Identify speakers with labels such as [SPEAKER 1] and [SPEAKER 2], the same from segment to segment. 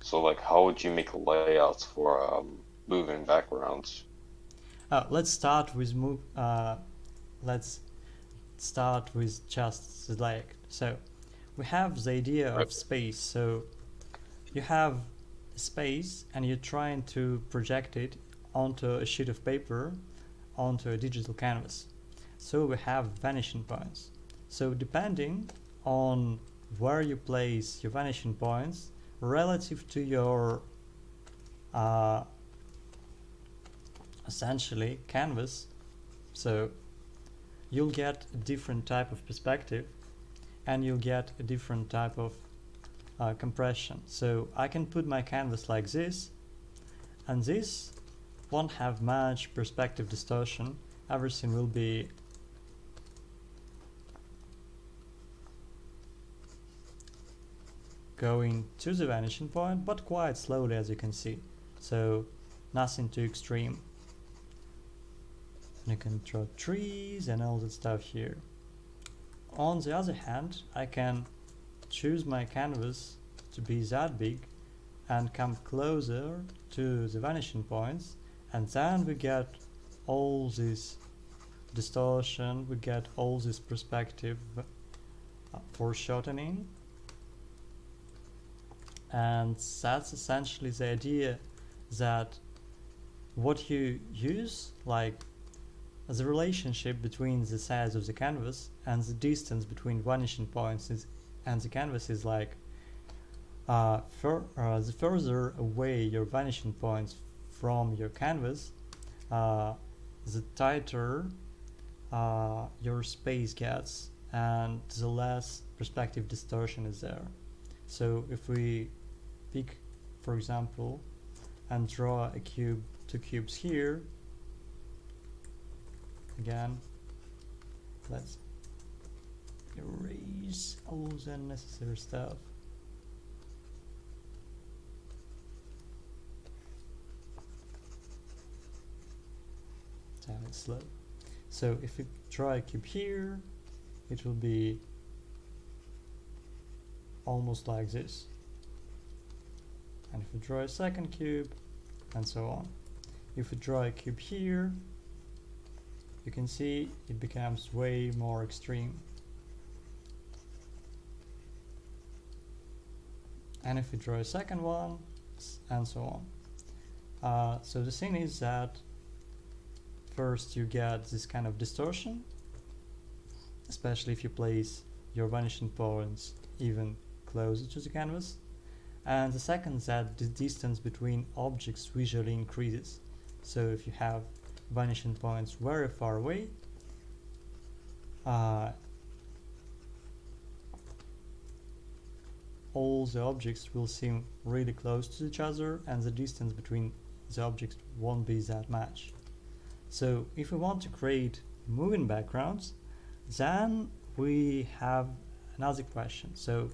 [SPEAKER 1] So like, how would you make layouts for moving backgrounds?
[SPEAKER 2] Let's start with move. Let's start with just select. So we have the idea
[SPEAKER 1] Right.
[SPEAKER 2] of space. So you have space and you're trying to project it onto a sheet of paper, onto a digital canvas. So we have vanishing points. So depending on where you place your vanishing points relative to your uh, essentially canvas, so you'll get a different type of perspective and you'll get a different type of compression. So I can put my canvas like this, and this won't have much perspective distortion. Everything will be going to the vanishing point, but quite slowly, as you can see. So nothing too extreme. And you can draw trees and all that stuff here. On the other hand, I can choose my canvas to be that big and come closer to the vanishing points, and then we get all this distortion, we get all this perspective foreshortening, and that's essentially the idea, that what you use, like the relationship between the size of the canvas and the distance between vanishing points and the canvas is like the further away your vanishing points from your canvas, the tighter your space gets and the less perspective distortion is there. So if we pick, for example, and draw a cube, two cubes here, again, let's erase all the unnecessary stuff. Damn, it's slow. So if we draw a cube here, it will be almost like this. And if we draw a second cube, and so on. If we draw a cube here, you can see it becomes way more extreme. And if we draw a second one, and so on. So the thing is that first you get this kind of distortion, especially if you place your vanishing points even closer to the canvas. And the second, that the distance between objects visually increases. So if you have vanishing points very far away, all the objects will seem really close to each other and the distance between the objects won't be that much. So if we want to create moving backgrounds, then we have another question. So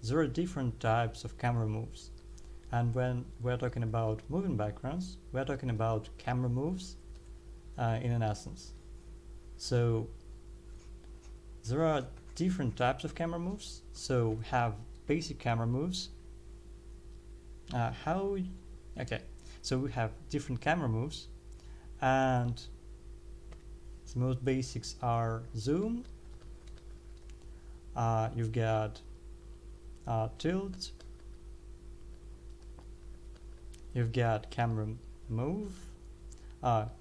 [SPEAKER 2] there are different types of camera moves, and when we're talking about moving backgrounds, we're talking about camera moves in an essence. So there are different types of camera moves. So we have basic camera moves. Okay, so we have different camera moves, and the most basics are zoom, you've got tilt, you've got camera move,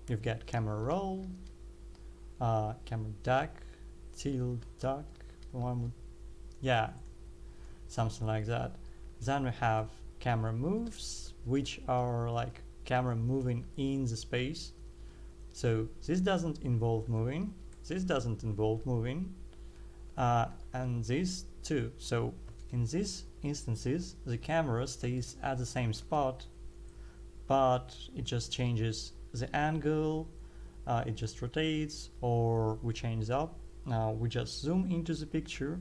[SPEAKER 2] you've got camera roll, camera duck, tilt duck, yeah, something like that. Then we have camera moves, which are like camera moving in the space. So this doesn't involve moving, this doesn't involve moving, and this too. So in these instances, the camera stays at the same spot, but it just changes the angle, it just rotates, or we change up. Now we just zoom into the picture.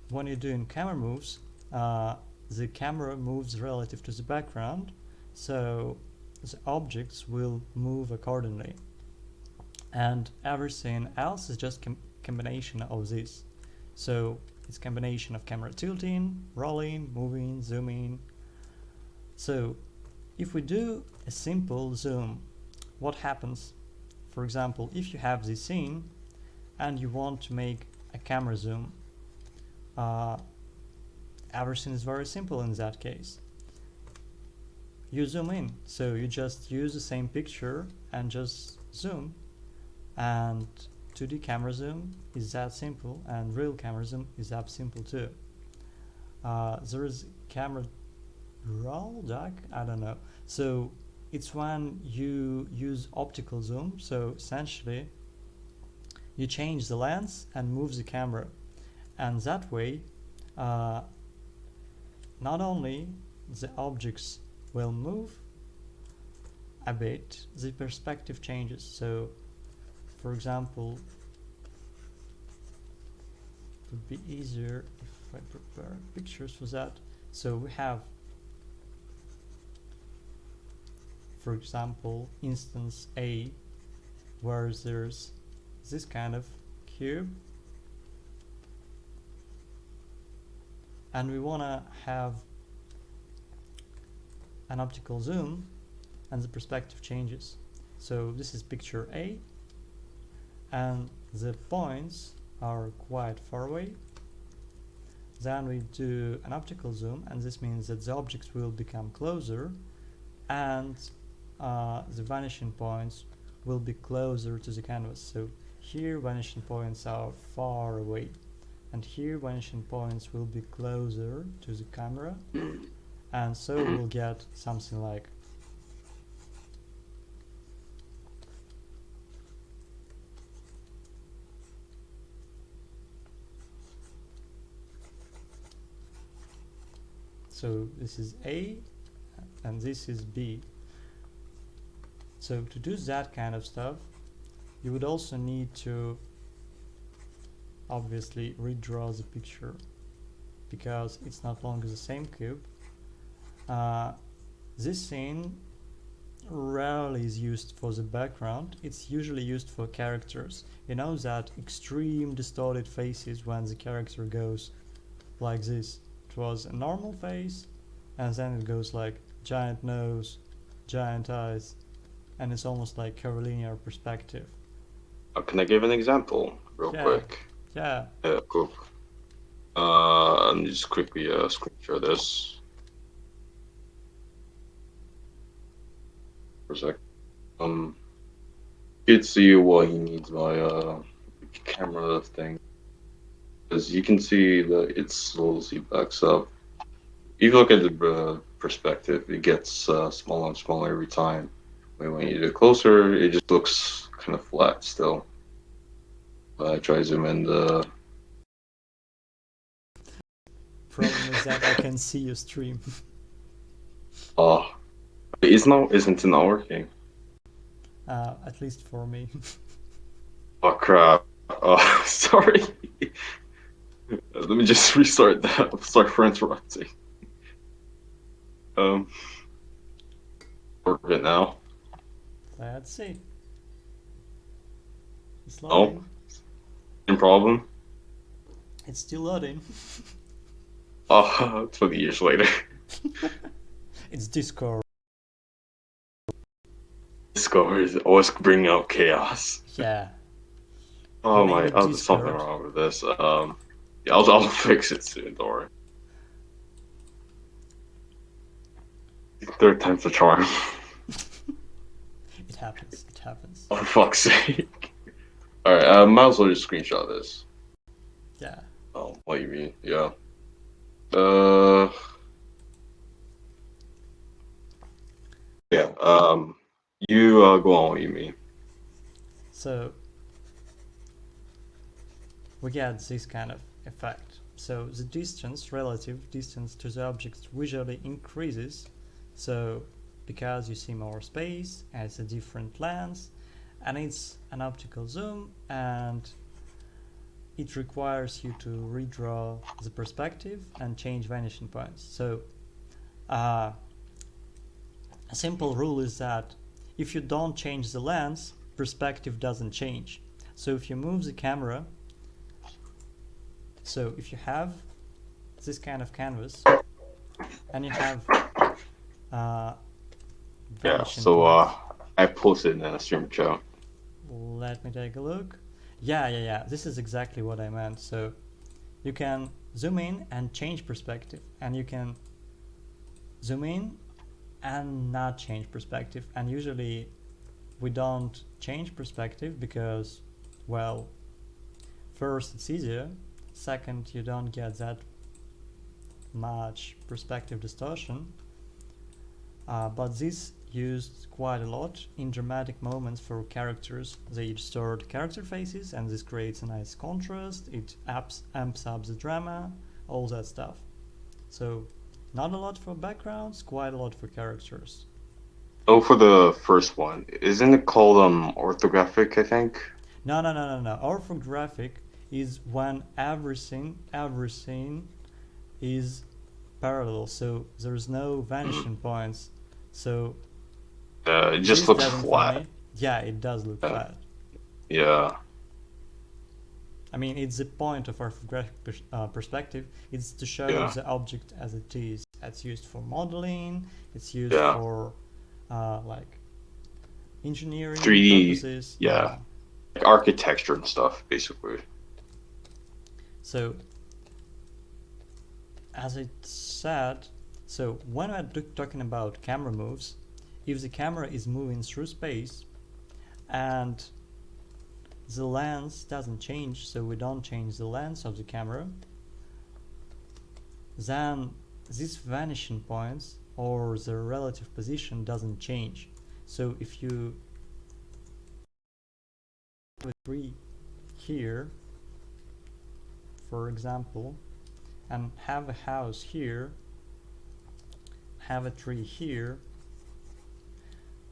[SPEAKER 2] When you're doing camera moves, the camera moves relative to the background, so the objects will move accordingly. And everything else is just combination of this. So it's combination of camera tilting, rolling, moving, zooming, So if we do a simple zoom, what happens? For example, if you have this scene and you want to make a camera zoom, everything is very simple in that case. You zoom in, so you just use the same picture and just zoom, and 2D camera zoom is that simple, and real camera zoom is that simple too. There is camera roll dock, I don't know. So it's when you use optical zoom, so essentially you change the lens and move the camera, and that way not only the objects will move a bit, the perspective changes. So for example, it would be easier if I prepare pictures for that. So we have, for example, instance A, where there's this kind of cube, and we want to have an optical zoom, and the perspective changes. So this is picture A, and the points are quite far away. Then we do an optical zoom, and this means that the objects will become closer, and the vanishing points will be closer to the canvas. So here vanishing points are far away, and here vanishing points will be closer to the camera, and so we'll get something like so. This is A and this is B. So to do that kind of stuff, you would also need to obviously redraw the picture, because it's not longer the same cube. This scene rarely is used for the background, it's usually used for characters. You know that extreme distorted faces when the character goes like this. It was a normal face, and then it goes like giant nose, giant eyes, and it's almost like curvilinear perspective.
[SPEAKER 1] Can I give an example real
[SPEAKER 2] Yeah.
[SPEAKER 1] quick?
[SPEAKER 2] Yeah,
[SPEAKER 1] Yeah, cool. Let me just quickly screen share this for a sec. You can see what he needs by camera thing, because you can see that it slowly backs up. If you look at the perspective, it gets smaller and smaller every time. When you get closer, it just looks kind of flat still. I try to zoom in the.
[SPEAKER 2] problem is that I can see your stream.
[SPEAKER 1] Oh, isn't it not working?
[SPEAKER 2] At least for me.
[SPEAKER 1] Oh crap! Oh, sorry. Let me just restart that. I'm sorry for interrupting. Work it now.
[SPEAKER 2] Let's see. It's
[SPEAKER 1] Oh,
[SPEAKER 2] loading.
[SPEAKER 1] same problem.
[SPEAKER 2] It's still loading.
[SPEAKER 1] Oh, 20 years later.
[SPEAKER 2] It's Discord.
[SPEAKER 1] Discord always bringing out chaos.
[SPEAKER 2] Yeah.
[SPEAKER 1] Oh
[SPEAKER 2] Maybe
[SPEAKER 1] my, there's something
[SPEAKER 2] Discord.
[SPEAKER 1] wrong with this. Yeah, I'll fix it soon, don't worry. Third time's a charm.
[SPEAKER 2] It happens. It happens.
[SPEAKER 1] Oh, for fuck's sake. Alright, might as well just screenshot this.
[SPEAKER 2] Yeah.
[SPEAKER 1] Oh, what you mean? Yeah. Yeah, you go on what you mean.
[SPEAKER 2] So we get this kind of effect. So the distance, relative distance to the object visually increases. So because you see more space, it's a different lens, and it's an optical zoom, and it requires you to redraw the perspective and change vanishing points. So a simple rule is that if you don't change the lens, perspective doesn't change. So if you move the camera, so if you have this kind of canvas and you have uh,
[SPEAKER 1] Yeah,
[SPEAKER 2] vanishing
[SPEAKER 1] so
[SPEAKER 2] points.
[SPEAKER 1] I posted in the stream chat.
[SPEAKER 2] Let me take a look. Yeah. This is exactly what I meant. So you can zoom in and change perspective, and you can zoom in and not change perspective. And usually we don't change perspective because, well, first it's easier, second you don't get that much perspective distortion, but this used quite a lot in dramatic moments for characters. They distort character faces and this creates a nice contrast, it amps up the drama, all that stuff. So not a lot for backgrounds, quite a lot for characters.
[SPEAKER 1] Oh, for the first one, isn't it called orthographic, I think?
[SPEAKER 2] No. Orthographic is when everything is parallel, so there's no vanishing points. So
[SPEAKER 1] It just
[SPEAKER 2] this
[SPEAKER 1] looks
[SPEAKER 2] doesn't for
[SPEAKER 1] flat.
[SPEAKER 2] me. Yeah, it does look
[SPEAKER 1] Yeah.
[SPEAKER 2] flat.
[SPEAKER 1] Yeah.
[SPEAKER 2] I mean, it's the point of orthographic perspective. It's to show
[SPEAKER 1] Yeah.
[SPEAKER 2] the object as it is. It's used for modeling. It's used
[SPEAKER 1] Yeah.
[SPEAKER 2] for like engineering
[SPEAKER 1] 3D,
[SPEAKER 2] purposes.
[SPEAKER 1] yeah. Like architecture and stuff, basically.
[SPEAKER 2] So as I said, so when we're talking about camera moves, if the camera is moving through space and the lens doesn't change, so we don't change the lens of the camera, then these vanishing points or the relative position doesn't change. So if you have a tree here, for example, and have a house here, have a tree here,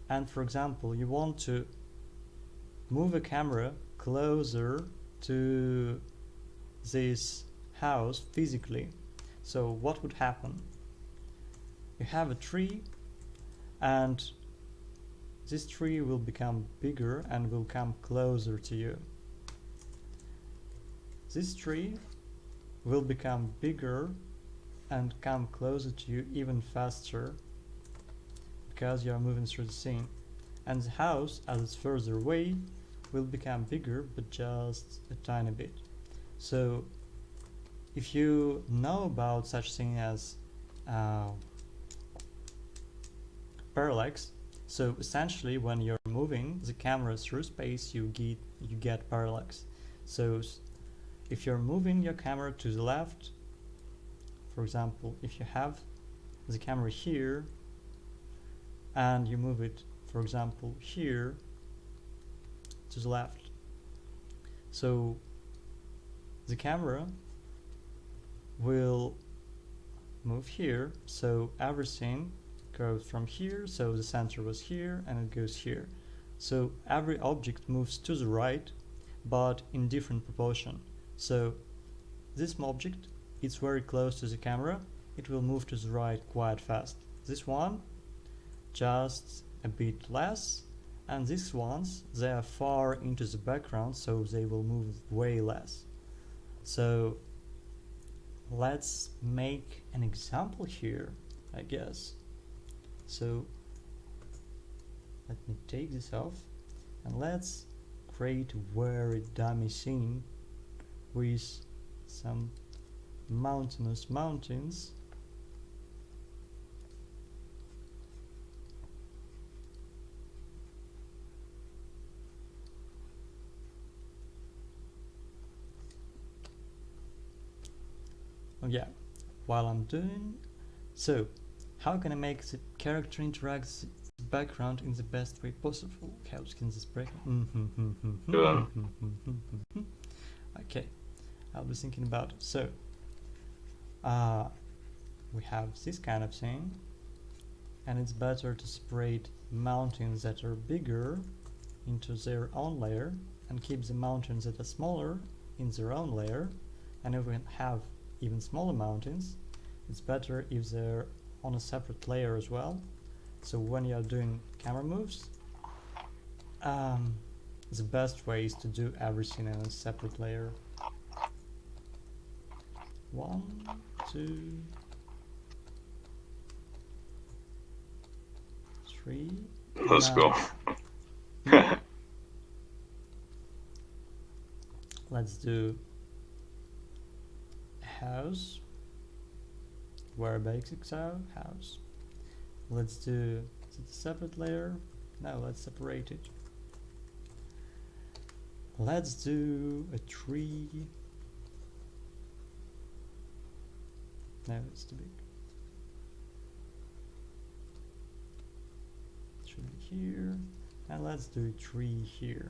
[SPEAKER 2] and for example you want to move a camera closer to this house physically, so what would happen? You have a tree and this tree will become bigger and will come closer to you. This tree will become bigger and come closer to you even faster because you are moving through the scene. And the house, as it's further away, will become bigger but just a tiny bit. So if you know about such thing as parallax, so essentially when you're moving the camera through space you get parallax. So if you're moving your camera to the left, for example, if you have the camera here and you move it, for example, here to the left, so the camera will move here, so everything goes from here, so the center was here and it goes here. So every object moves to the right but in different proportion. So this object is very close to the camera, it will move to the right quite fast. This one just a bit less, and these ones they are far into the background, so they will move way less. So let's make an example here, I guess. So let me take this off and let's create a very dummy scene with some mountainous mountains. Oh yeah, while I'm doing so, how can I make the character interact with the background in the best way possible? How can this break?
[SPEAKER 1] Yeah.
[SPEAKER 2] Okay, I'll be thinking about it. So we have this kind of thing, and it's better to separate mountains that are bigger into their own layer and keep the mountains that are smaller in their own layer. And if we have even smaller mountains, it's better if they're on a separate layer as well. So when you're doing camera moves, the best way is to do everything in a separate layer. 1, 2, 3.
[SPEAKER 1] Let's go.
[SPEAKER 2] Let's do house, where basics are, house. Let's do, is it a separate layer? No, let's separate it. Let's do a tree. No, it's too big. It should be here. And let's do a tree here.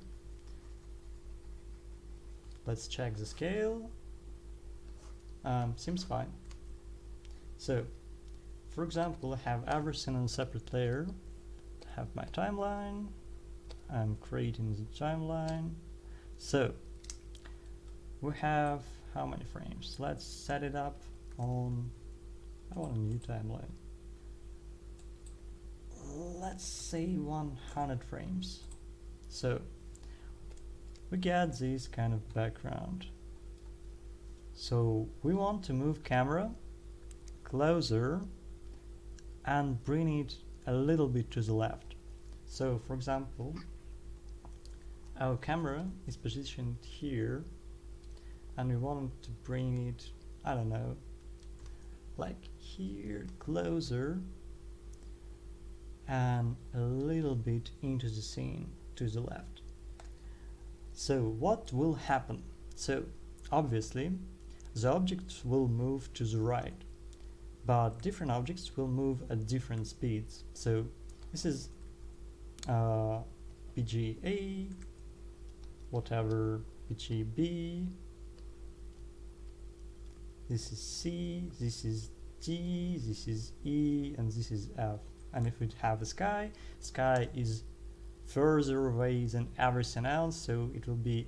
[SPEAKER 2] Let's check the scale. Seems fine. So, for example, I have everything on a separate layer. I have my timeline. I'm creating the timeline. So, we have how many frames? Let's set it up on, I want a new timeline. Let's say 100 frames. So, we get this kind of background. So, we want to move camera closer and bring it a little bit to the left. So, for example, our camera is positioned here and we want to bring it, I don't know, like here, closer and a little bit into the scene to the left. So what will happen? So obviously the objects will move to the right, but different objects will move at different speeds. So this is PGA, whatever, PGB, this is C, this is G, this is E, and this is F. And if we have a sky, sky is further away than everything else, so it will be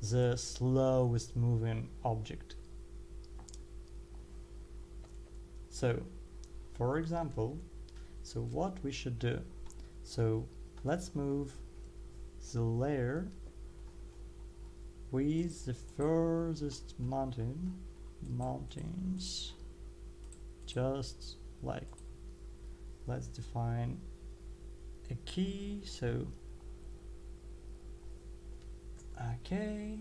[SPEAKER 2] the slowest moving object. So, for example, so what we should do, so let's move the layer with the furthest mountains, just like, let's define a key. So okay,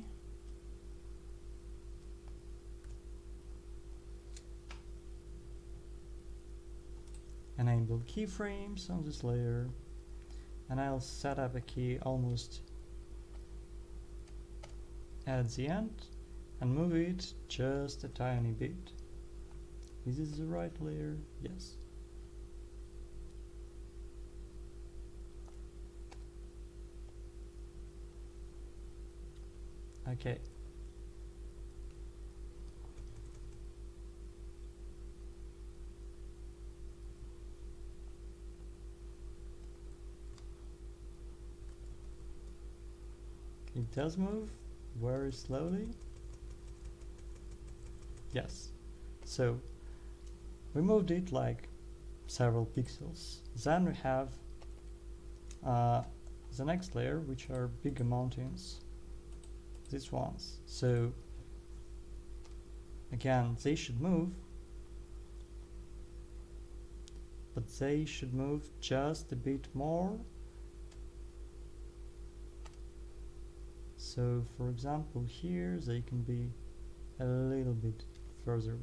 [SPEAKER 2] enable keyframes on this layer, and I'll set up a key almost at the end and move it just a tiny bit. Is this the right layer? Yes. Okay. It does move very slowly. Yes. So we moved it like several pixels. Then we have the next layer, which are bigger mountains. These ones. So again, they should move, but they should move just a bit more. So for example, here they can be a little bit further.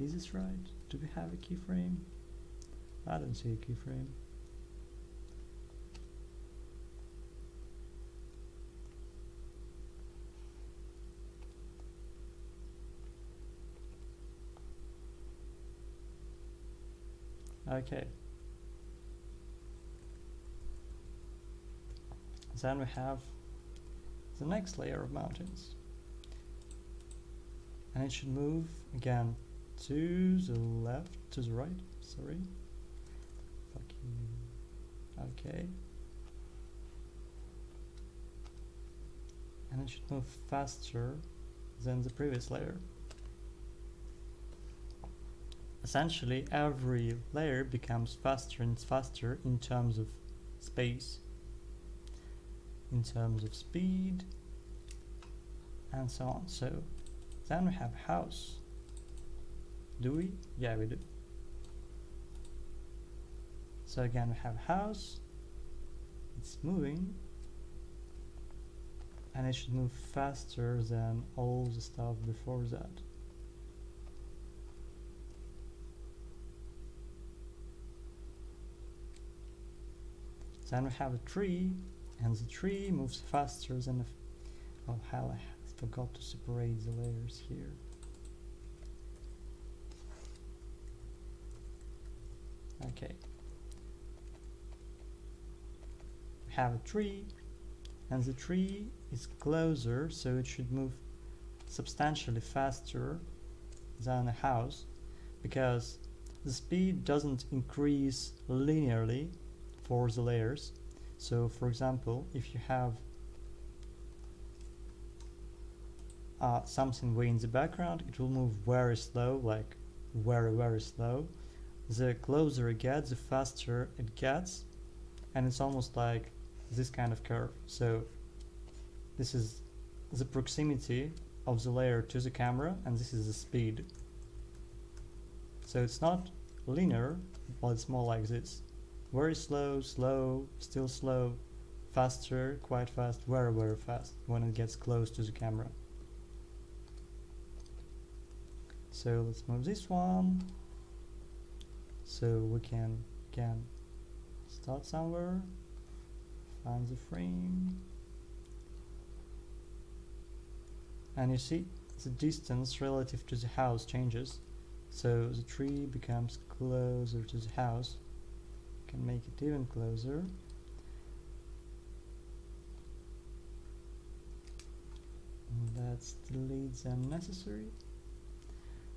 [SPEAKER 2] Is this right? Do we have a keyframe? I don't see a keyframe. Okay. Then we have the next layer of mountains. And it should move again to the left, to the right, sorry. Fuck you. Okay. And it should move faster than the previous layer. Essentially, every layer becomes faster and faster in terms of space, in terms of speed, and so on. So then we have house. Do we? Yeah, we do. So again, we have house. It's moving. And it should move faster than all the stuff before that. Then we have a tree, and the tree moves faster than a... Oh hell, I forgot to separate the layers here. Okay. We have a tree, and the tree is closer, so it should move substantially faster than a house, because the speed doesn't increase linearly for the layers. So for example, if you have something way in the background, it will move very slow, like very slow. The closer it gets, the faster it gets, and it's almost like this kind of curve. So this is the proximity of the layer to the camera, and this is the speed. So it's not linear, but it's more like this. Very slow, slow, still slow, faster, quite fast, very fast when it gets close to the camera. So let's move this one, so we can again start somewhere, find the frame, and you see the distance relative to the house changes. So the tree becomes closer to the house. Can make it even closer. And let's delete the unnecessary.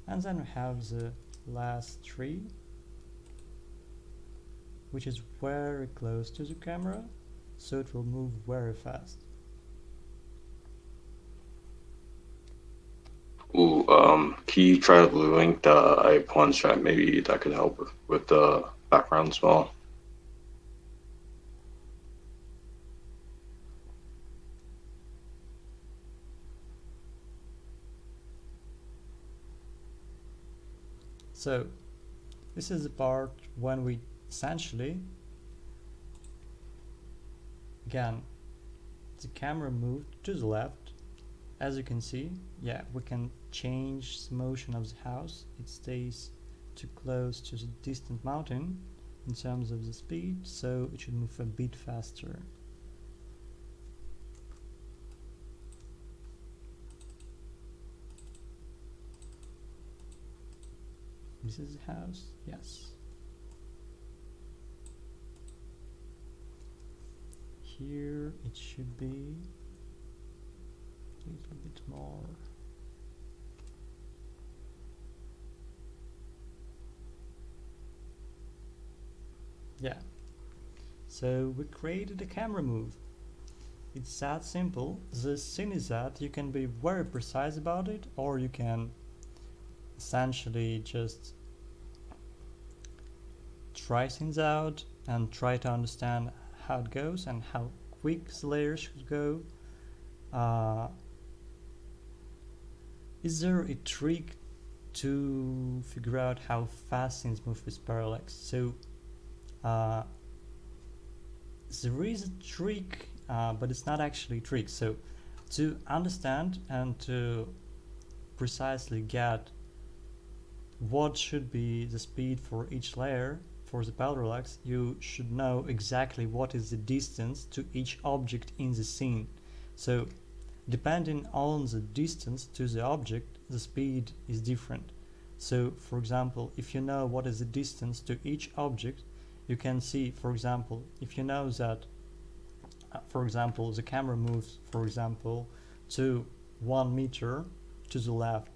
[SPEAKER 2] And then we have the last tree, which is very close to the camera, so it will move very fast.
[SPEAKER 1] Ooh, can you try to link the I1 chat? Maybe that could help with the background as well.
[SPEAKER 2] So this is the part when we essentially, again, the camera moved to the left. As you can see, yeah, we can change the motion of the house. It stays too close to the distant mountain in terms of the speed, so it should move a bit faster. This is the house, yes. Here it should be a little bit more. Yeah. So we created a camera move. It's that simple. The thing is that you can be very precise about it, or you can essentially just try things out and try to understand how it goes and how quick the layers should go. Is there a trick to figure out how fast things move with parallax? So there is a trick, but it's not actually a trick. So to understand and to precisely get what should be the speed for each layer for the parallax, you should know exactly what is the distance to each object in the scene. So depending on the distance to the object, the speed is different. So for example, if you know what is the distance to each object, you can see, for example, if you know that for example the camera moves, for example, to 1 meter to the left,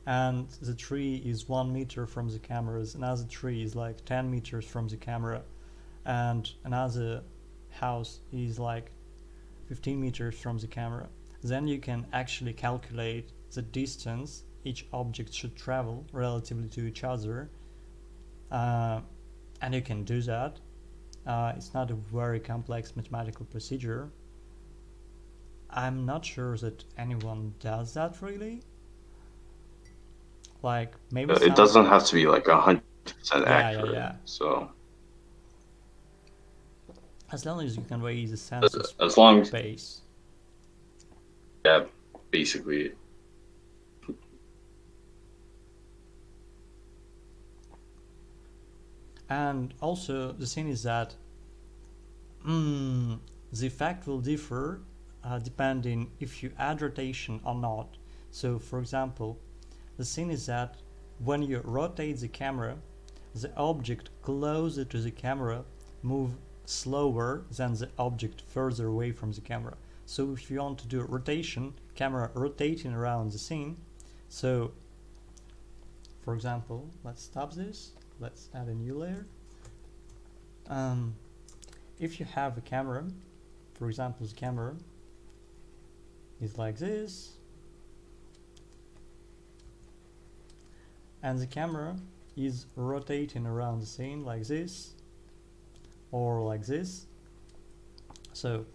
[SPEAKER 2] and the tree is 1 meter from the cameras, another tree is like 10 meters from the camera, and another house is like 15 meters from the camera, then you can actually calculate the distance each object should travel relatively to each other, and you can do that. It's not a very complex mathematical procedure. I'm not sure that anyone does that really. like maybe
[SPEAKER 1] It
[SPEAKER 2] some.
[SPEAKER 1] doesn't have to be like 100%
[SPEAKER 2] Yeah, yeah,
[SPEAKER 1] accurate.
[SPEAKER 2] yeah.
[SPEAKER 1] So
[SPEAKER 2] As long as you can raise a sense of
[SPEAKER 1] as long as,
[SPEAKER 2] space.
[SPEAKER 1] yeah, basically.
[SPEAKER 2] And also the thing is that the effect will differ depending if you add rotation or not. So for example, the thing is that when you rotate the camera, the object closer to the camera move slower than the object further away from the camera. So if you want to do rotation, camera rotating around the scene, so for example, let's stop this, let's add a new layer. If you have a camera, for example, the camera is like this, and the camera is rotating around the scene like this or like this. So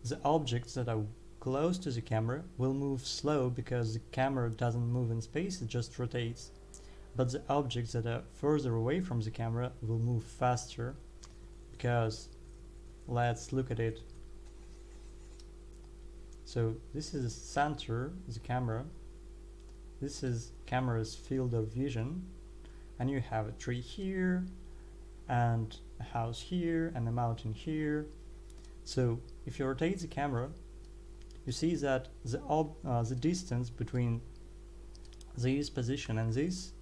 [SPEAKER 2] the objects that are close to the camera will move slow because the camera doesn't move in space, it just rotates. But the objects that are further away from the camera will move faster because let's look at it. So this is the center, the camera. This is camera's field of vision, and you have a tree here and a house here and a mountain here. So if you rotate the camera, you see that the distance between this position and this,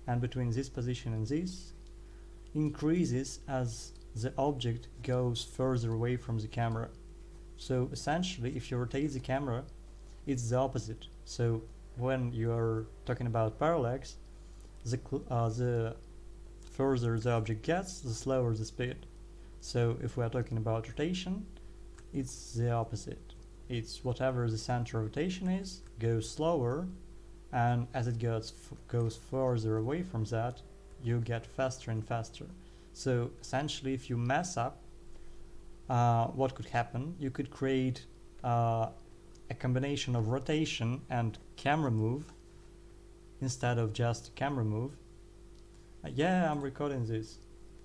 [SPEAKER 2] and between this position and this, increases as the object goes further away from the camera. So essentially, if you rotate the camera, it's the opposite. So when you are talking about parallax, the further the object gets, the slower the speed. So if we are talking about rotation, it's the opposite. It's whatever the center of rotation is, goes slower, and as it goes further away from that, you get faster and faster. So essentially, if you mess up, what could happen? You could create a combination of rotation and camera move instead of just camera move. Yeah, I'm recording this.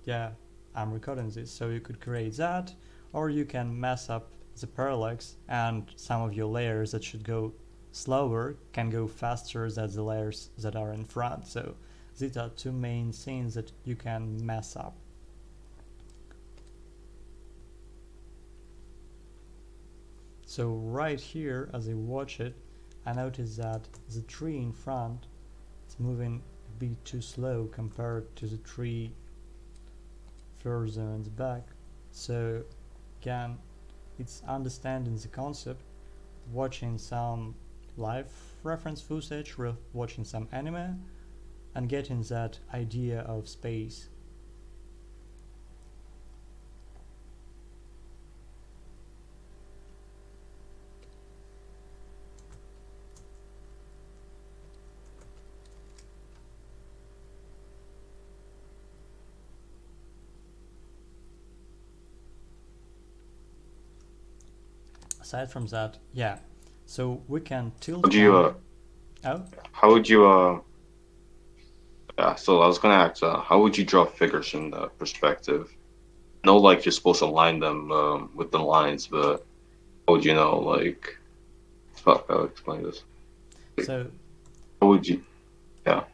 [SPEAKER 2] Yeah, I'm recording this. So you could create that, or you can mess up the parallax and some of your layers that should go slower can go faster than the layers that are in front. So these are two main things that you can mess up. So right here, as I watch it, I notice that the tree in front is moving a bit too slow compared to the tree further in the back. So again, it's understanding the concept, watching some live reference footage, watching some anime, and getting that idea of space. Aside from that, yeah, so we can tilt
[SPEAKER 1] Would you,
[SPEAKER 2] oh,
[SPEAKER 1] how would you, yeah, so I was gonna ask, how would you draw figures in the perspective? No, like you're supposed to line them with the lines, but how would you know, like, fuck, I'll explain this.
[SPEAKER 2] so
[SPEAKER 1] How would you, yeah,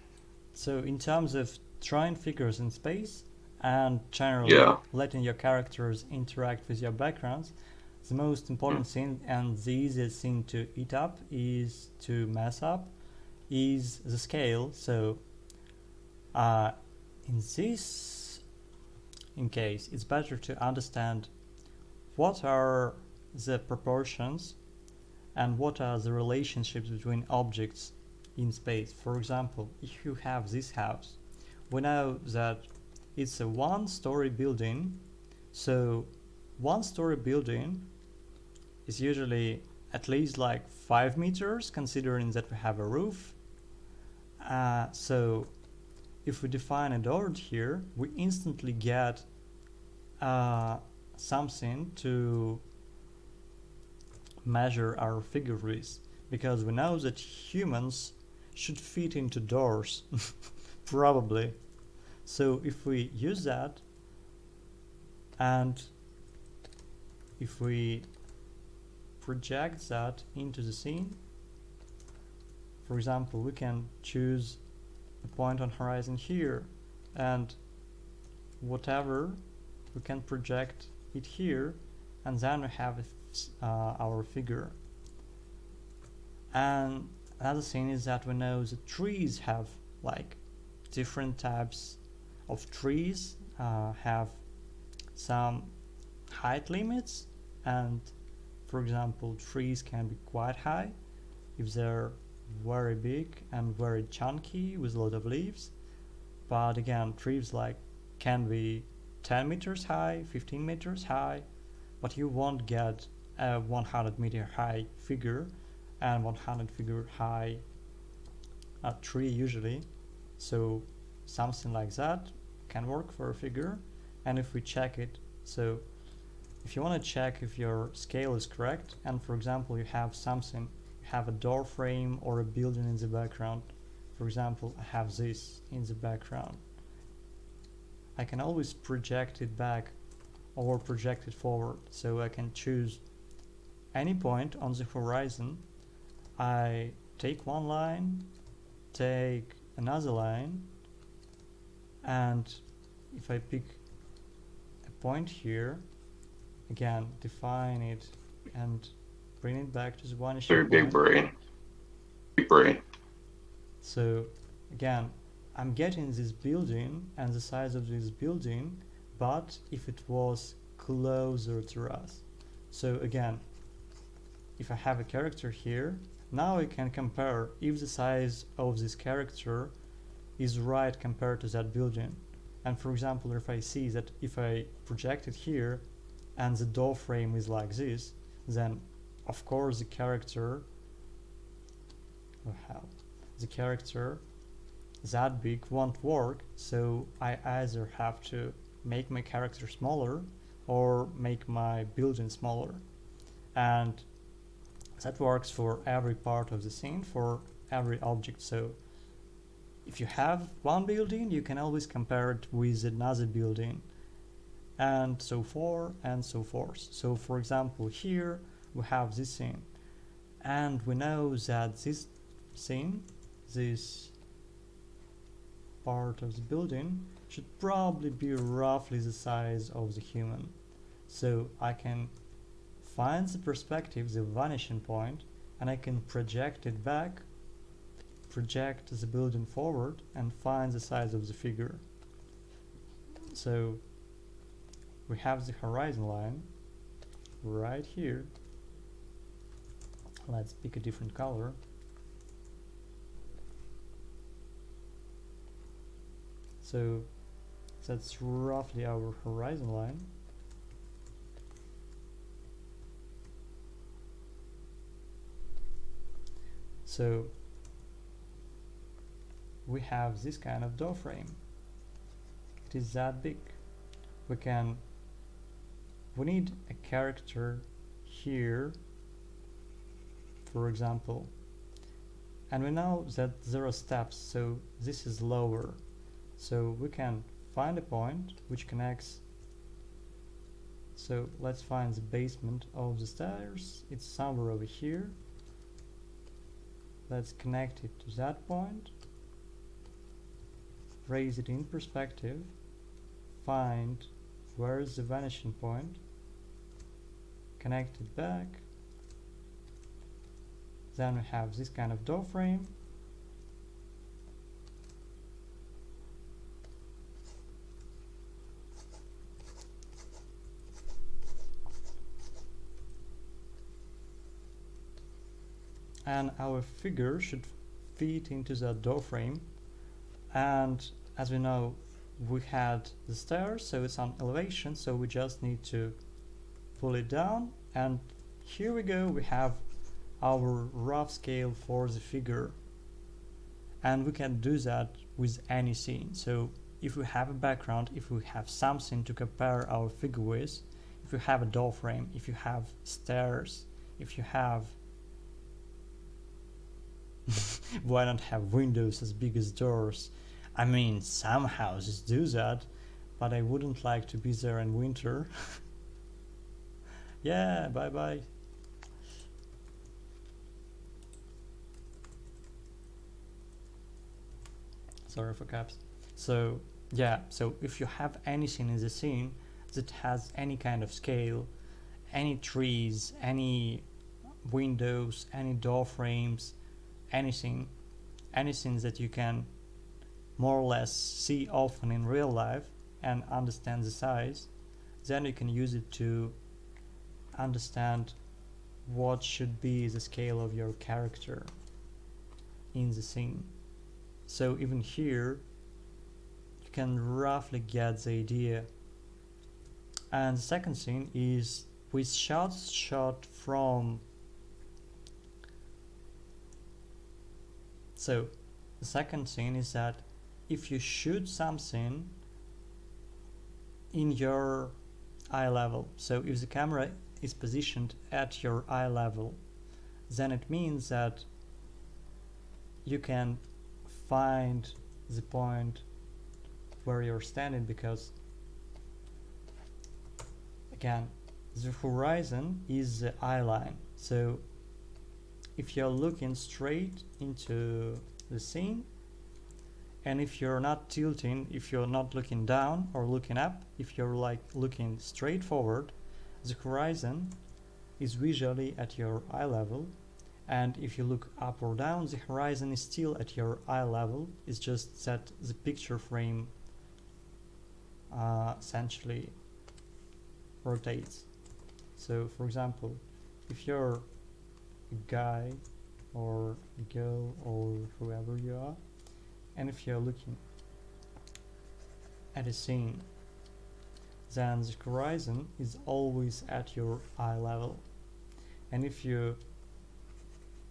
[SPEAKER 2] so in terms of drawing figures in space and generally
[SPEAKER 1] yeah,
[SPEAKER 2] letting your characters interact with your backgrounds, the most important thing and the easiest thing to eat up is to mess up is the scale. So in case it's better to understand what are the proportions and what are the relationships between objects in space. For example, if you have this house, we know that it's a one-story building, so one-story building is usually at least like 5 meters, considering that we have a roof. So if we define a dot here, we instantly get something to measure our figure with, because we know that humans should fit into doors. Probably. So if we use that, and if we project that into the scene, for example, we can choose a point on horizon here, and whatever, we can project it here, and then we have our figure. And another thing is that we know the trees have like different types of trees, have some height limits, and for example, trees can be quite high if they're very big and very chunky with a lot of leaves. But again, trees like can be 10 meters high, 15 meters high, but you won't get a 100-meter high figure and 100 figure high tree usually. So something like that can work for a figure. And if we check it, so if you want to check if your scale is correct, and for example you have something, you have a door frame or a building in the background, for example I have this in the background, I can always project it back or project it forward. So I can choose any point on the horizon, I take one line, take another line, and if I pick a point here, again define it and bring it back to the vanishing
[SPEAKER 1] Very big
[SPEAKER 2] point.
[SPEAKER 1] brain. Big brain.
[SPEAKER 2] So again, I'm getting this building and the size of this building, but if it was closer to us. So again, if I have a character here, now I can compare if the size of this character is right compared to that building. And for example, if I see that if I project it here and the door frame is like this, then of course the character that big won't work. So I either have to make my character smaller or make my building smaller. And that works for every part of the scene, for every object. So if you have one building, you can always compare it with another building, and so forth and so forth. So for example, here we have this scene, and we know that this scene, this part of the building, should probably be roughly the size of the human. So I can find the perspective, the vanishing point, and I can project it back, project the building forward, and find the size of the figure. So we have the horizon line right here. Let's pick a different color. So that's roughly our horizon line. So we have this kind of door frame. It is that big. We need a character here, for example, and we know that there are steps, so this is lower. So we can find a point which connects. So let's find the basement of the stairs. It's somewhere over here. Let's connect it to that point, raise it in perspective, find where is the vanishing point, connect it back. Then we have this kind of door frame. And our figure should fit into that door frame. And as we know, we had the stairs, so it's on elevation, so we just need to pull it down, and here we go, we have our rough scale for the figure. And we can do that with any scene. So if we have a background, if we have something to compare our figure with, if you have a door frame, if you have stairs, if you have Why not have windows as big as doors? I mean, some houses do that, but I wouldn't like to be there in winter. Yeah, bye bye. Sorry for caps. So, yeah, so if you have anything in the scene that has any kind of scale, any trees, any windows, any door frames, anything, anything that you can more or less see often in real life and understand the size, then you can use it to understand what should be the scale of your character in the scene. So even here you can roughly get the idea. And the second thing is with shots shot from, so the second thing is that if you shoot something in your eye level, so if the camera is positioned at your eye level, then it means that you can find the point where you're standing, because again the horizon is the eye line. So if you're looking straight into the scene, and if you're not tilting, if you're not looking down or looking up, if you're like looking straight forward, the horizon is visually at your eye level. And if you look up or down, the horizon is still at your eye level. It's just that the picture frame essentially rotates. So for example, if you're a guy or a girl or whoever you are, and if you're looking at a scene, then the horizon is always at your eye level. And if you,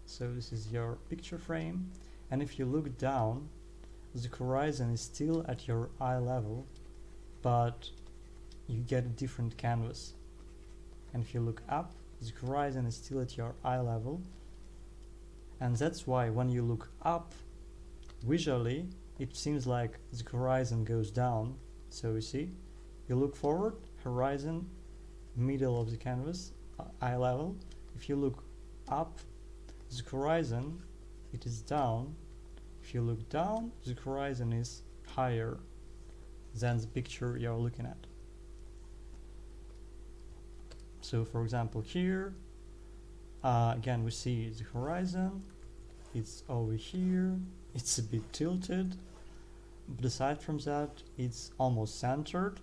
[SPEAKER 2] so this is your picture frame, and if you look down, the horizon is still at your eye level, but you get a different canvas. And if you look up, the horizon is still at your eye level, and that's why when you look up, visually it seems like the horizon goes down. So you see, you look forward, horizon, middle of the canvas, eye level. If you look up, the horizon, it is down. If you look down, the horizon is higher than the picture you're looking at. So for example here, again we see the horizon, it's over here, it's a bit tilted, but aside from that it's almost centered,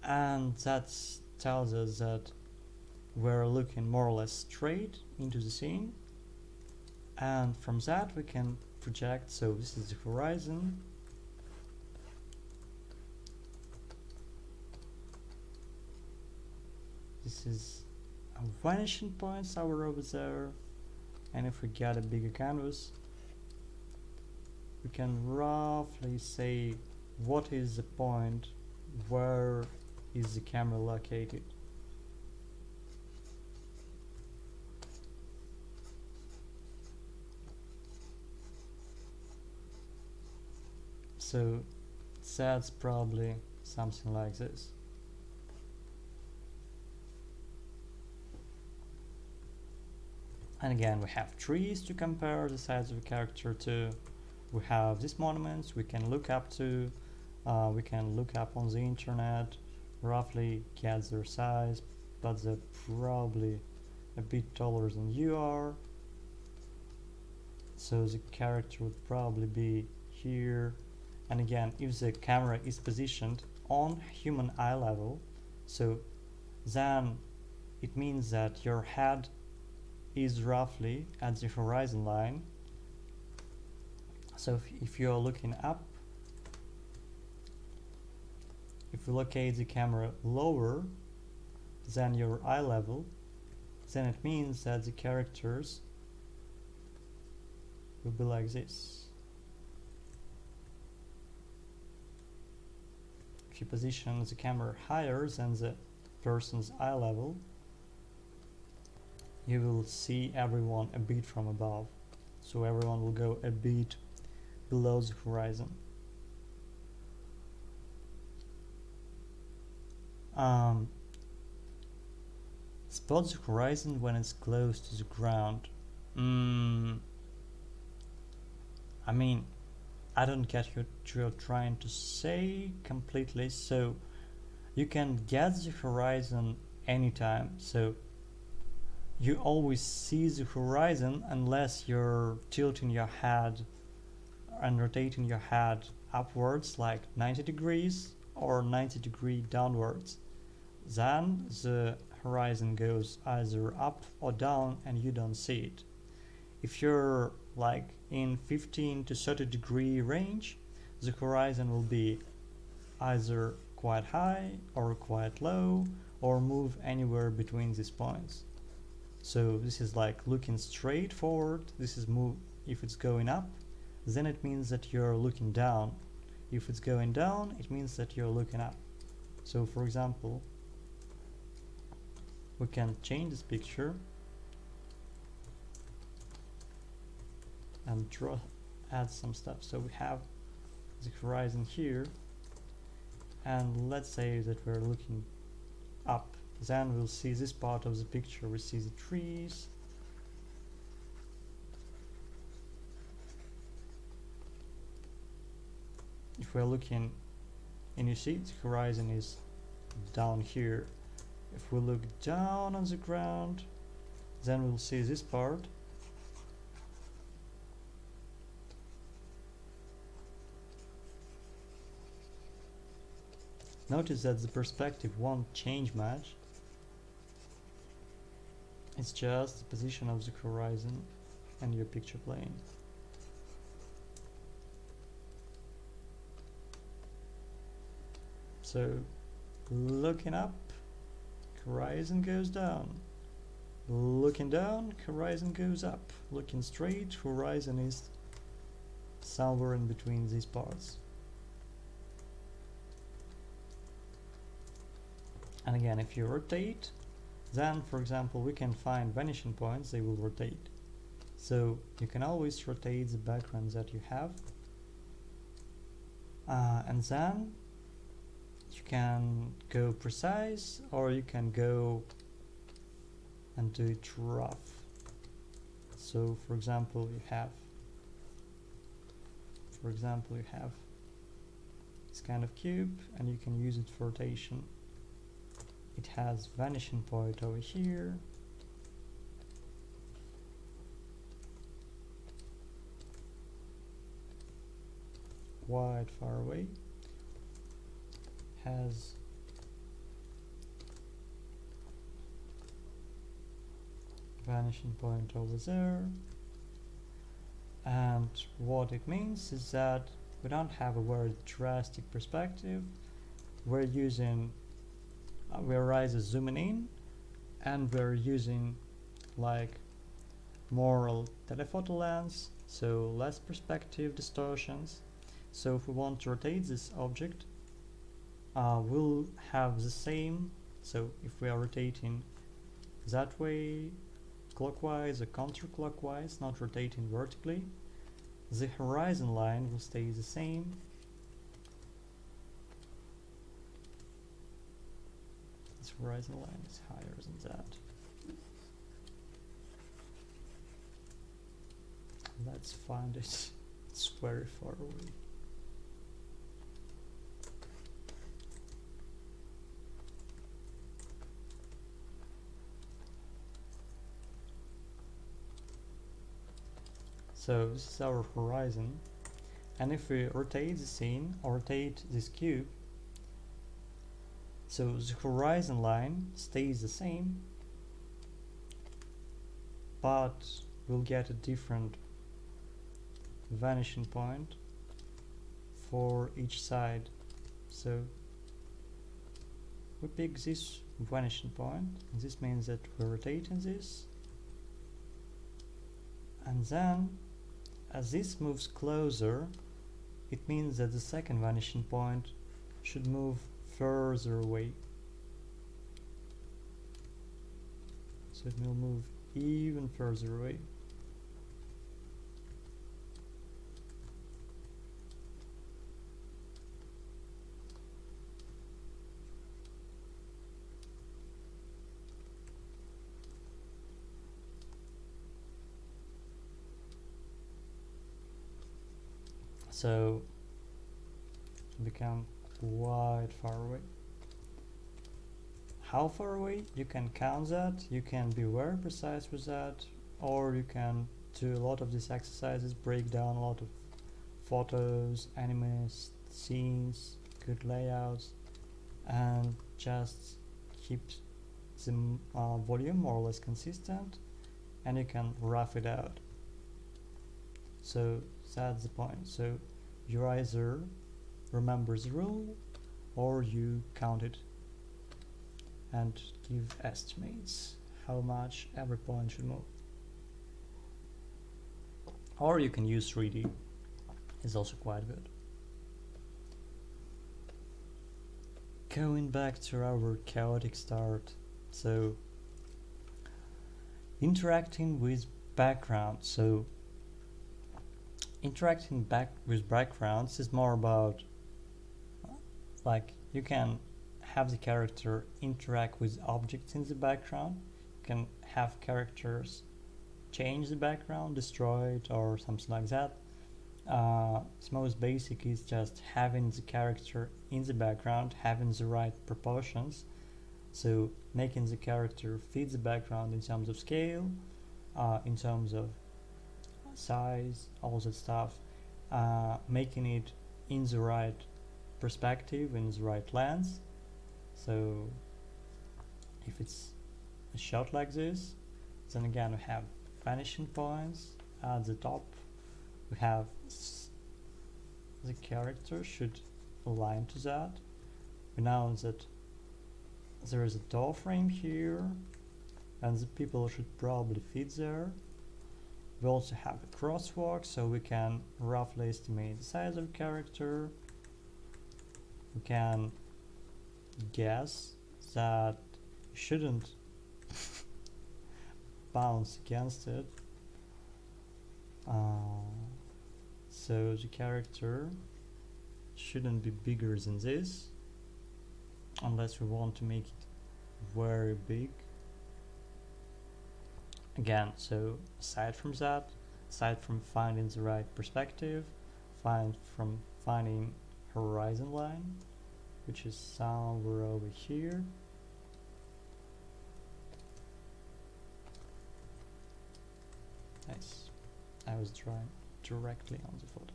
[SPEAKER 2] and that tells us that we're looking more or less straight into the scene, and from that we can project. So this is the horizon, this is a vanishing point somewhere over there, and if we get a bigger canvas we can roughly say what is the point, where is the camera located. So that's probably something like this. And again we have trees to compare the size of a character to. We have these monuments we can look up to, we can look up on the internet, roughly get their size, but they're probably a bit taller than you are. So the character would probably be here. And again, if the camera is positioned on human eye level, so then it means that your head is roughly at the horizon line. So if you're looking up, if you locate the camera lower than your eye level, then it means that the characters will be like this. If you position the camera higher than the person's eye level, you will see everyone a bit from above. so everyone will go a bit below the horizon. Spot the horizon when it's close to the ground. I mean, I don't get what you're trying to say completely. So you can get the horizon anytime. So you always see the horizon unless you're tilting your head and rotating your head upwards like 90 degrees or 90-degree downwards. Then the horizon goes either up or down and you don't see it. If you're like in 15 to 30-degree range, the horizon will be either quite high or quite low or move anywhere between these points. So this is like looking straight forward. This is move. If it's going up, then it means that you're looking down. If it's going down, it means that you're looking up. So for example, we can change this picture and add some stuff. So we have the horizon here, and let's say that we're looking up. Then we'll see this part of the picture. We see the trees. If we're looking, and you see the horizon is down here. If we look down on the ground, then we'll see this part. Notice that the perspective won't change much. It's just the position of the horizon and your picture plane. So, looking up, horizon goes down. Looking down, horizon goes up. Looking straight, horizon is somewhere in between these parts. And again, if you rotate, then for example we can find vanishing points, they will rotate. So you can always rotate the background that you have, and then you can go precise or you can go and do it rough. So for example you have this kind of cube and you can use it for rotation. It has vanishing point over here. Quite far away. Has vanishing point over there. And what it means is that we don't have a very drastic perspective. We're using we're either zooming in and we're using like more telephoto lens, so less perspective distortions. So if we want to rotate this object, we'll have the same. So if we are rotating that way clockwise or counterclockwise, not rotating vertically, the horizon line will stay the same. This horizon line is higher than that. Let's find it. It's very far away. So this is our horizon, and if we rotate the scene or rotate this cube, so the horizon line stays the same, but we'll get a different vanishing point for each side. So we pick this vanishing point, and this means that we're rotating this, and then as this moves closer, it means that the second vanishing point should move further away. So it will move even further away. So become quite far away. How far away? You can count that, you can be very precise with that, or you can do a lot of these exercises, break down a lot of photos, animes, scenes, good layouts, and just keep the volume more or less consistent, and you can rough it out. So that's the point. So you either remember the rule or you count it and give estimates how much every point should move. Or you can use 3D, it's also quite good. Going back to our chaotic start, so interacting with background. So interacting with backgrounds is more about like you can have the character interact with objects in the background. You can have characters change the background, destroy it, or something like that. The most basic is just having the character in the background, having the right proportions, so making the character fit the background in terms of scale, in terms of size, all that stuff, making it in the right perspective, in the right lens. So if it's a shot like this, then again we have vanishing points at the top. We have the character should align to that. We know that there is a door frame here and the people should probably fit there. We also have a crosswalk, so we can roughly estimate the size of the character. We can guess that you shouldn't bounce against it. So the character shouldn't be bigger than this, unless we want to make it very big. Again, so aside from that, aside from finding the right perspective, from finding horizon line, which is somewhere over here. Nice. I was drawing directly on the photo.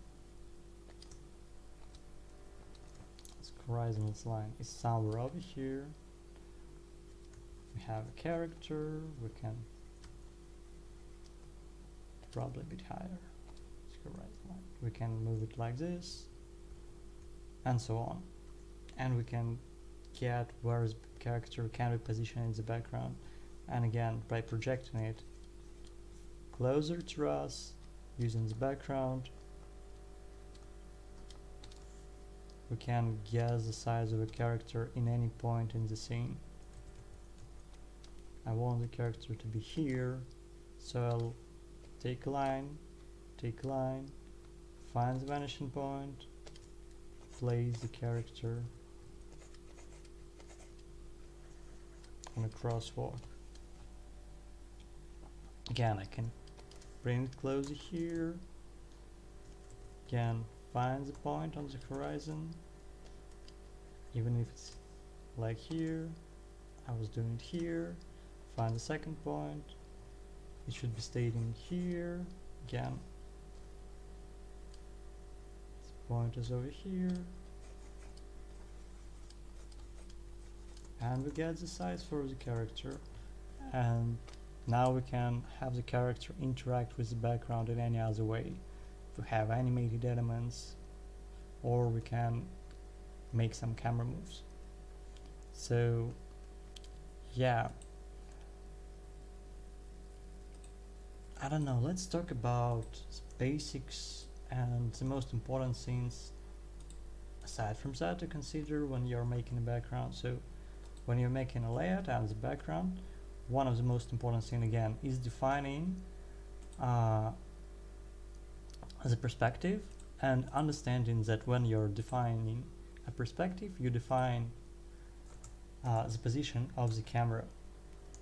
[SPEAKER 2] This horizon line is somewhere over here. We have a character, we can probably a bit higher. Horizon line. We can move it like this, and so on. And we can get where the character can be positioned in the background. And again, by projecting it closer to us, using the background, we can guess the size of a character in any point in the scene. I want the character to be here, so I'll take a line, find the vanishing point, place the character on a crosswalk. Again, I can bring it closer here. Again, find the point on the horizon, even if it's like here. I was doing it here. Find the second point. It should be staying here. Again, this point is over here. And we get the size for the character. And now we can have the character interact with the background in any other way. If we have animated elements, or we can make some camera moves. So yeah, I don't know, let's talk about basics and the most important things aside from that to consider when you're making a background. So when you're making a layout and the background, one of the most important things again is defining the perspective and understanding that when you're defining a perspective, you define the position of the camera.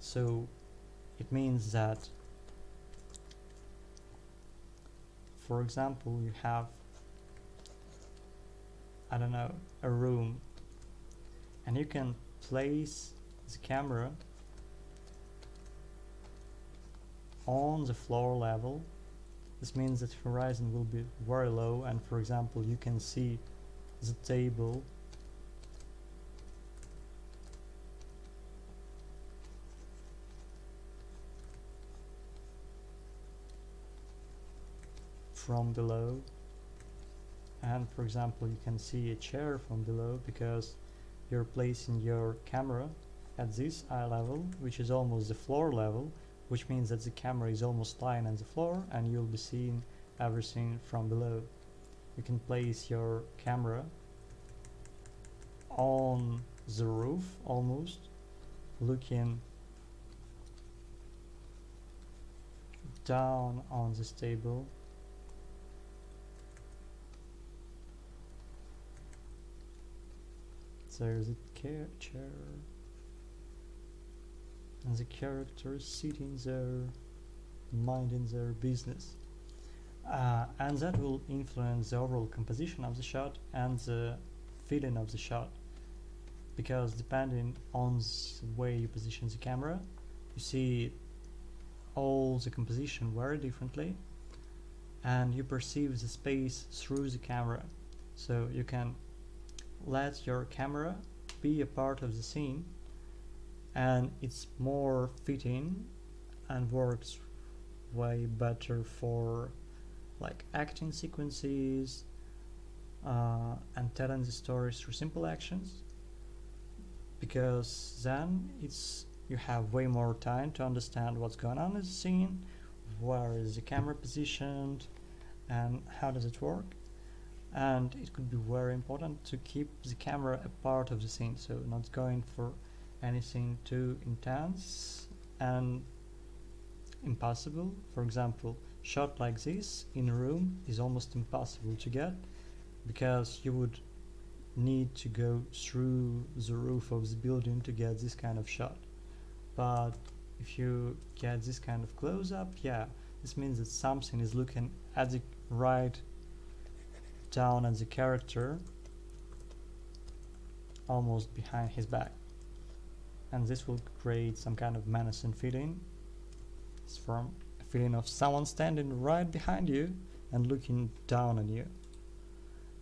[SPEAKER 2] So it means that, for example, you have I don't know, a room, and you can place the camera on the floor level. This means that horizon will be very low, and for example you can see the table from below, and for example you can see a chair from below because you're placing your camera at this eye level, which is almost the floor level, which means that the camera is almost lying on the floor and you'll be seeing everything from below. You can place your camera on the roof almost, looking down on this table. There's a chair and the characters sitting there minding their business, and that will influence the overall composition of the shot and the feeling of the shot, because depending on the way you position the camera you see all the composition very differently and you perceive the space through the camera, so you can let your camera be a part of the scene, and it's more fitting and works way better for like acting sequences and telling the stories through simple actions, because then you have way more time to understand what's going on in the scene, where is the camera positioned and how does it work. And it could be very important to keep the camera a part of the scene, so not going for anything too intense and impossible. For example, shot like this in a room is almost impossible to get because you would need to go through the roof of the building to get this kind of shot. But if you get this kind of close-up, yeah, this means that something is looking at the right down at the character almost behind his back, and this will create some kind of menacing feeling. It's from a feeling of someone standing right behind you and looking down on you.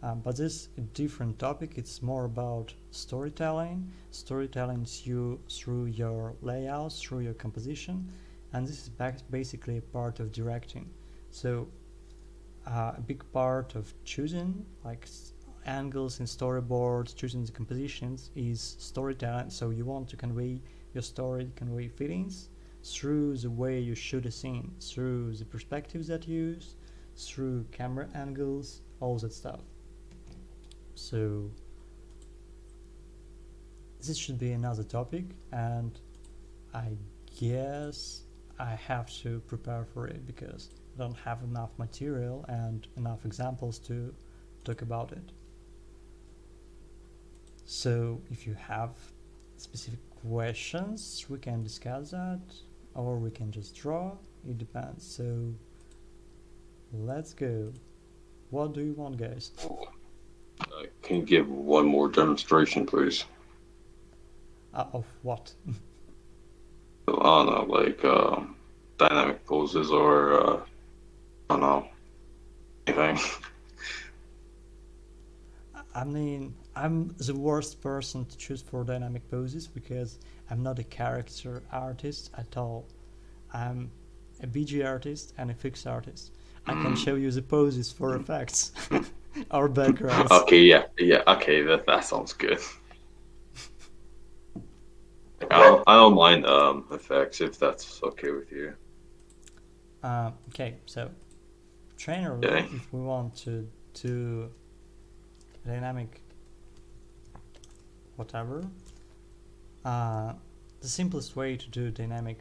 [SPEAKER 2] But this is a different topic. It's more about storytelling through your layouts, through your composition, and this is basically a part of directing. So a big part of choosing like angles in storyboards, choosing the compositions, is storytelling. So you want to convey your story, convey feelings through the way you shoot a scene, through the perspectives that you use, through camera angles, all that stuff. So this should be another topic, and I guess I have to prepare for it because I don't have enough material and enough examples to talk about it. So if you have specific questions, we can discuss that, or we can just draw. It depends. So let's go. What do you want, guys?
[SPEAKER 1] Can you give one more demonstration, please?
[SPEAKER 2] Of what?
[SPEAKER 1] I don't know, like dynamic poses or I don't know, anything.
[SPEAKER 2] I mean, I'm the worst person to choose for dynamic poses because I'm not a character artist at all. I'm a BG artist and a fix artist. I can show you the poses for effects or backgrounds.
[SPEAKER 1] Okay, yeah, okay, that sounds good. I don't mind effects if that's okay with you.
[SPEAKER 2] Okay, so trainer rule,
[SPEAKER 1] Okay.
[SPEAKER 2] if we want to do dynamic whatever, the simplest way to do dynamic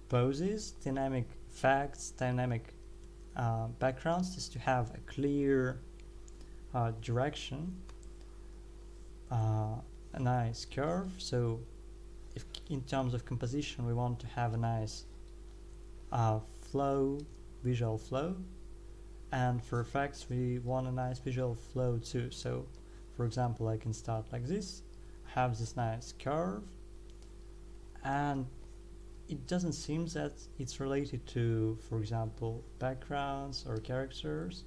[SPEAKER 2] poses, dynamic effects, dynamic backgrounds is to have a clear direction, a nice curve. So if in terms of composition we want to have a nice flow, visual flow, and for effects we want a nice visual flow too. So for example, I can start like this, have this nice curve, and it doesn't seem that it's related to, for example, backgrounds or characters,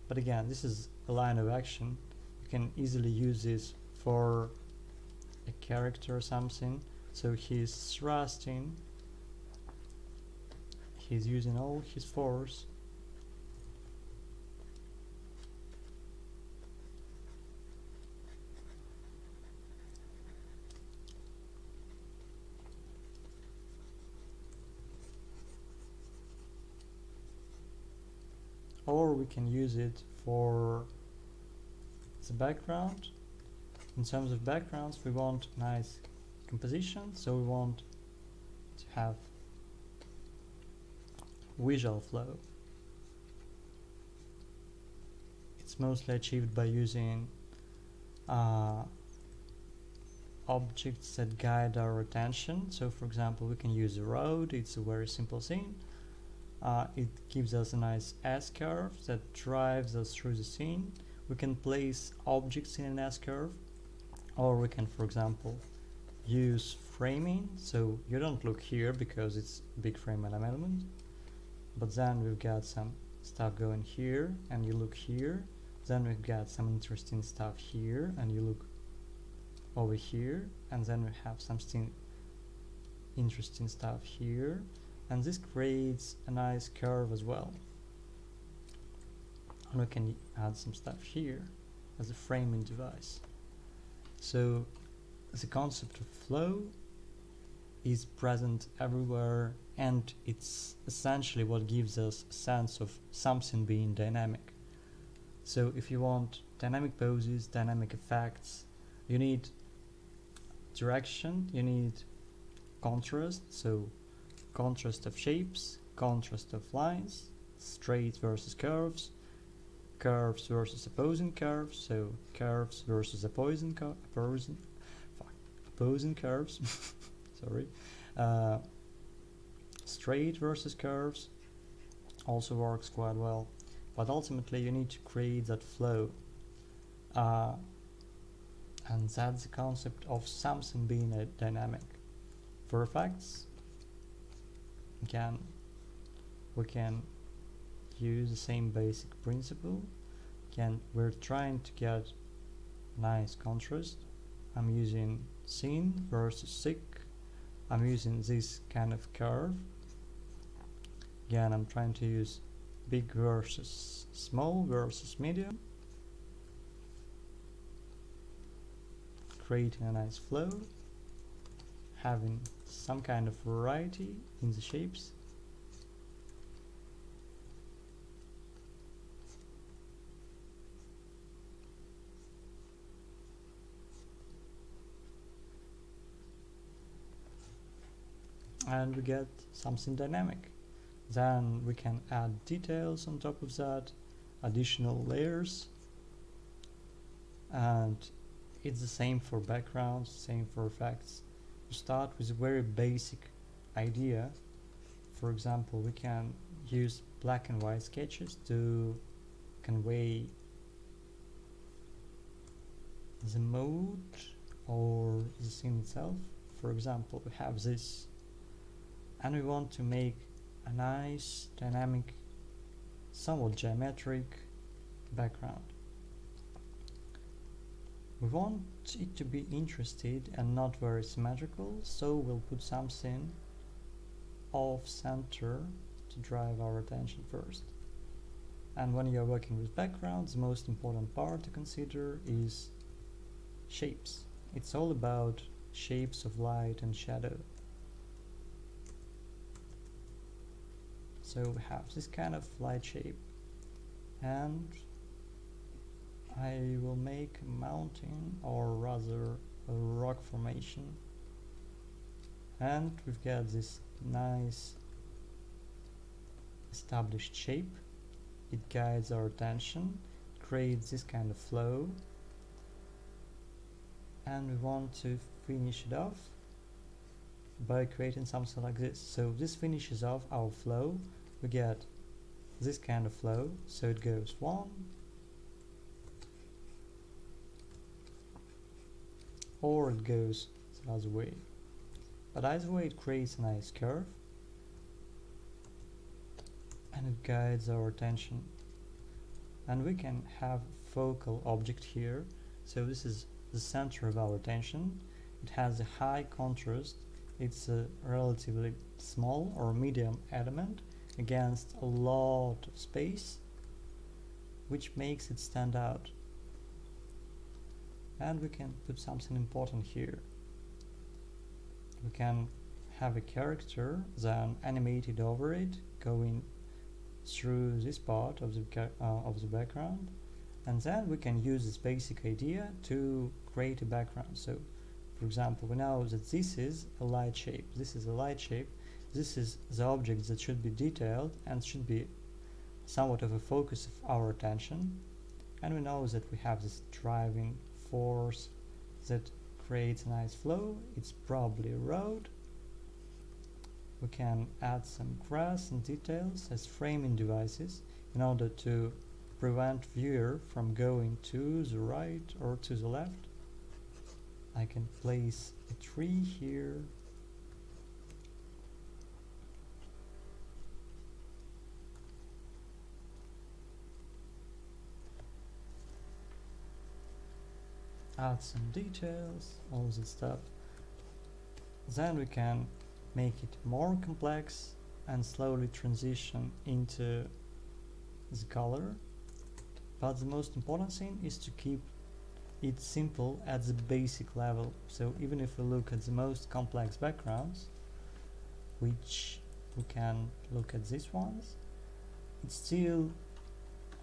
[SPEAKER 2] but again, this is a line of action. You can easily use this for a character or something. So he's thrusting, he's using all his force, or we can use it for the background. In terms of backgrounds, we want nice composition, so we want to have visual flow. It's mostly achieved by using objects that guide our attention. So for example, we can use a road. It's a very simple scene. It gives us a nice S-curve that drives us through the scene. We can place objects in an S-curve, or we can, for example, use framing. So you don't look here because it's a big frame element, but then we've got some stuff going here, and you look here. Then we've got some interesting stuff here, and you look over here, and then we have something interesting stuff here, and this creates a nice curve as well. And we can add some stuff here as a framing device. So the concept of flow is present everywhere, and it's essentially what gives us a sense of something being dynamic. So if you want dynamic poses, dynamic effects, you need direction, you need contrast, so contrast of shapes, contrast of lines, straight versus curves, curves versus opposing curves, so curves versus opposing curves, sorry, straight versus curves also works quite well, but ultimately you need to create that flow, and that's the concept of something being a dynamic. For effects, we can use the same basic principle. We're trying to get nice contrast. I'm using thin versus thick. I'm using this kind of curve. Again, I'm trying to use big versus small versus medium, creating a nice flow, having some kind of variety in the shapes. And we get something dynamic. Then we can add details on top of that, additional layers, and it's the same for backgrounds, same for effects. You start with a very basic idea. For example, we can use black and white sketches to convey the mood or the scene itself. For example, we have this, and we want to make a nice, dynamic, somewhat geometric background. We want it to be interesting and not very symmetrical, so we'll put something off center to drive our attention first. And when you're working with backgrounds, the most important part to consider is shapes. It's all about shapes of light and shadow. So we have this kind of light shape, and I will make a mountain, or rather a rock formation, and we've got this nice established shape. It guides our attention, creates this kind of flow, and we want to finish it off by creating something like this. So this finishes off our flow. We get this kind of flow, so it goes 1, or it goes the other way. But either way it creates a nice curve and it guides our attention. And we can have focal object here, so this is the center of our attention. It has a high contrast, it's a relatively small or medium element against a lot of space, which makes it stand out. And we can put something important here. We can have a character then animated over it, going through this part of the background, and then we can use this basic idea to create a background. So for example, we know that this is a light shape, this is a light shape, this is the object that should be detailed and should be somewhat of a focus of our attention, and we know that we have this driving force that creates a nice flow. It's probably a road. We can add some grass and details as framing devices in order to prevent viewer from going to the right or to the left. I can place a tree here. Add some details, all that stuff. Then we can make it more complex and slowly transition into the color. But the most important thing is to keep it simple at the basic level. So even if we look at the most complex backgrounds, which we can look at these ones, it's still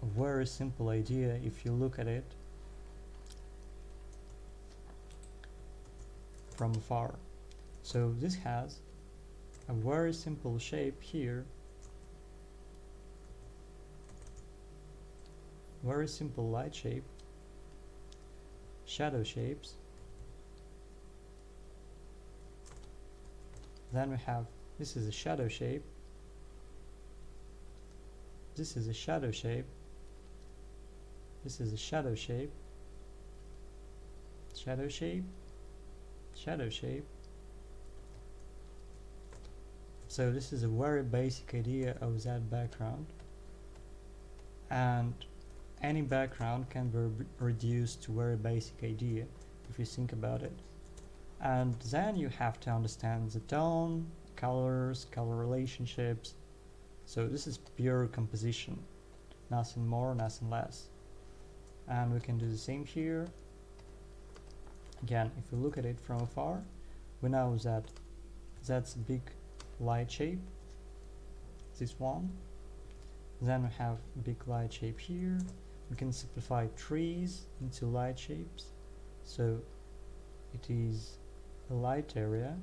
[SPEAKER 2] a very simple idea if you look at it from afar. So this has a very simple shape here, very simple light shape, shadow shapes, then we have, this is a shadow shape, this is a shadow shape, this is a shadow shape, shadow shape, shadow shape. So this is a very basic idea of that background, and any background can be reduced to very basic idea if you think about it. And then you have to understand the tone, colors, color relationships. So this is pure composition, nothing more, nothing less. And we can do the same here. Again, if we look at it from afar, we know that that's a big light shape, this one. Then we have a big light shape here. We can simplify trees into light shapes, so it is a light area,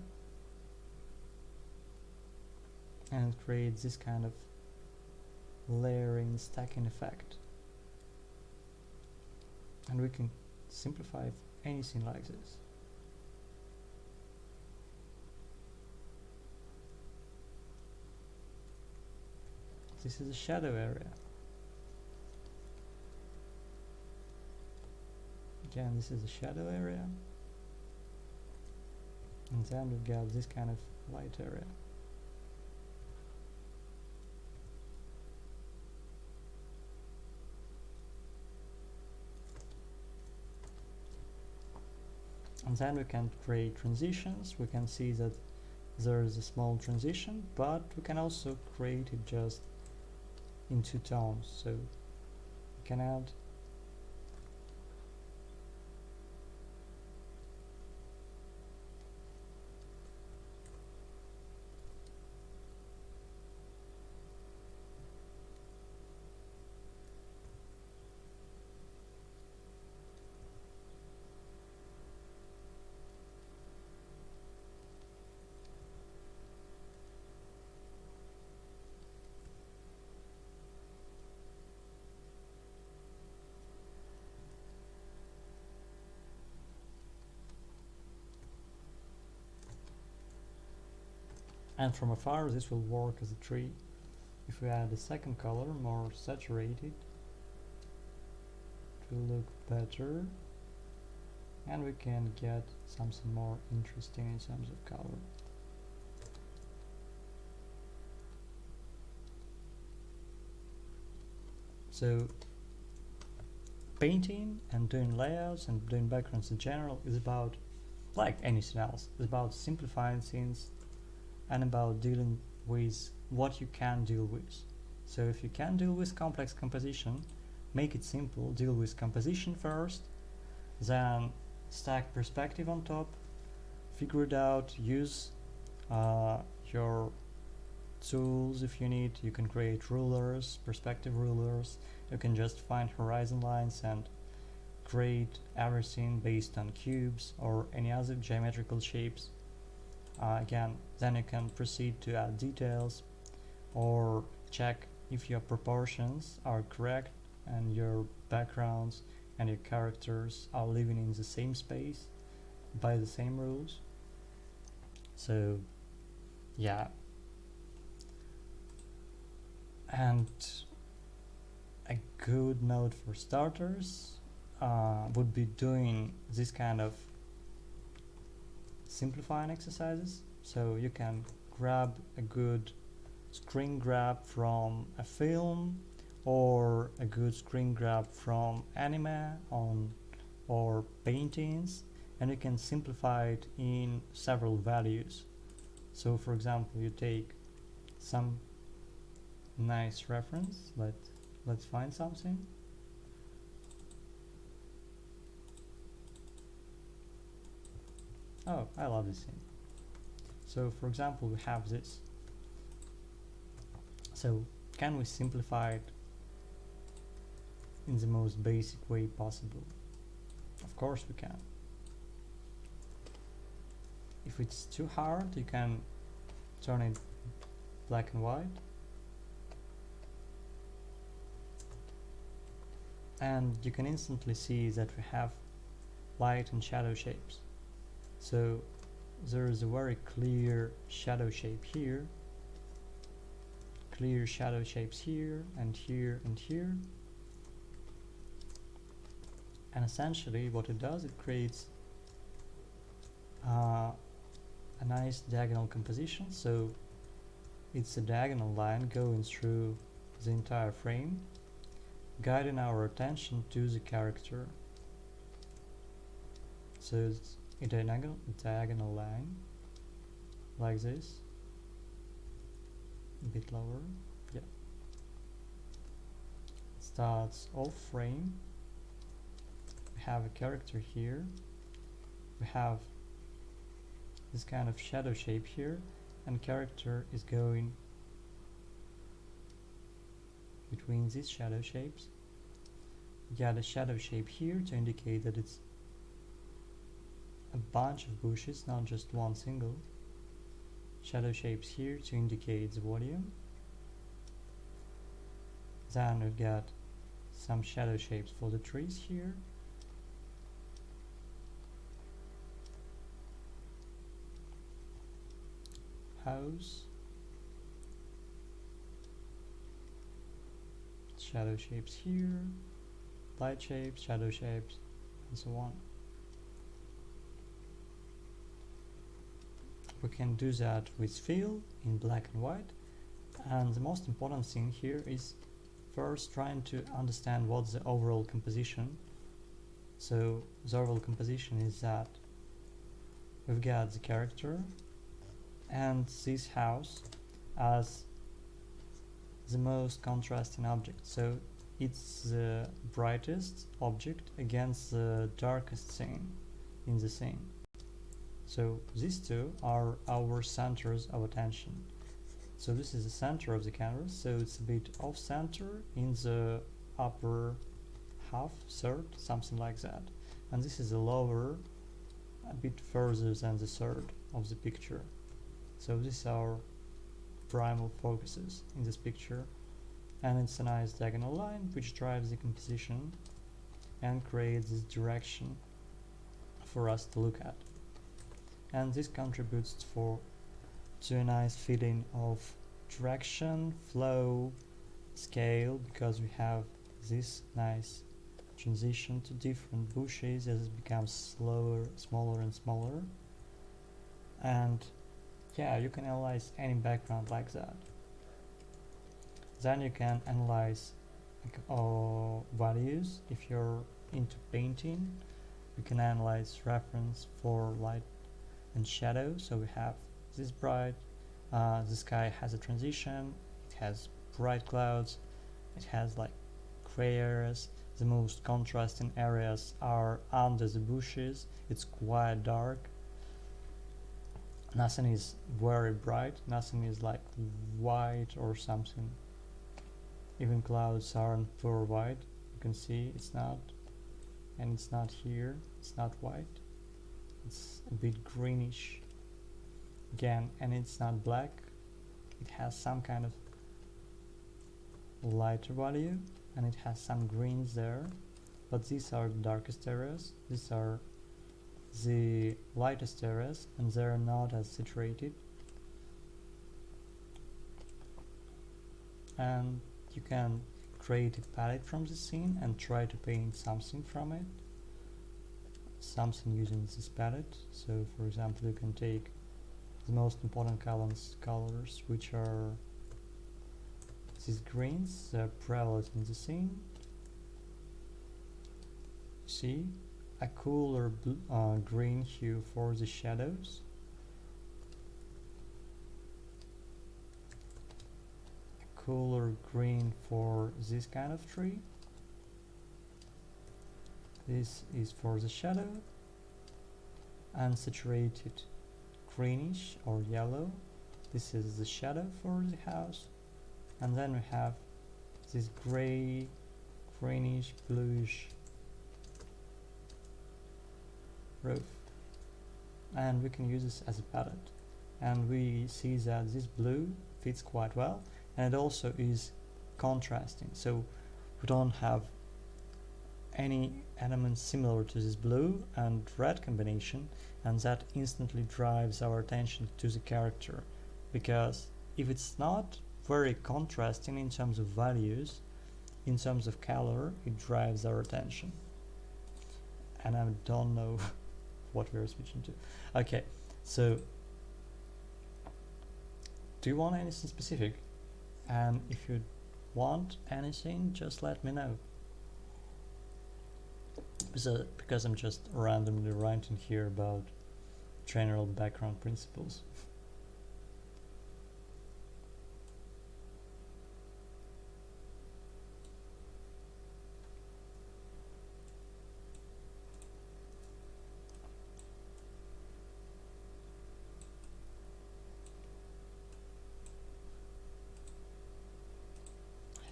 [SPEAKER 2] and it creates this kind of layering, stacking effect. And we can simplify anything like this. This is a shadow area. Again, this is a shadow area. And then we've got this kind of light area. And then we can create transitions. We can see that there is a small transition, but we can also create it just in two tones. So we can add and from afar this will work as a tree. If we add a second color, more saturated, it will look better. and we can get something more interesting in terms of color. So painting and doing layouts and doing backgrounds in general is about, like anything else, it's about simplifying things and about dealing with what you can deal with. So if you can deal with complex composition, make it simple, deal with composition first, then stack perspective on top, figure it out, use your tools if you need. You can create rulers, perspective rulers, you can just find horizon lines and create everything based on cubes or any other geometrical shapes. Again, then you can proceed to add details or check if your proportions are correct and your backgrounds and your characters are living in the same space by the same rules. So yeah, and a good note for starters would be doing this kind of simplifying exercises. So you can grab a good screen grab from a film or a good screen grab from anime or paintings, and you can simplify it in several values. So for example, you take some nice reference, let's find something. Oh, I love this thing. So for example, we have this. So can we simplify it in the most basic way possible? Of course we can. If it's too hard, you can turn it black and white, and you can instantly see that we have light and shadow shapes. So there is a very clear shadow shape here, clear shadow shapes here and here and here, and essentially what it does, it creates a nice diagonal composition. So it's a diagonal line going through the entire frame, guiding our attention to the character. So it's a diagonal line like this, a bit lower, yeah. It starts off frame, we have a character here, we have this kind of shadow shape here, and character is going between these shadow shapes. We got a shadow shape here to indicate that it's a bunch of bushes, not just one single. Shadow shapes here to indicate the volume. Then we've got some shadow shapes for the trees here. House. Shadow shapes here. Light shapes, shadow shapes, and so on. We can do that with fill in black and white, and the most important thing here is first trying to understand what's the overall composition. So the overall composition is that we've got the character and this house as the most contrasting object. So it's the brightest object against the darkest thing in the scene. So these two are our centers of attention. So this is the center of the canvas, so it's a bit off center in the upper half, third, something like that. And this is the lower, a bit further than the third of the picture. So these are primal focuses in this picture, and it's a nice diagonal line which drives the composition and creates this direction for us to look at. And this contributes to a nice feeling of direction, flow, scale, because we have this nice transition to different bushes as it becomes smaller and smaller. And yeah, you can analyze any background like that. Then you can analyze values. If you're into painting, you can analyze reference for light and shadow. So we have this bright, the sky has a transition, it has bright clouds, it has like gray areas. The most contrasting areas are under the bushes, it's quite dark. Nothing is very bright, nothing is like white or something. Even clouds aren't pure white, you can see it's not, and it's not here, it's not white, it's a bit greenish again, and it's not black, it has some kind of lighter value and it has some greens there, but these are the darkest areas, these are the lightest areas, and they're not as saturated. And you can create a palette from the scene and try to paint something from it, something using this palette. So for example, you can take the most important colors which are these greens, they're prevalent in the scene. See, a cooler green hue for the shadows, a cooler green for this kind of tree, this is for the shadow, unsaturated greenish or yellow, this is the shadow for the house, and then we have this gray, greenish, bluish roof, and we can use this as a palette, and we see that this blue fits quite well, and it also is contrasting, so we don't have any elements similar to this blue and red combination, and that instantly drives our attention to the character, because if it's not very contrasting in terms of values, in terms of color, it drives our attention, and I don't know what we're switching to. Okay, so do you want anything specific? And if you want anything, just let me know. Because I'm just randomly writing here about general background principles.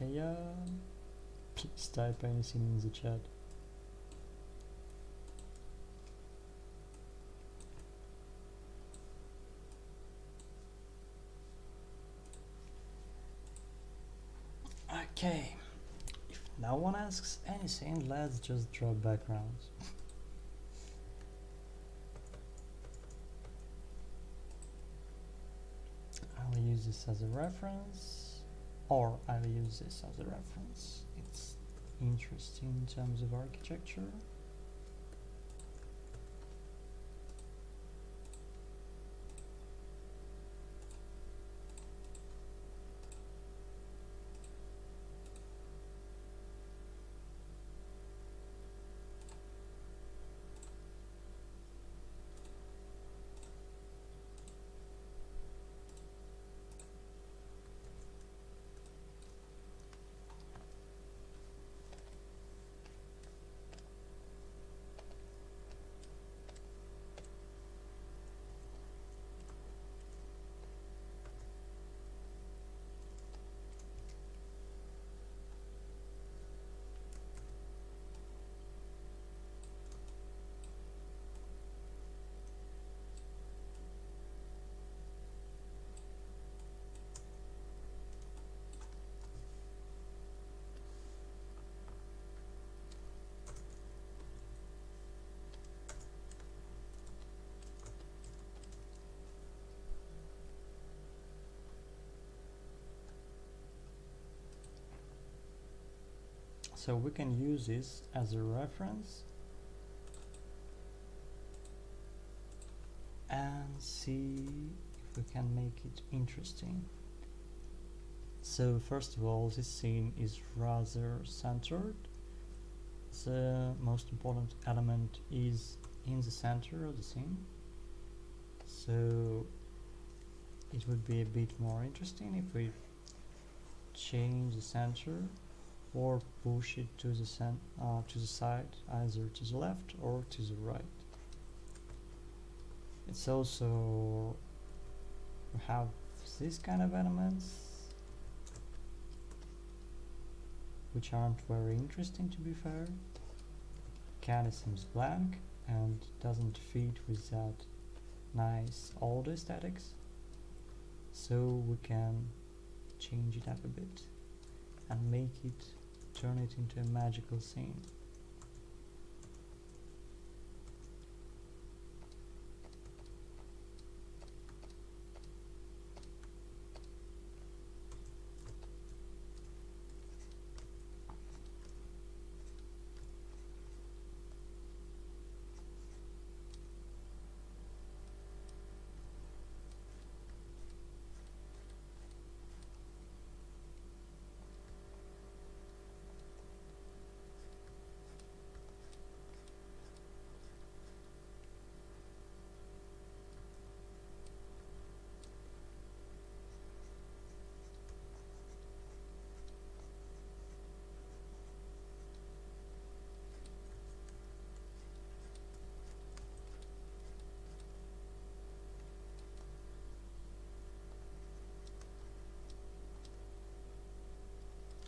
[SPEAKER 2] Hey, please type anything in the chat. Okay, if no one asks anything, let's just draw backgrounds. I'll use this as a reference, or I'll use this as a reference. It's interesting in terms of architecture. so we can use this as a reference and see if we can make it interesting. So first of all, this scene is rather centered. The most important element is in the center of the scene, so it would be a bit more interesting if we change the center or push it to the side, either to the left or to the right. It's also we have this kind of elements which aren't very interesting, to be fair. Cat seems blank and doesn't fit with that nice old aesthetics, so we can change it up a bit and make it, turn it into a magical scene.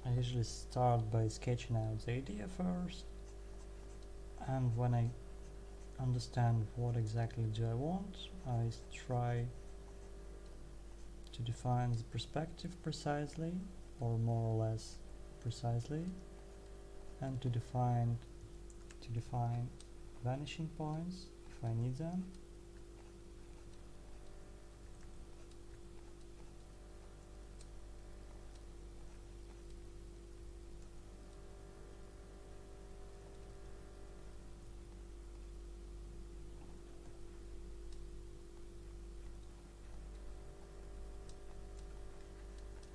[SPEAKER 2] I usually start by sketching out the idea first, and when I understand what exactly do I want, I try to define the perspective precisely, or more or less precisely, and to define vanishing points if I need them.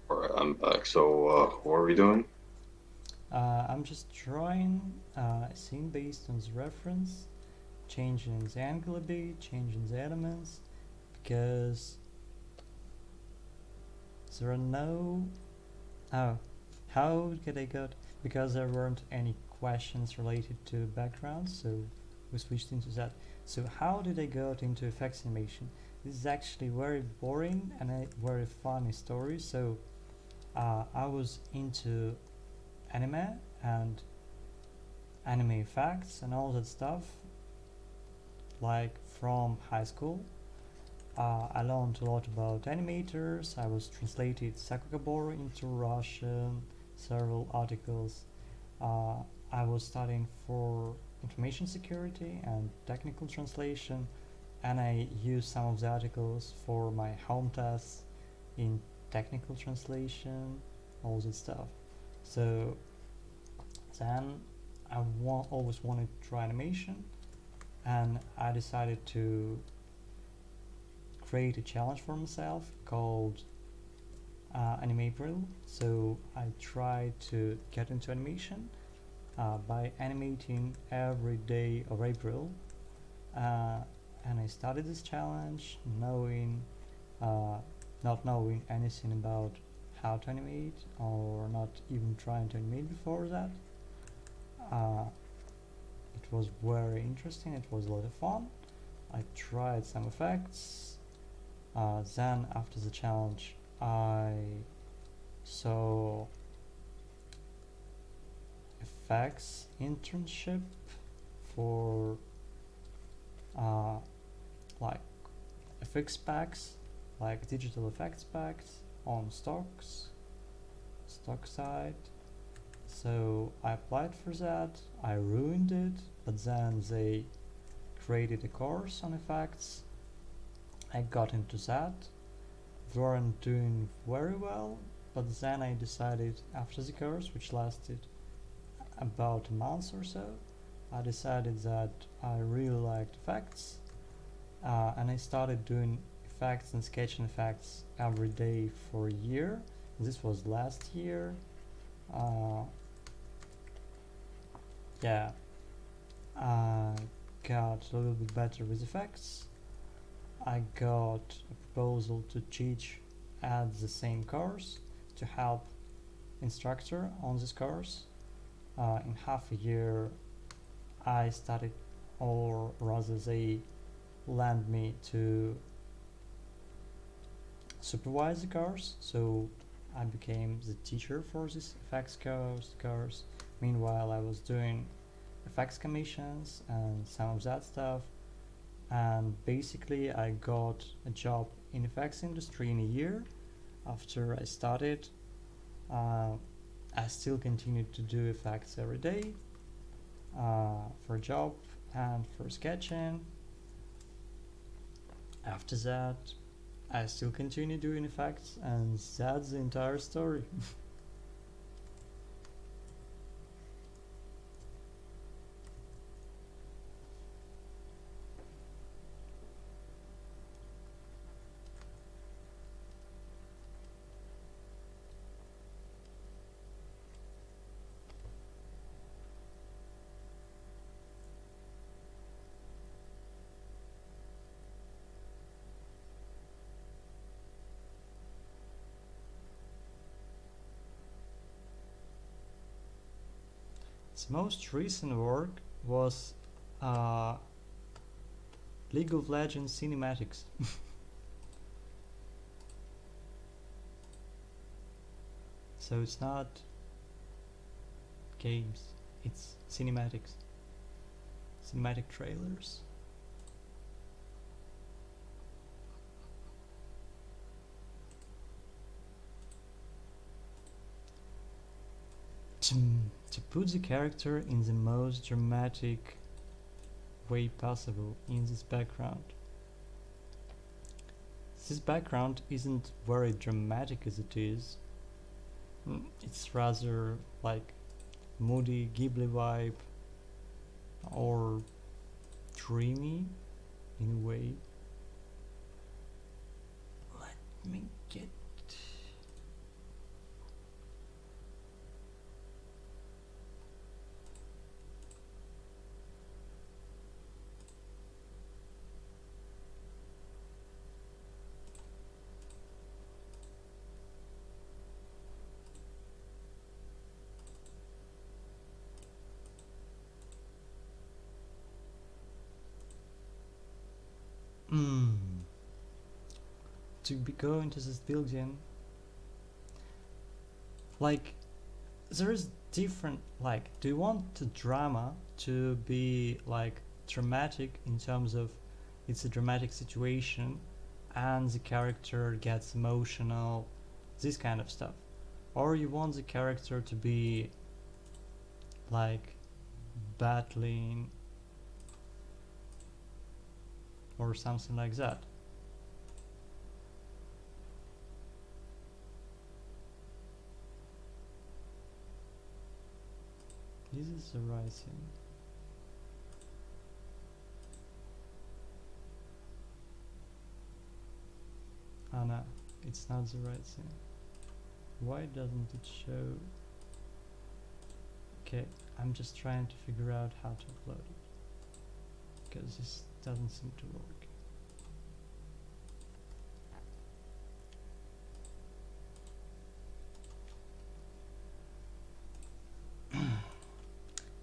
[SPEAKER 1] Alright, I'm back. So, what are we doing?
[SPEAKER 2] I'm just drawing a scene based on the reference, changing the angle a bit, changing the elements, because there are no... Oh, how did I got... Because there weren't any questions related to background, so we switched into that. So how did I got into effects animation? This is actually very boring and a very funny story. So I was into anime and anime effects and all that stuff, like from high school. I learned a lot about animators. I was translated Saku Gabor into Russian, several articles. I was studying for information security and technical translation, and I used some of the articles for my home tests in technical translation, all that stuff. So then I always wanted to try animation, and I decided to create a challenge for myself called Animapril. So I tried to get into animation by animating every day of April, and I started this challenge knowing not knowing anything about how to animate, or not even trying to animate before that. It was very interesting, it was a lot of fun. I tried some effects. Then after the challenge I saw effects internship for like FX packs, like digital effects packs on stock side. So I applied for that, I ruined it, but then they created a course on effects. I got into that, weren't doing very well, but then I decided after the course, which lasted about a month or so, I decided that I really liked effects, and I started doing effects and sketching effects every day for a year. This was last year. Yeah, I got a little bit better with effects. I got a proposal to teach at the same course to help instructor on this course. In half a year I started, or rather they land me to supervise the course, so I became the teacher for this effects course. Meanwhile I was doing effects commissions and some of that stuff, and basically I got a job in effects industry in a year after I started. I still continued to do effects every day for a job and for sketching. After that, I still continue doing effects, and that's the entire story. Its most recent work was uh, League of Legends cinematics. So it's not games, it's cinematics, cinematic trailers. To put the character in the most dramatic way possible in this background. This background isn't very dramatic as it is. It's rather like moody Ghibli vibe or dreamy in a way. Let me get to go into this building. Like, there is different, like, do you want the drama to be like dramatic in terms of it's a dramatic situation and the character gets emotional, this kind of stuff, or you want the character to be like battling or something like that? This is the right thing. Oh no, it's not the right thing. Why doesn't it show? Okay, I'm just trying to figure out how to upload it, because this doesn't seem to work.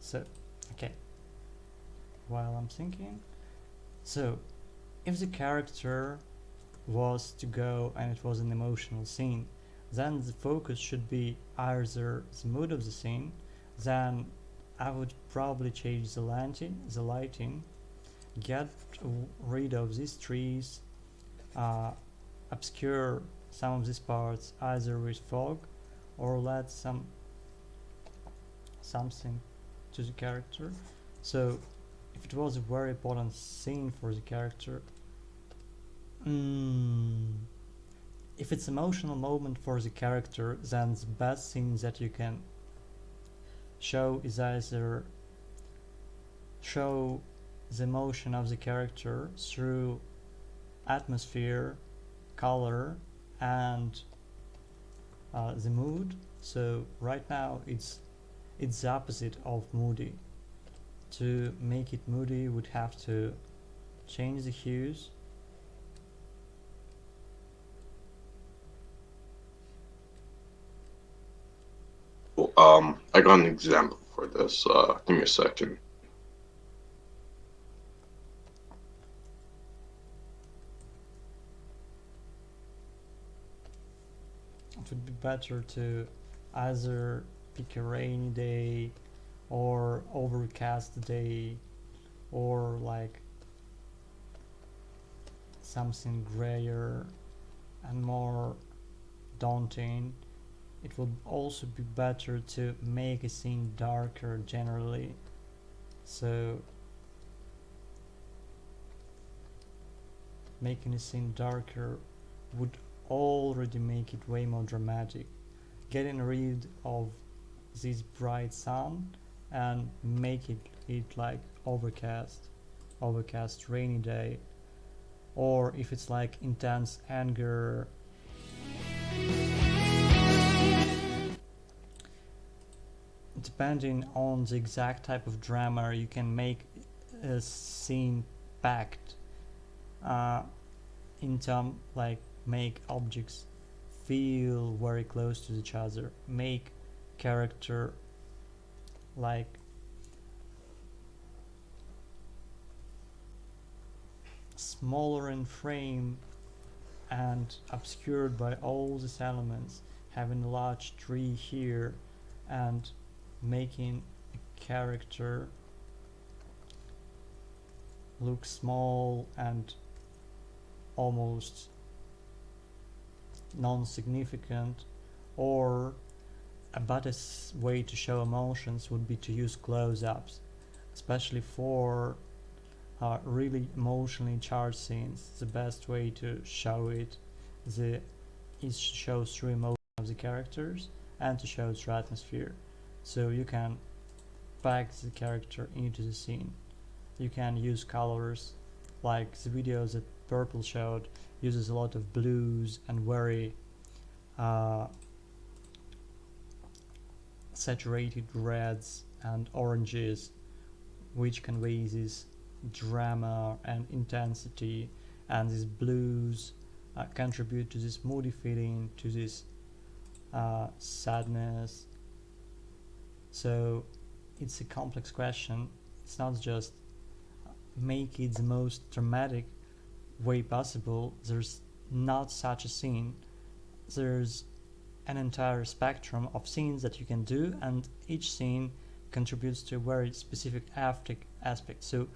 [SPEAKER 2] So, okay, while I'm thinking, so if the character was to go and it was an emotional scene, then the focus should be either the mood of the scene, then I would probably change the lighting, get rid of these trees, obscure some of these parts either with fog or let something to the character. So if it was a very important scene for the character, if it's emotional moment for the character, then the best thing that you can show is either show the motion of the character through atmosphere, color, and the mood. So right now it's the opposite of moody. To make it moody, would have to change the hues.
[SPEAKER 1] Well, I got an example for this. Give me a second.
[SPEAKER 2] It would be better to either pick a rainy day or overcast day, or like something grayer and more daunting. It would also be better to make a scene darker generally. So making a scene darker would already make it way more dramatic. Getting rid of this bright sun and make it like overcast rainy day, or if it's like intense anger, depending on the exact type of drama, you can make a scene packed in term like make objects feel very close to each other, make character like smaller in frame and obscured by all these elements, having a large tree here and making a character look small and almost non-significant. Or a better way to show emotions would be to use close-ups, especially for really emotionally charged scenes. The best way to show it is to show through emotion of the characters and to show through atmosphere. So you can pack the character into the scene. You can use colors, like the videos that Purple showed uses a lot of blues and very saturated reds and oranges, which convey this drama and intensity, and these blues contribute to this moody feeling, to this sadness. So it's a complex question. It's not just make it the most dramatic way possible. There's not such a scene. There's an entire spectrum of scenes that you can do, and each scene contributes to a very specific aspect. So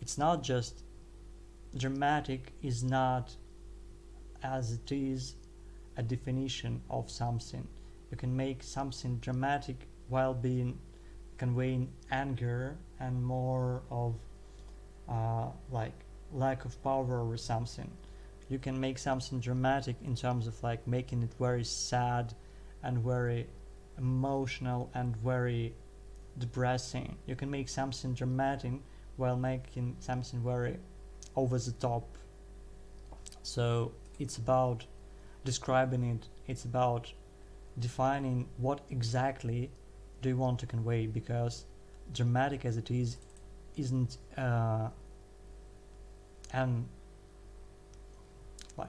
[SPEAKER 2] it's not just dramatic is not as it is a definition of something. You can make something dramatic while being conveying anger and more of like lack of power over something. You can make something dramatic in terms of like making it very sad and very emotional and very depressing. You can make something dramatic while making something very over the top. So it's about describing it, it's about defining what exactly do you want to convey, because dramatic as it is isn't an like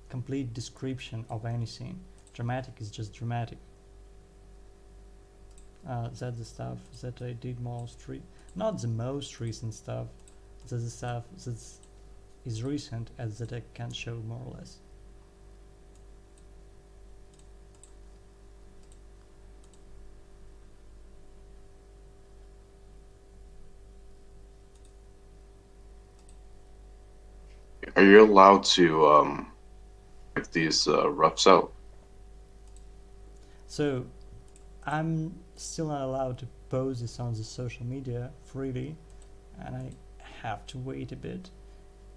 [SPEAKER 2] complete description of any scene. Dramatic is just dramatic. That's the stuff that I did not the most recent stuff, that's the stuff that is recent as that I can show more or less.
[SPEAKER 1] Are you allowed to give these roughs out?
[SPEAKER 2] So I'm still not allowed to post this on the social media freely, and I have to wait a bit.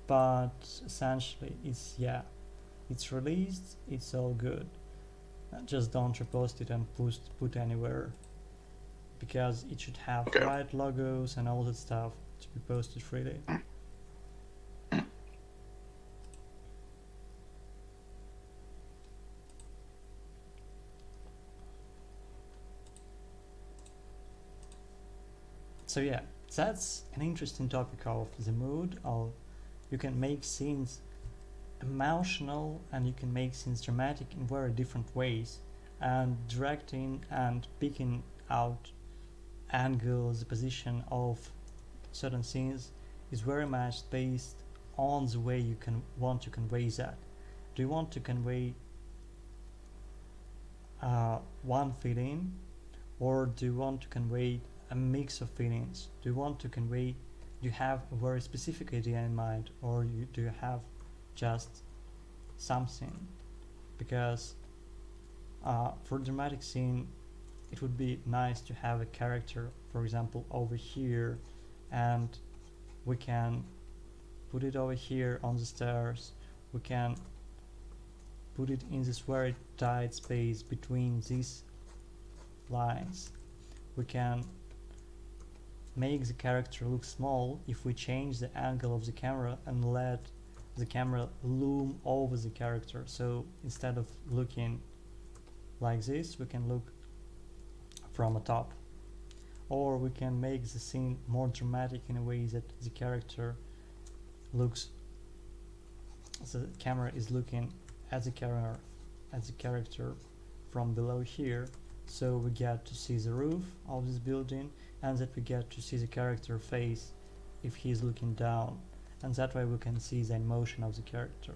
[SPEAKER 2] But essentially, it's released. It's all good. Just don't repost it and put anywhere. because it should have
[SPEAKER 1] Okay.
[SPEAKER 2] right logos and all that stuff to be posted freely. So yeah, that's an interesting topic of the mood. Of you can make scenes emotional and you can make scenes dramatic in very different ways, and directing and picking out angles, the position of certain scenes is very much based on the way you can want to convey that. Do you want to convey one feeling, or do you want to convey a mix of feelings? Do you have a very specific idea in mind, or do you have just something? Because for dramatic scene, it would be nice to have a character, for example, over here, and we can put it over here on the stairs. We can put it in this very tight space between these lines. We can make the character look small if we change the angle of the camera and let the camera loom over the character. So instead of looking like this, we can look from a top. Or we can make the scene more dramatic in a way that the character looks, the camera is looking at the character from below here, so we get to see the roof of this building, and that we get to see the character face if he's looking down, and that way we can see the emotion of the character.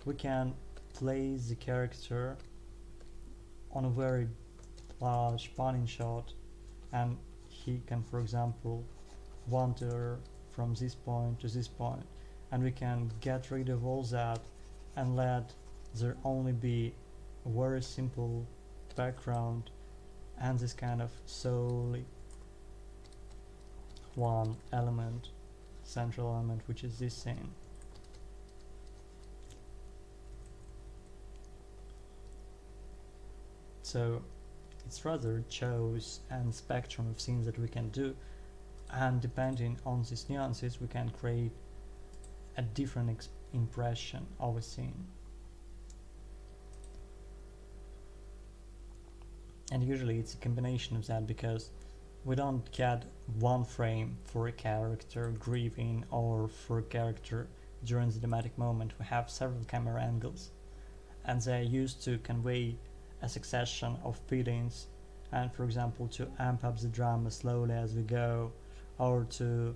[SPEAKER 2] We can place the character on a very large panning shot, and he can, for example, wander from this point to this point, and we can get rid of all that and let there only be a very simple background and this kind of solely one element, central element, which is this scene. So it's rather choice and spectrum of scenes that we can do, and depending on these nuances we can create a different impression of a scene. And usually it's a combination of that, because we don't get one frame for a character grieving or for a character during the dramatic moment. We have several camera angles, and they're used to convey a succession of feelings, and for example to amp up the drama slowly as we go, or to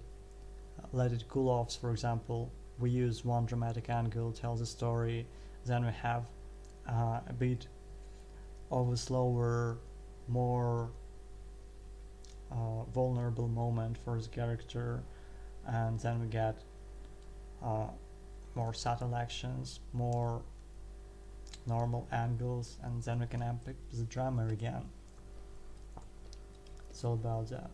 [SPEAKER 2] let it cool off. For example, we use one dramatic angle, tell the story, then we have a bit of a slower, more vulnerable moment for the character, and then we get more subtle actions, more normal angles, and then we can amp up the drama again. It's all about that.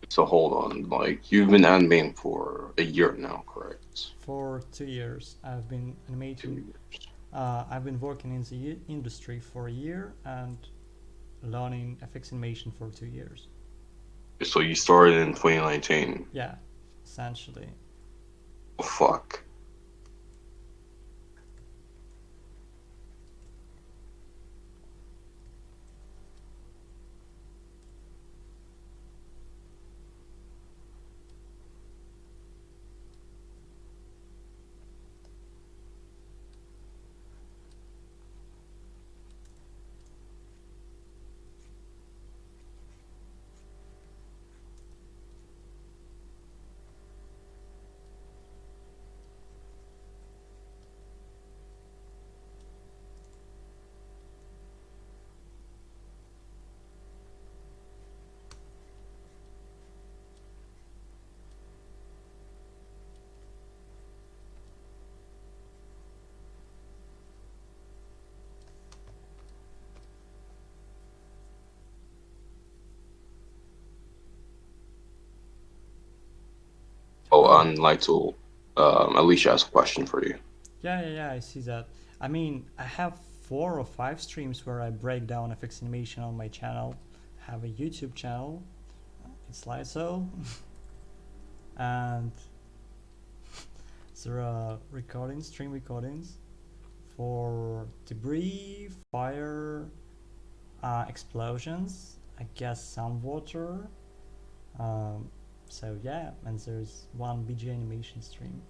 [SPEAKER 1] So hold on, like you've been animating for a year now, correct?
[SPEAKER 2] For 2 years I've been
[SPEAKER 1] 2
[SPEAKER 2] animating.
[SPEAKER 1] years.
[SPEAKER 2] I've been working in the industry for a year and learning FX animation for 2 years.
[SPEAKER 1] So you started in 2019.
[SPEAKER 2] Yeah, essentially.
[SPEAKER 1] Oh, fuck. I'd like to Alicia has a question for you.
[SPEAKER 2] Yeah, I see that. I mean, I have 4 or 5 streams where I break down FX animation on my channel. I have a YouTube channel, it's Lyso, and there are recordings, stream recordings for debris, fire, explosions, I guess some water. So yeah, and there's one BG animation stream.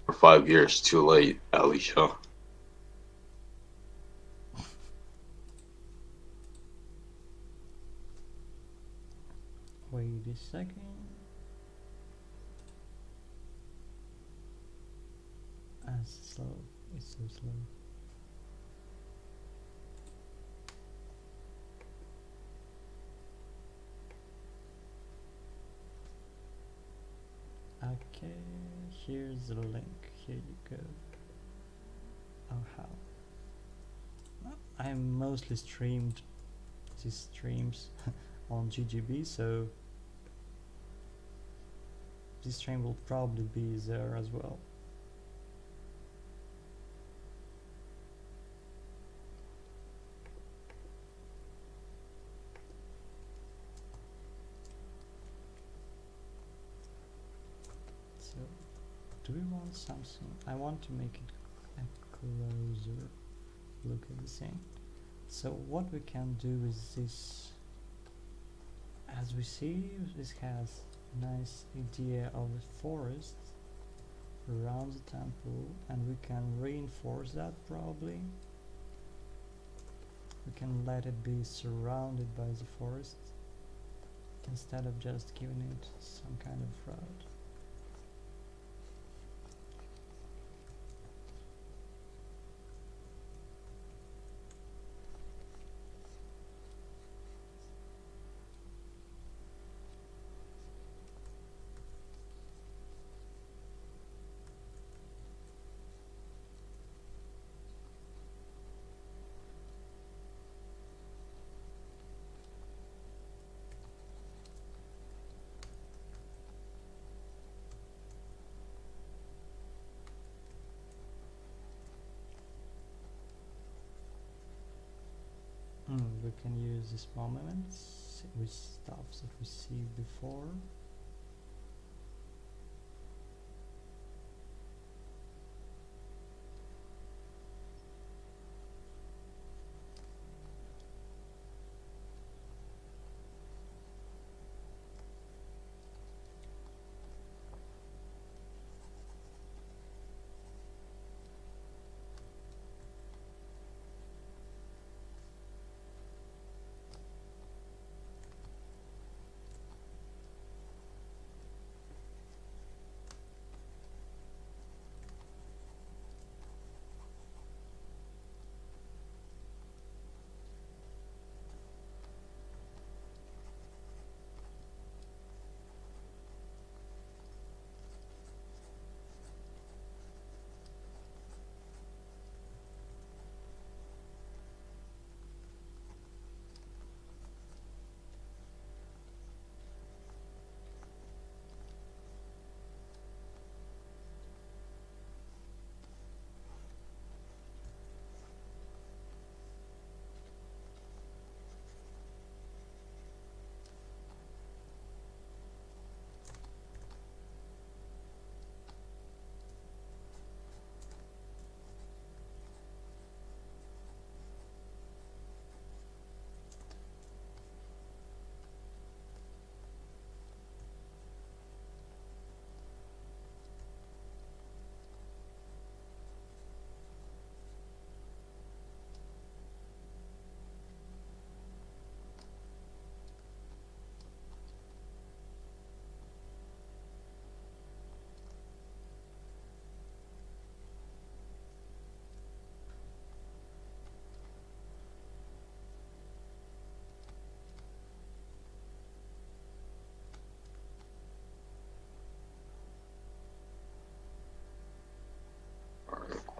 [SPEAKER 1] For 5 years, too late, Alicia.
[SPEAKER 2] Wait a second. It's slow. It's so slow. Okay, here's the link. Here you go. Oh, how? I mostly streamed these streams on GGB, so this stream will probably be there as well. So, do we want something? I want to make it a closer look at the thing. So what we can do is this. As we see, this has a nice idea of a forest around the temple, and we can reinforce that probably. We can let it be surrounded by the forest instead of just giving it some kind of road. We can use these moments with stuff that we see before.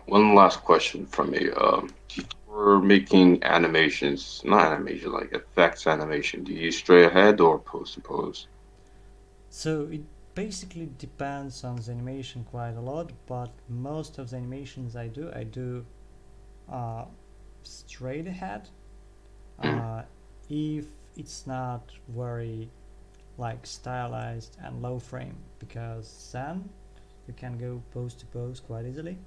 [SPEAKER 1] One last question from me. For making animations, not animation, like effects animation, do you use straight ahead or post to pose?
[SPEAKER 2] So it basically depends on the animation quite a lot, but most of the animations I do straight ahead. If it's not very like stylized and low frame, because then you can go pose to pose quite easily.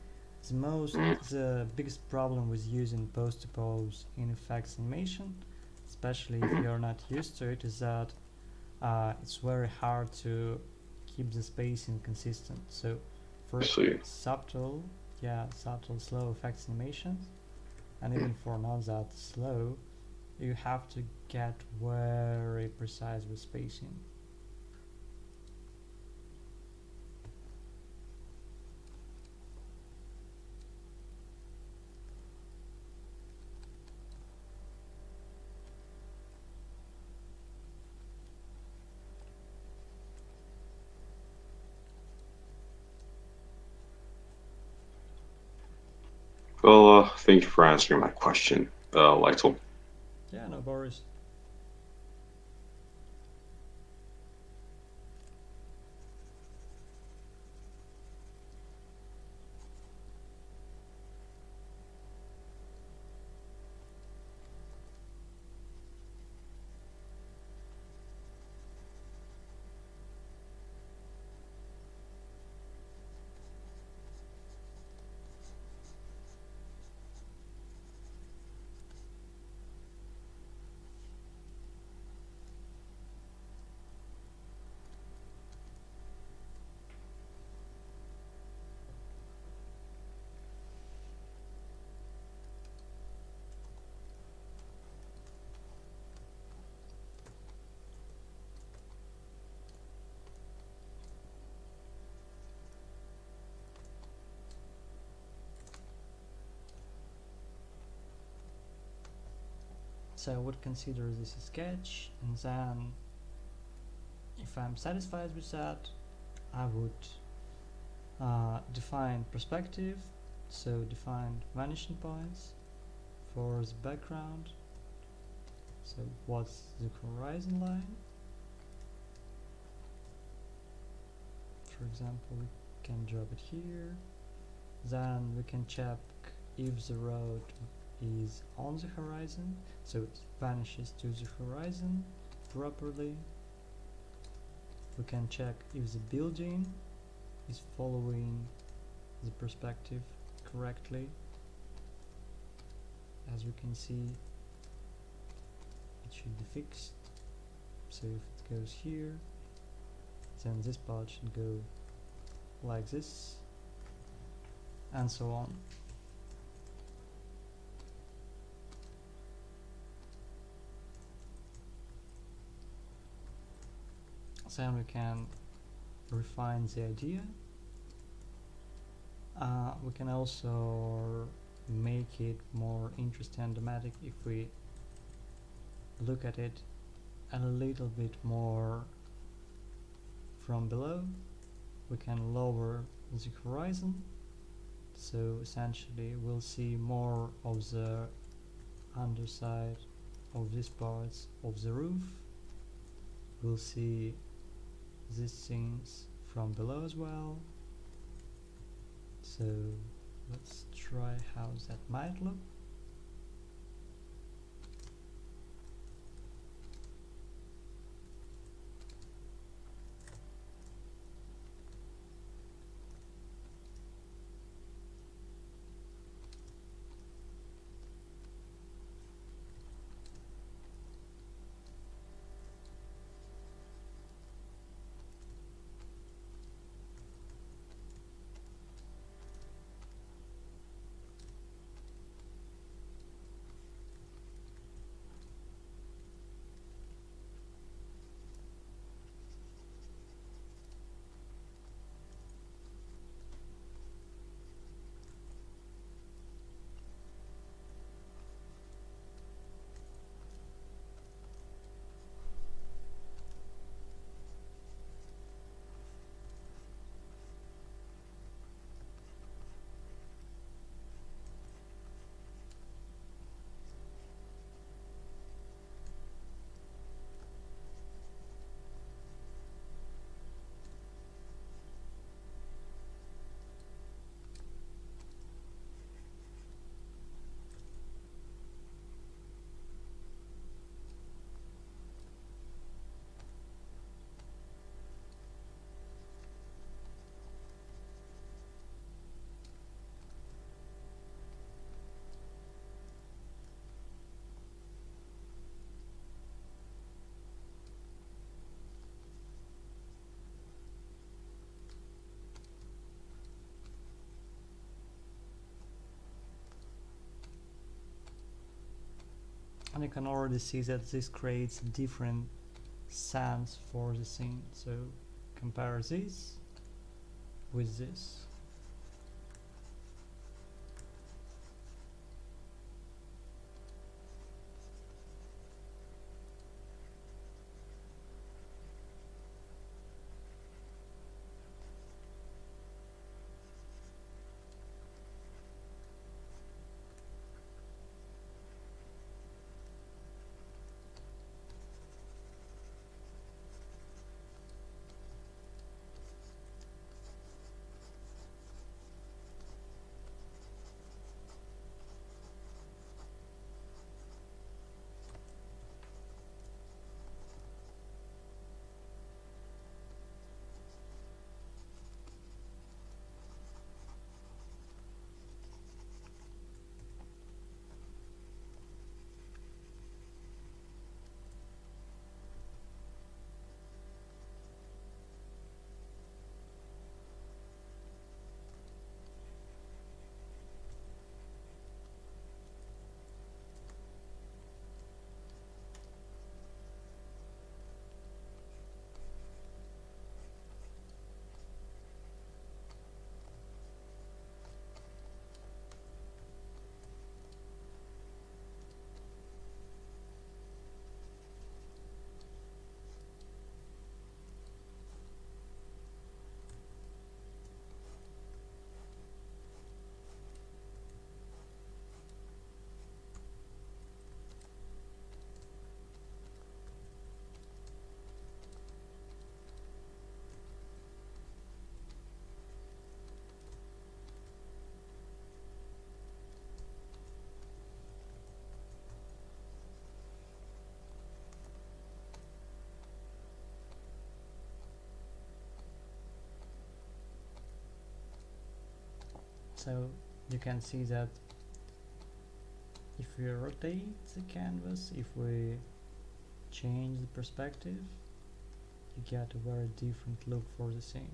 [SPEAKER 2] The biggest problem with using pose to pose in effects animation, especially if you're not used to it, is that it's very hard to keep the spacing consistent. So for subtle slow effects animations, and even for not that slow, you have to get very precise with spacing.
[SPEAKER 1] Well, thank you for answering my question, Lytle.
[SPEAKER 2] Yeah, no worries. So I would consider this a sketch, and then if I'm satisfied with that, I would define perspective, so define vanishing points for the background. So what's the horizon line? For example, we can drop it here. Then we can check if the road is on the horizon, so it vanishes to the horizon properly. We can check if the building is following the perspective correctly. As we can see, it should be fixed. So if it goes here, then this part should go like this, and so on. Then we can refine the idea. We can also make it more interesting and dramatic if we look at it a little bit more from below. We can lower the horizon, so essentially we'll see more of the underside of these parts of the roof. We'll see these things from below as well. So let's try how that might look. and you can already see that this creates different sands for the scene. So compare this with this. So you can see that if we rotate the canvas, if we change the perspective, you get a very different look for the scene.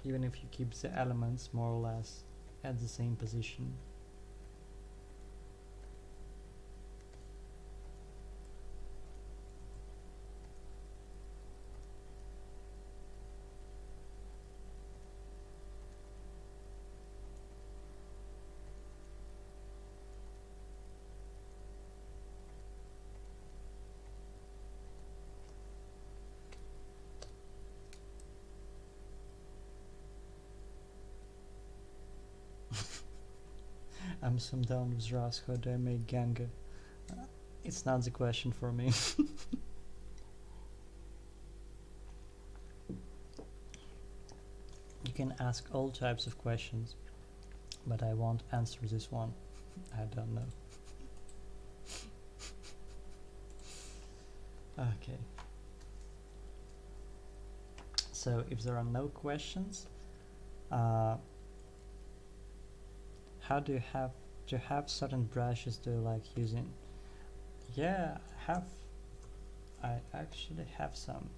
[SPEAKER 2] Even if you keep the elements more or less at the same position. I'm some down with Ras, how do I make Ganga? It's not the question for me. You can ask all types of questions, but I won't answer this one. I don't know. Okay. So if there are no questions, how do you have certain brushes do you like using? Yeah, I actually have some.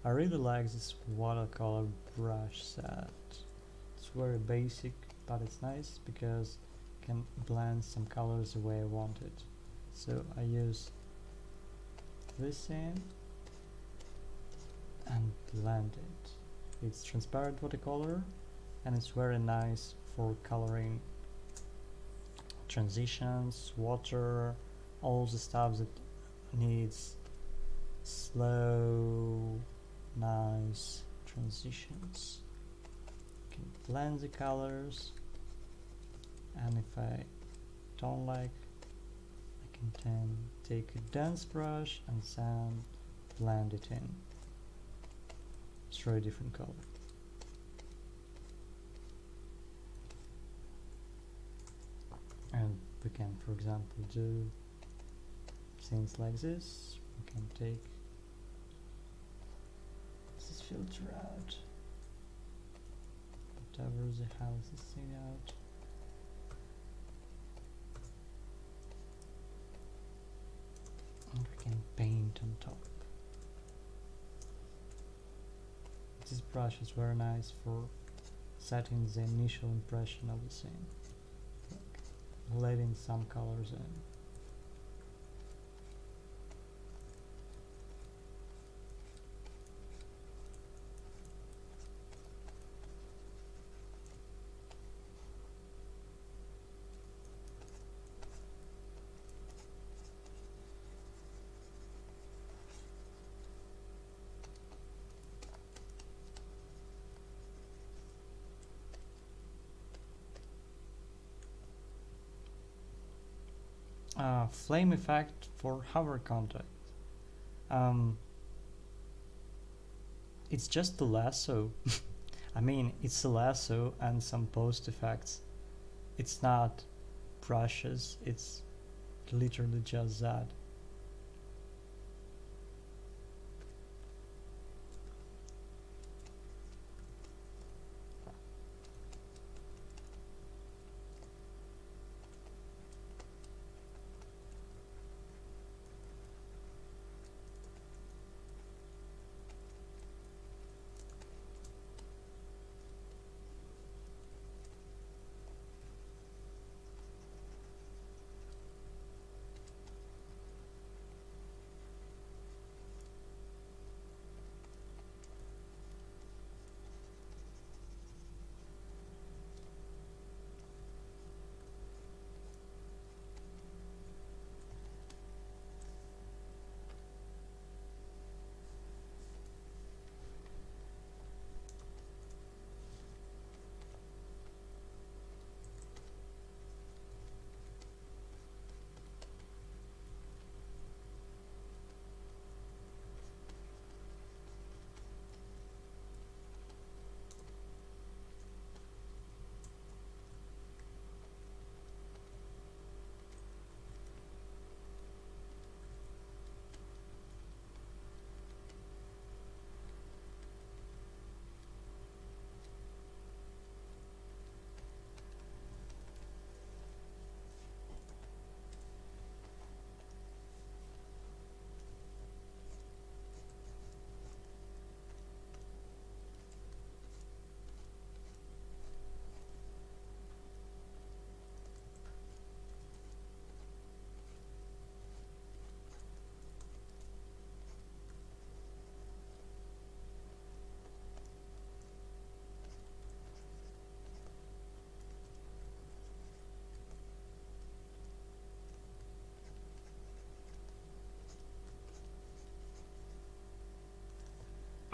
[SPEAKER 2] I really like this watercolor brush set. It's very basic, but it's nice because I can blend some colors the way I want it. So I use this in and blend it. It's transparent watercolor and it's very nice for coloring transitions, water, all the stuff that needs slow, nice transitions. You can blend the colors, and if I don't like, I can then take a dense brush and sand blend it in. Throw a different color. And we can, for example, do things like this. We can take this filter out, whatever the house is thing out. And we can paint on top. This brush is very nice for setting the initial impression of the scene. letting some colors in. Flame effect for hover contact. It's just the lasso. I mean, it's a lasso and some post effects. It's not brushes, it's literally just that.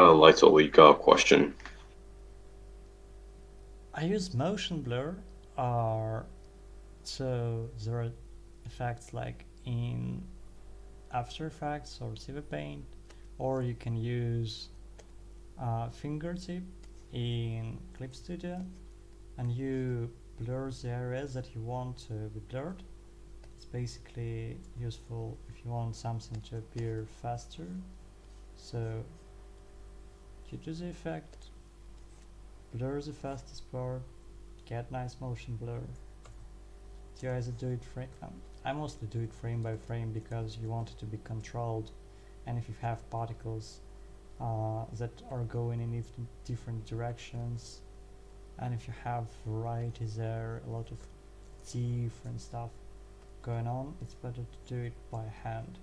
[SPEAKER 1] Lights leak question.
[SPEAKER 2] I use motion blur, or so there are effects like in After Effects or Civi Paint, or you can use fingertip in Clip Studio, and you blur the areas that you want to be blurred. It's basically useful if you want something to appear faster. So you do the effect, blur the fastest part, get nice motion blur. You either do it frame. I mostly do it frame by frame because you want it to be controlled, and if you have particles that are going in different directions, and if you have variety there, a lot of different stuff going on, it's better to do it by hand.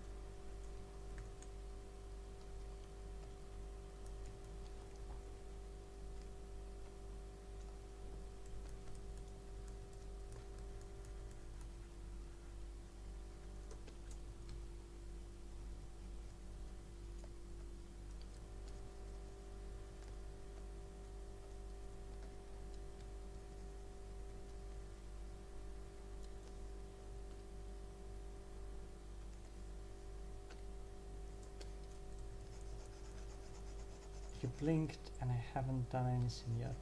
[SPEAKER 2] You blinked and I haven't done anything yet.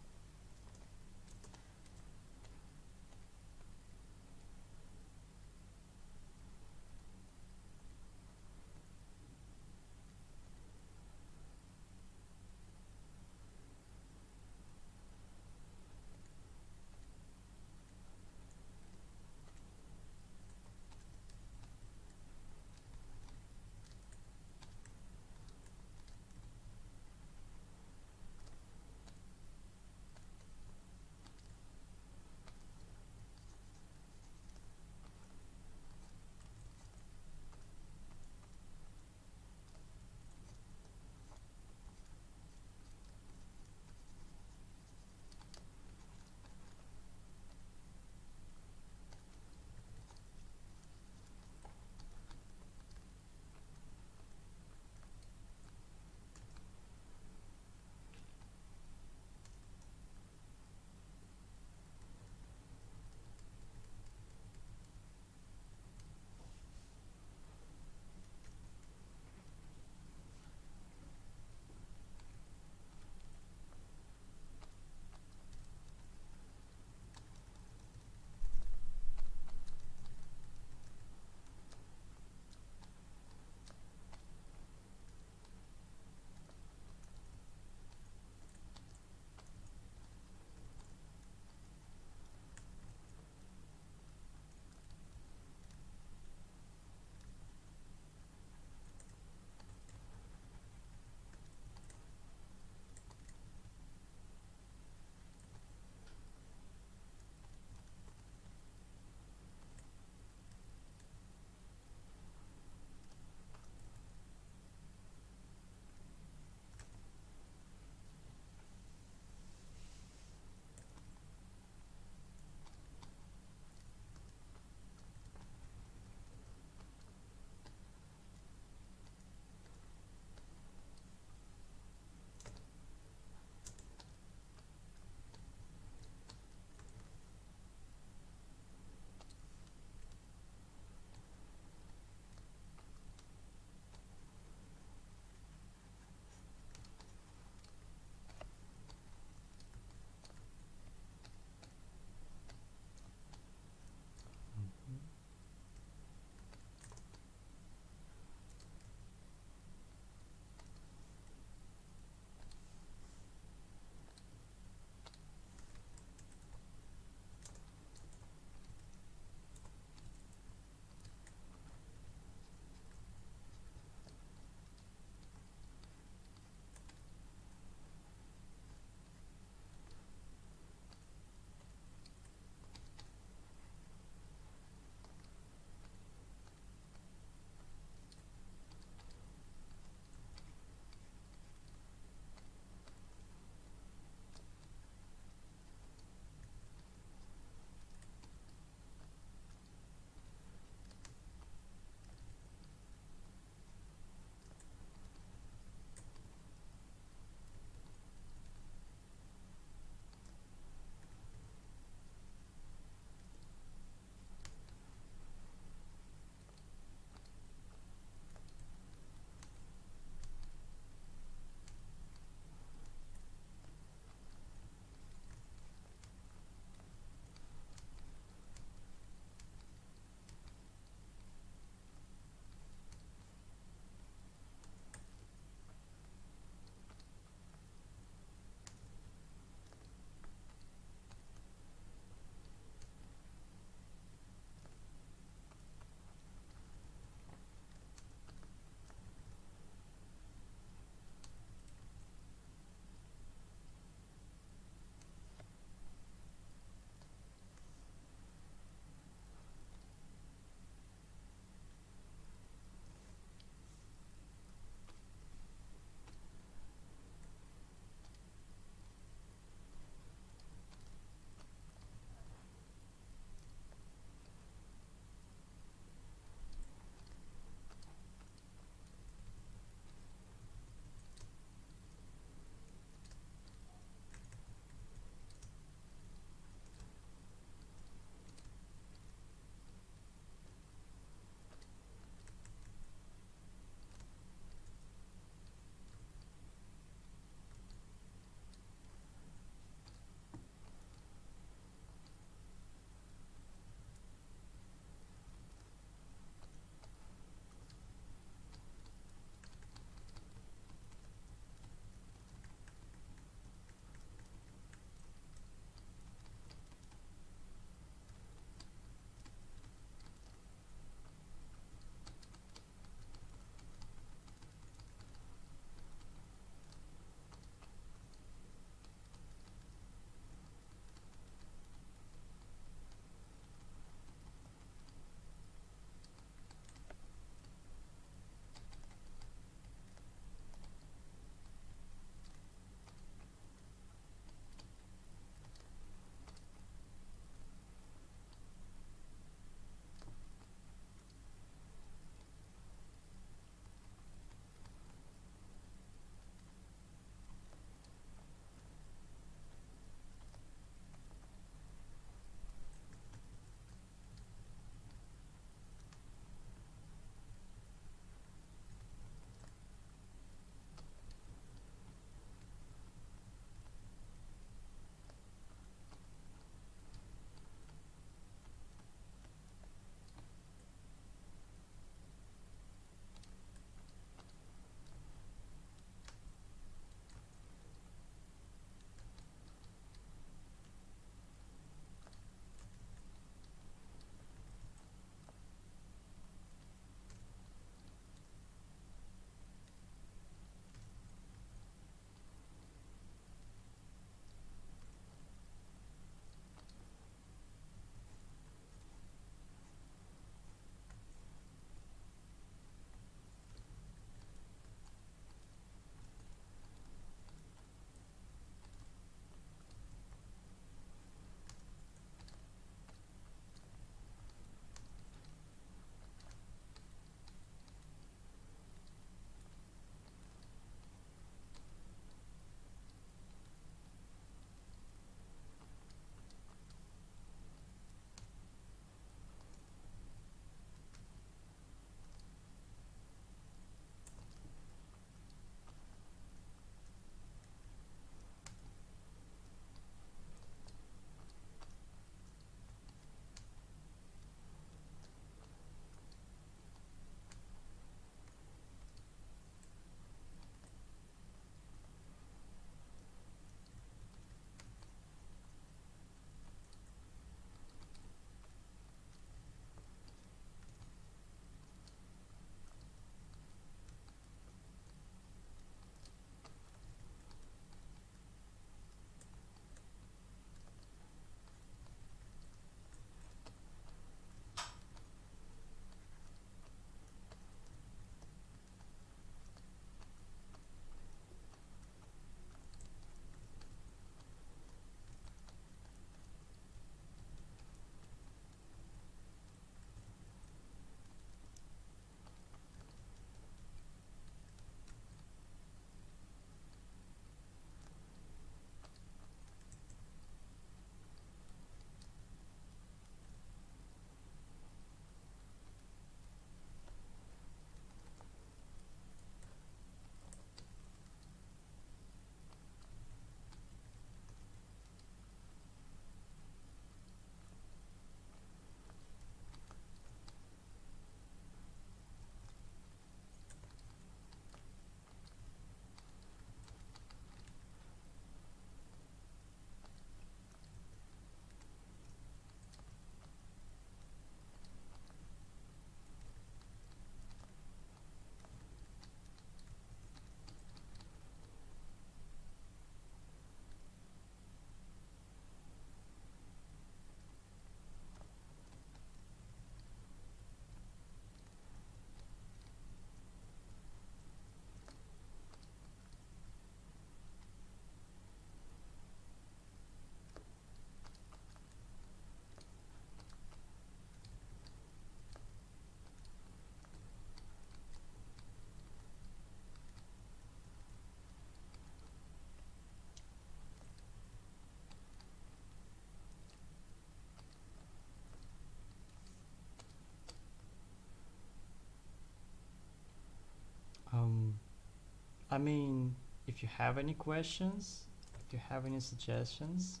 [SPEAKER 2] I mean, if you have any questions, if you have any suggestions,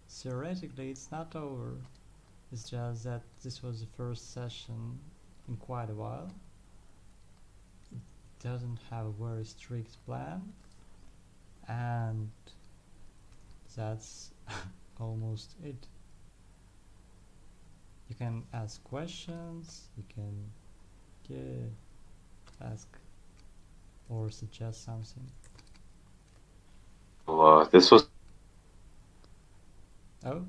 [SPEAKER 2] theoretically it's not over. It's just that this was the first session in quite a while. It doesn't have a very strict plan, and that's almost it. You can ask questions, you can ask or suggest something.
[SPEAKER 1] Well, this was
[SPEAKER 2] Oh,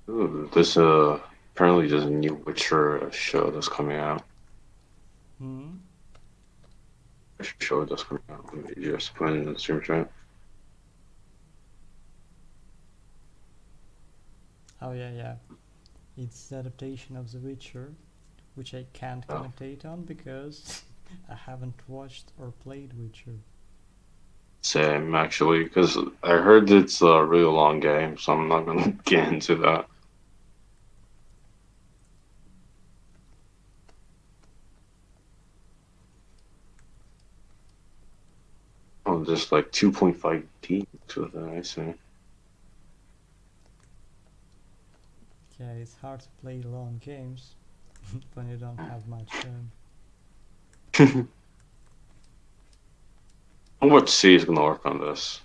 [SPEAKER 1] ooh, this apparently there's a new Witcher show that's coming out.
[SPEAKER 2] hmm.
[SPEAKER 1] Show that's coming out. Let me just put it in the stream chat.
[SPEAKER 2] Oh yeah, yeah. It's the adaptation of The Witcher, which I can't
[SPEAKER 1] Oh,
[SPEAKER 2] commentate on because I haven't watched or played Witcher.
[SPEAKER 1] same actually, because I heard it's a really long game, so I'm not gonna get into that. Oh, just like 2.5 teams with it, I see.
[SPEAKER 2] Yeah, it's hard to play long games when you don't have much time.
[SPEAKER 1] How much C is gonna work on this?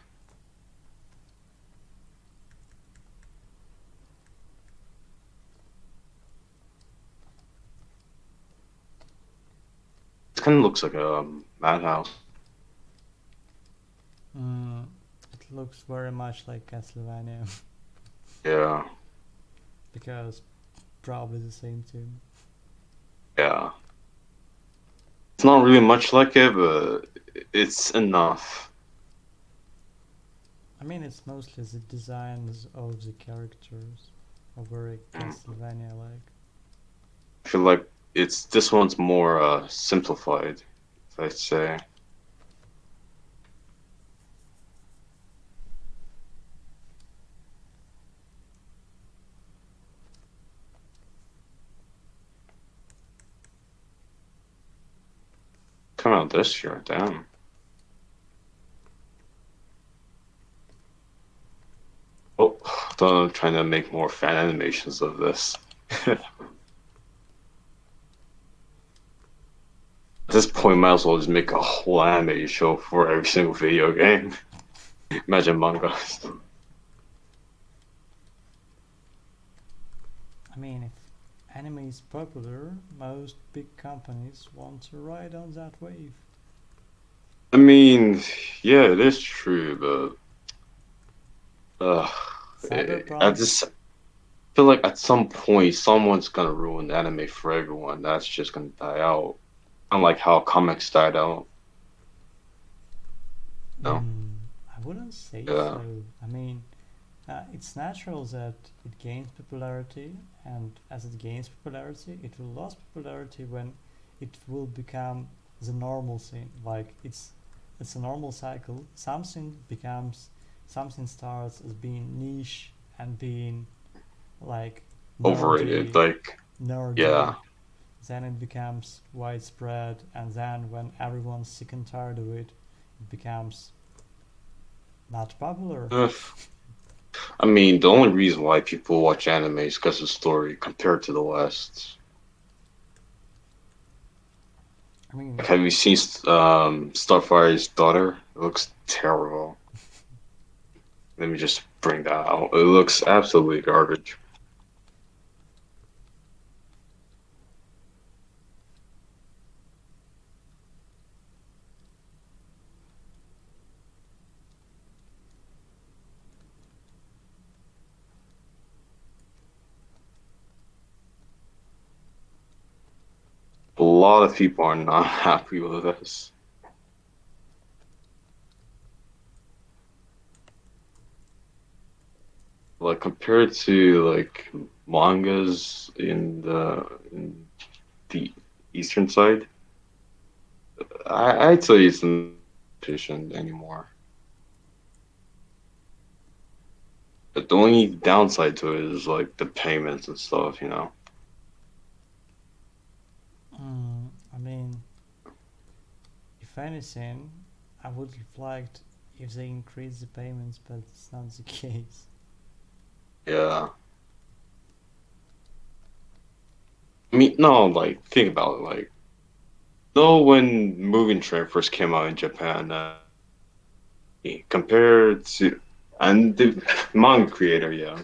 [SPEAKER 1] It kind of looks like a madhouse.
[SPEAKER 2] Mm, it looks very much like Castlevania
[SPEAKER 1] Yeah,
[SPEAKER 2] because probably the same team.
[SPEAKER 1] yeah. It's not really much like it, but it's enough.
[SPEAKER 2] I mean, it's mostly the designs of the characters are very
[SPEAKER 1] Mm.
[SPEAKER 2] Castlevania-like.
[SPEAKER 1] I feel like it's this one's more simplified, I'd say. Come out this year, damn. Oh, I'm trying to make more fan animations of this. At this point, might as well just make a whole anime show for every single video game. Imagine mangas.
[SPEAKER 2] I mean, if anime is popular, most big companies want to ride on that wave.
[SPEAKER 1] I mean, yeah, it is true, but I
[SPEAKER 2] Cyberpunk,
[SPEAKER 1] just feel like at some point someone's gonna ruin anime for everyone. That's just gonna die out. Unlike how comics died out. No?
[SPEAKER 2] I wouldn't say
[SPEAKER 1] Yeah.
[SPEAKER 2] so. I mean, it's natural that it gains popularity, and as it gains popularity, it will lose popularity when it will become the normal thing. Like it's a normal cycle. Something starts as being niche and being like
[SPEAKER 1] Overrated.
[SPEAKER 2] nerdy,
[SPEAKER 1] Like,
[SPEAKER 2] nerdy.
[SPEAKER 1] yeah.
[SPEAKER 2] Then it becomes widespread, and then when everyone's sick and tired of it, it becomes not popular.
[SPEAKER 1] Ugh. I mean, the only reason why people watch anime is because of the story compared to the West.
[SPEAKER 2] I mean,
[SPEAKER 1] Like, have you seen Starfire's daughter? It looks terrible. Let me just bring that out. It looks absolutely garbage. A lot of people are not happy with this. Like compared to like mangas in the eastern side, I'd say it's not efficient anymore. But the only downside to it is like the payments and stuff.
[SPEAKER 2] I mean, if anything, I would have liked if they increase the payments, but it's not the case.
[SPEAKER 1] Yeah. I mean, no, like think about it. Like, no, when Mugen Train first came out in Japan, compared to and the manga creator, yeah,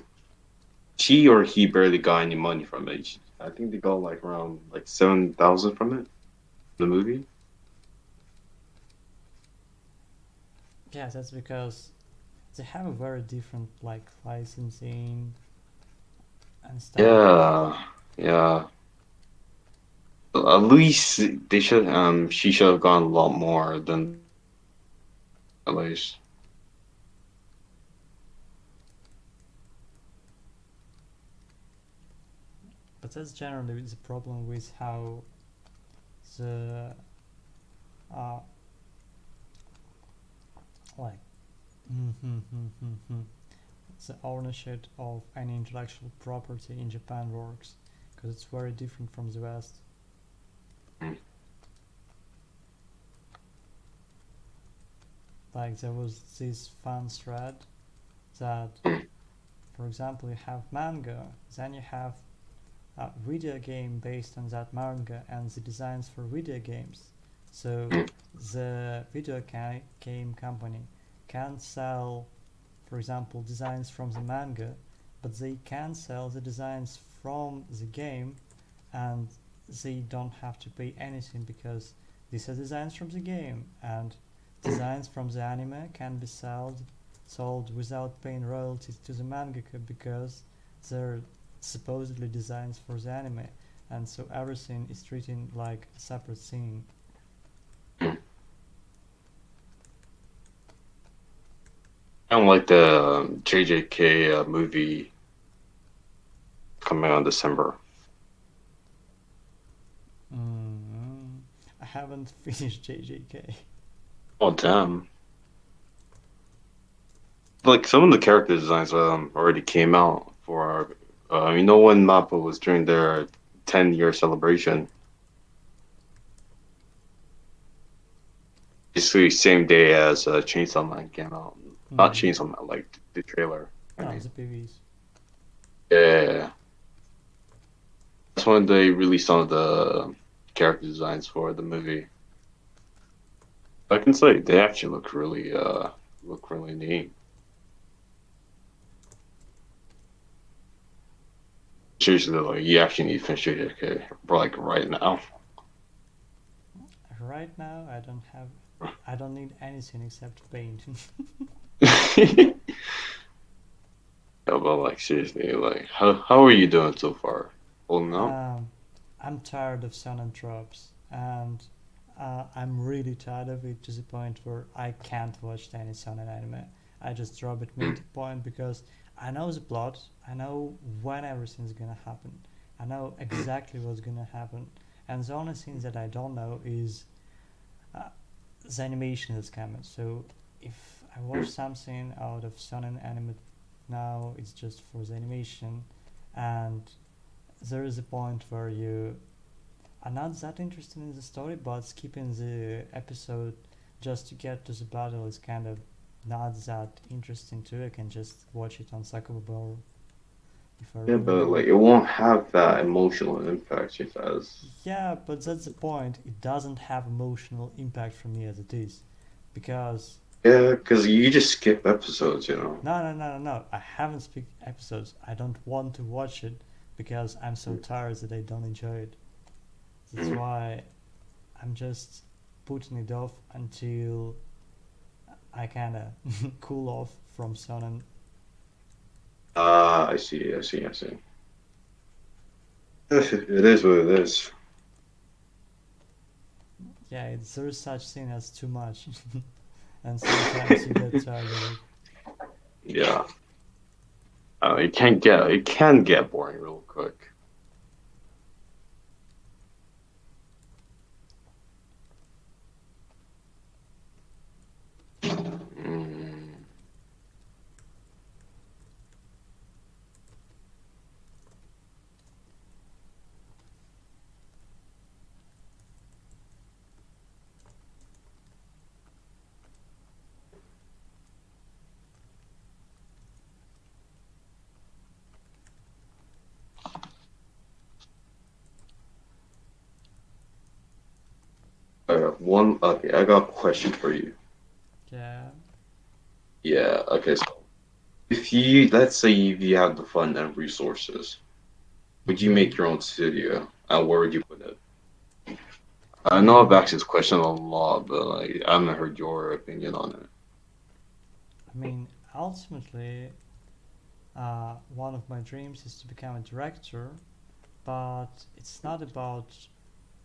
[SPEAKER 1] she or he barely got any money from it. I think they got like around like 7,000 from it, the movie.
[SPEAKER 2] Yeah, that's because they have a very different like licensing and stuff.
[SPEAKER 1] Yeah, yeah. At least they should she should have gone a lot more than at least.
[SPEAKER 2] But that's generally the problem with how the uh like the ownership of any intellectual property in Japan works, because it's very different from the West. Like there was this fun thread that, for example, you have manga, then you have a video game based on that manga and the designs for video games. So the game company can sell, for example, designs from the manga, but they can sell the designs from the game, and they don't have to pay anything because these are designs from the game, and designs from the anime can be sold without paying royalties to the mangaka because they're supposedly designs for the anime, and so everything is treated like a separate thing.
[SPEAKER 1] Kind of like the JJK movie coming out in December.
[SPEAKER 2] haven't finished JJK.
[SPEAKER 1] Oh damn! Like some of the character designs already came out for when Mappa was during their 10-year celebration. Basically, same day as Chainsaw Man came out. Not
[SPEAKER 2] Hmm.
[SPEAKER 1] Chainsaw Man, like the trailer. I
[SPEAKER 2] No,
[SPEAKER 1] mean,
[SPEAKER 2] the PVs.
[SPEAKER 1] yeah, that's when they released some of the character designs for the movie. I can say they actually look really neat. Seriously, though, like you actually need to finish it, okay, like right now.
[SPEAKER 2] Right now, I don't need anything except paint.
[SPEAKER 1] Yeah, but like seriously, like how are you doing so far? Holding up?
[SPEAKER 2] um, I'm tired of Shonen tropes, and I'm really tired of it to the point where I can't watch any Shonen anime. I just drop it
[SPEAKER 1] Mm.
[SPEAKER 2] mid-point because I know the plot, I know when everything's gonna happen, I know exactly what's gonna happen, and the only thing that I don't know is uh, the animation that's coming. So if I watch
[SPEAKER 1] Mm.
[SPEAKER 2] something out of Shonen anime now, it's just for the animation, and there is a point where you are not that interested in the story, but skipping the episode just to get to the battle is kind of not that interesting too. I can just watch it on Sakura if I
[SPEAKER 1] Yeah,
[SPEAKER 2] really
[SPEAKER 1] but
[SPEAKER 2] want.
[SPEAKER 1] like it won't have that emotional impact it has.
[SPEAKER 2] Yeah, but that's the point. It doesn't have emotional impact for me as it is, because
[SPEAKER 1] Yeah, because you just skip episodes, you know.
[SPEAKER 2] no. I haven't skipped episodes. I don't want to watch it because I'm so tired that I don't enjoy it. That's
[SPEAKER 1] Mm.
[SPEAKER 2] why I'm just putting it off until I kind of cool off from Sonnen.
[SPEAKER 1] Ah, I see. It is what it is.
[SPEAKER 2] Yeah, there is such thing as too much, and sometimes you get tired of it.
[SPEAKER 1] Yeah, it can get boring real quick. Mm. Okay, I got a question for you.
[SPEAKER 2] Yeah,
[SPEAKER 1] Yeah, okay, so if let's say you have the fund and resources, would you
[SPEAKER 2] hmm
[SPEAKER 1] make your own studio? And where would you put it? I know I've
[SPEAKER 2] hmm
[SPEAKER 1] asked this question a lot, but like I haven't heard your opinion on it.
[SPEAKER 2] I mean, ultimately, one of my dreams is to become a director, but it's not about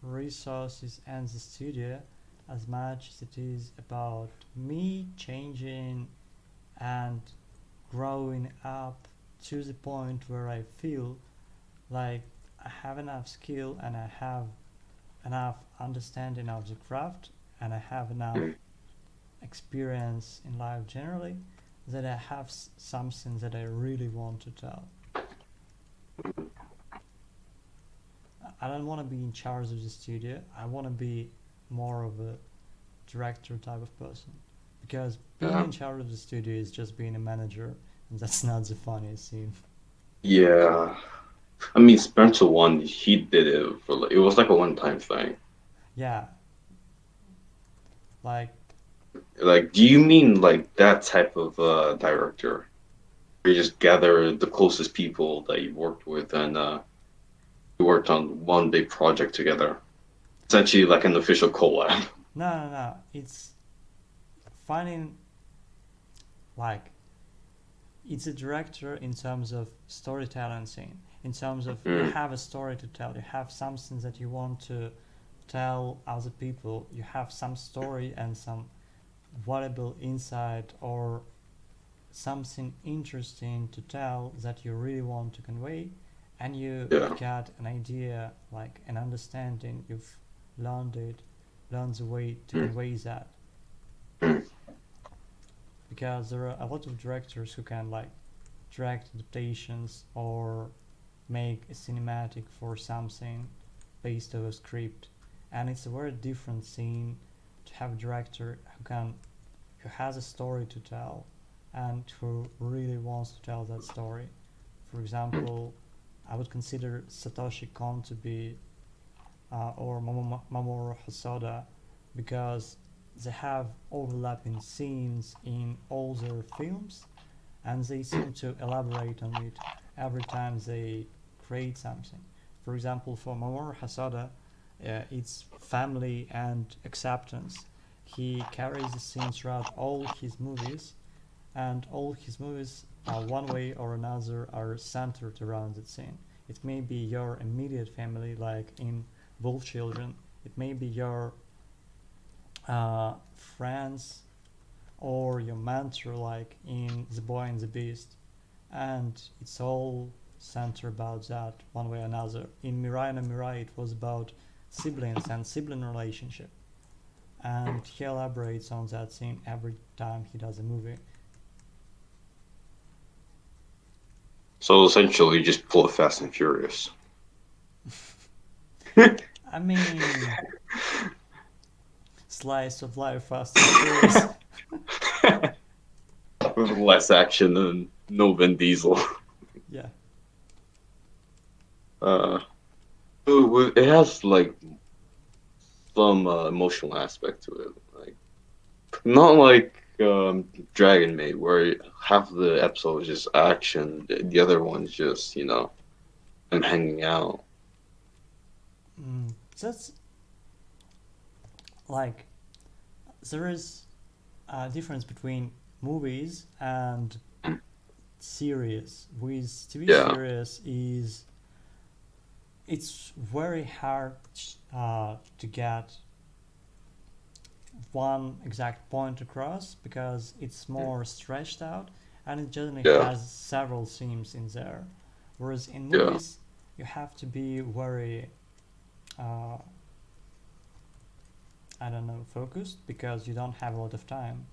[SPEAKER 2] resources and the studio as much as it is about me changing and growing up to the point where I feel like I have enough skill and I have enough understanding of the craft and I have enough
[SPEAKER 1] Mm.
[SPEAKER 2] experience in life generally that I have something that I really want to tell. I don't want to be in charge of the studio. I want to be more of a director type of person because being
[SPEAKER 1] Yeah.
[SPEAKER 2] in charge of the studio is just being a manager and that's not the funniest scene.
[SPEAKER 1] Yeah. I mean, Spencer one, he did it for like, it was like a one-time thing.
[SPEAKER 2] Yeah, like
[SPEAKER 1] Like, do you mean like that type of director? Where you just gather the closest people that you worked with and you worked on one big project together. Essentially like an official collab.
[SPEAKER 2] no. It's finding like it's a director in terms of storytelling scene. In terms of you
[SPEAKER 1] Mm.
[SPEAKER 2] have a story to tell, you have something that you want to tell other people, you have some story and some valuable insight or something interesting to tell that you really want to convey and you
[SPEAKER 1] Yeah.
[SPEAKER 2] got an idea like an understanding you've learned it learns a way to
[SPEAKER 1] Mm.
[SPEAKER 2] convey that.
[SPEAKER 1] Mm.
[SPEAKER 2] Because there are a lot of directors who can like direct adaptations or make a cinematic for something based on a script, and it's a very different scene to have a director who has a story to tell and who really wants to tell that story. For
[SPEAKER 1] Mm.
[SPEAKER 2] example, I would consider Satoshi Kon to be or Mamoru Hosoda because they have overlapping scenes in all their films and they seem to elaborate on it every time they create something. For example, for Mamoru Hosoda, it's family and acceptance. He carries the scene throughout all his movies, and all his movies, one way or another, are centered around that scene. It may be your immediate family, like in Wolf Children. It may be your friends or your mentor, like in The Boy and the Beast. And it's all centered about that one way or another. In Mirai no Mirai, it was about siblings and sibling relationship. And he elaborates on that scene every time he does a movie.
[SPEAKER 1] So essentially, just pull a Fast and Furious.
[SPEAKER 2] I mean, slice of life, Fast and Furious.
[SPEAKER 1] With less action and no Vin Diesel.
[SPEAKER 2] Yeah.
[SPEAKER 1] Uh, it has like some emotional aspect to it, like not like Dragon Maid, where half of the episode is just action, the other one's just them hanging out.
[SPEAKER 2] That's like, there is a difference between movies and series. With TV
[SPEAKER 1] Yeah,
[SPEAKER 2] series is it's very hard to get one exact point across because it's more stretched out and it generally
[SPEAKER 1] yeah,
[SPEAKER 2] has several themes in there. Whereas in
[SPEAKER 1] yeah.
[SPEAKER 2] movies, you have to be very, uh, I don't know, focused because you don't have a lot of time.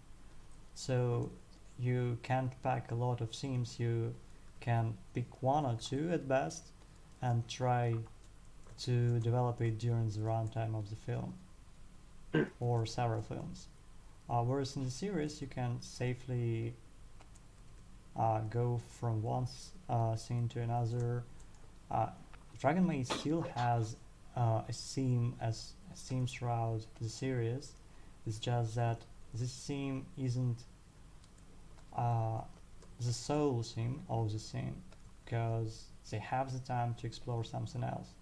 [SPEAKER 2] So you can't pack a lot of themes. You can pick one or two at best and try to develop it during the runtime of the film or several films. Whereas in the series, you can safely go from one scene to another. Uh, Dragon Maid still has a theme throughout the series. It's just that this theme isn't uh, the sole theme of the scene because they have the time to explore something else.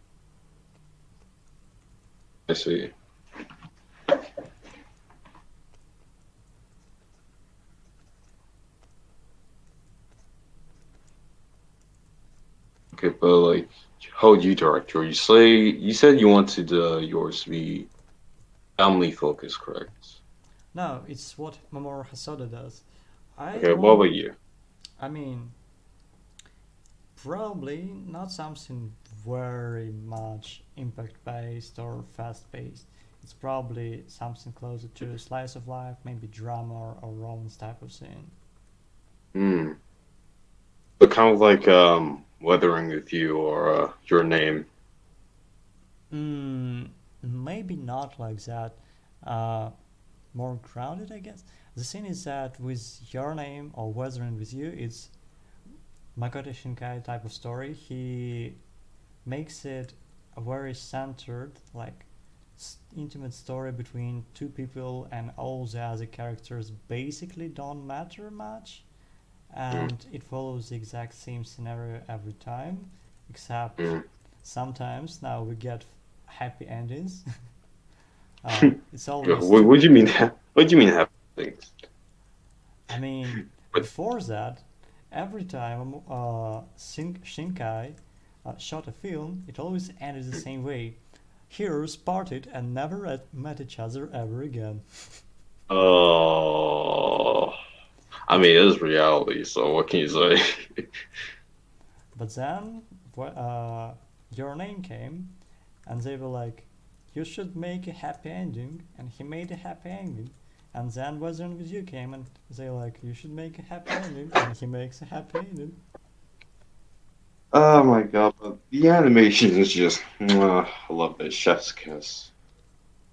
[SPEAKER 1] I see. Okay, but like, how would you direct yours? You said you wanted yours to be family focused, correct?
[SPEAKER 2] No, it's what Mamoru Hosoda does. I
[SPEAKER 1] Okay, what
[SPEAKER 2] want,
[SPEAKER 1] about you?
[SPEAKER 2] I mean, probably not something very much impact based or fast paced. It's probably something closer to slice of life, maybe drama or romance type of scene.
[SPEAKER 1] Hmm. But kind of like Weathering with You or Your Name.
[SPEAKER 2] Mm, maybe not like that. Uh, More grounded, I guess. The thing is that with Your Name or Weathering with You, it's Makoto Shinkai type of story. He makes it a very centered, like intimate story between two people, and all the other characters basically don't matter much.
[SPEAKER 1] Mm.
[SPEAKER 2] And it follows the exact same scenario every time, except
[SPEAKER 1] Mm.
[SPEAKER 2] sometimes now we get happy endings. It's
[SPEAKER 1] Yeah,
[SPEAKER 2] always
[SPEAKER 1] what,
[SPEAKER 2] two.
[SPEAKER 1] what do you mean? What do you mean have things?
[SPEAKER 2] I mean,
[SPEAKER 1] But
[SPEAKER 2] before that, every time Shinkai shot a film, it always ended the same way. Heroes parted and never met each other ever again.
[SPEAKER 1] oh, I
[SPEAKER 2] But
[SPEAKER 1] mean, it is reality. So what can you say?
[SPEAKER 2] but then Your Name came, and they were like, you should make a happy ending, and he made a happy ending. And then Western Review came and they like, you should make a happy ending, and he makes a happy ending.
[SPEAKER 1] Oh my god, but the animation is just, I love it. Chef's kiss.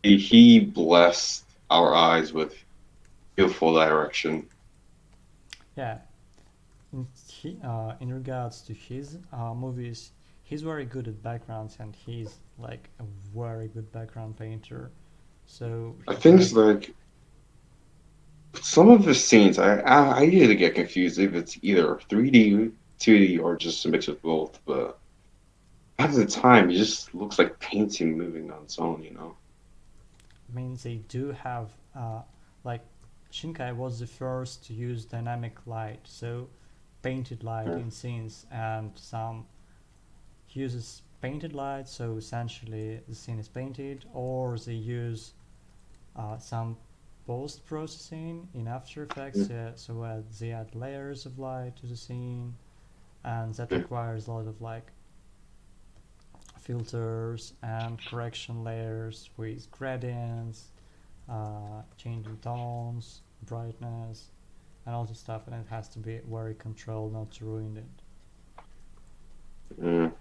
[SPEAKER 1] He blessed our eyes with beautiful direction.
[SPEAKER 2] Yeah, in regards to his movies, he's very good at backgrounds, and he's like a very good background painter. So
[SPEAKER 1] I
[SPEAKER 2] he
[SPEAKER 1] think it's
[SPEAKER 2] creates.
[SPEAKER 1] like some of his scenes, I usually get confused if it's either 3D, 2D, or just a mix of both. But half the time, it just looks like painting moving on its own, you know?
[SPEAKER 2] I mean, they do have like Shinkai was the first to use dynamic light, so painted light
[SPEAKER 1] Yeah.
[SPEAKER 2] in scenes, and some uses painted light, so essentially the scene is painted, or they use some post processing in After Effects, so they add layers of light to the scene, and that
[SPEAKER 1] Yeah.
[SPEAKER 2] requires a lot of like filters and correction layers with gradients, changing tones, brightness, and all this stuff, and it has to be very controlled not to ruin it.
[SPEAKER 1] Mm.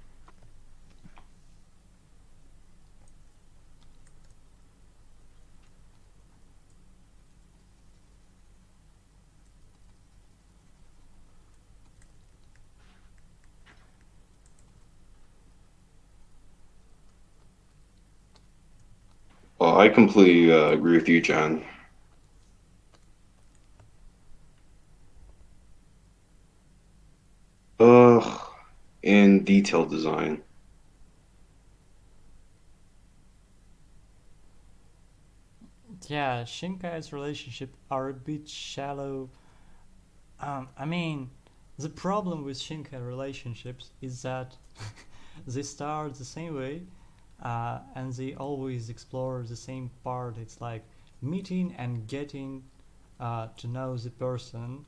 [SPEAKER 1] Well, I completely agree with you, John. Ugh, in detail design.
[SPEAKER 2] Yeah, Shinkai's relationship are a bit shallow. I mean, the problem with Shinkai relationships is that they start the same way, and they always explore the same part. It's like meeting and getting to know the person,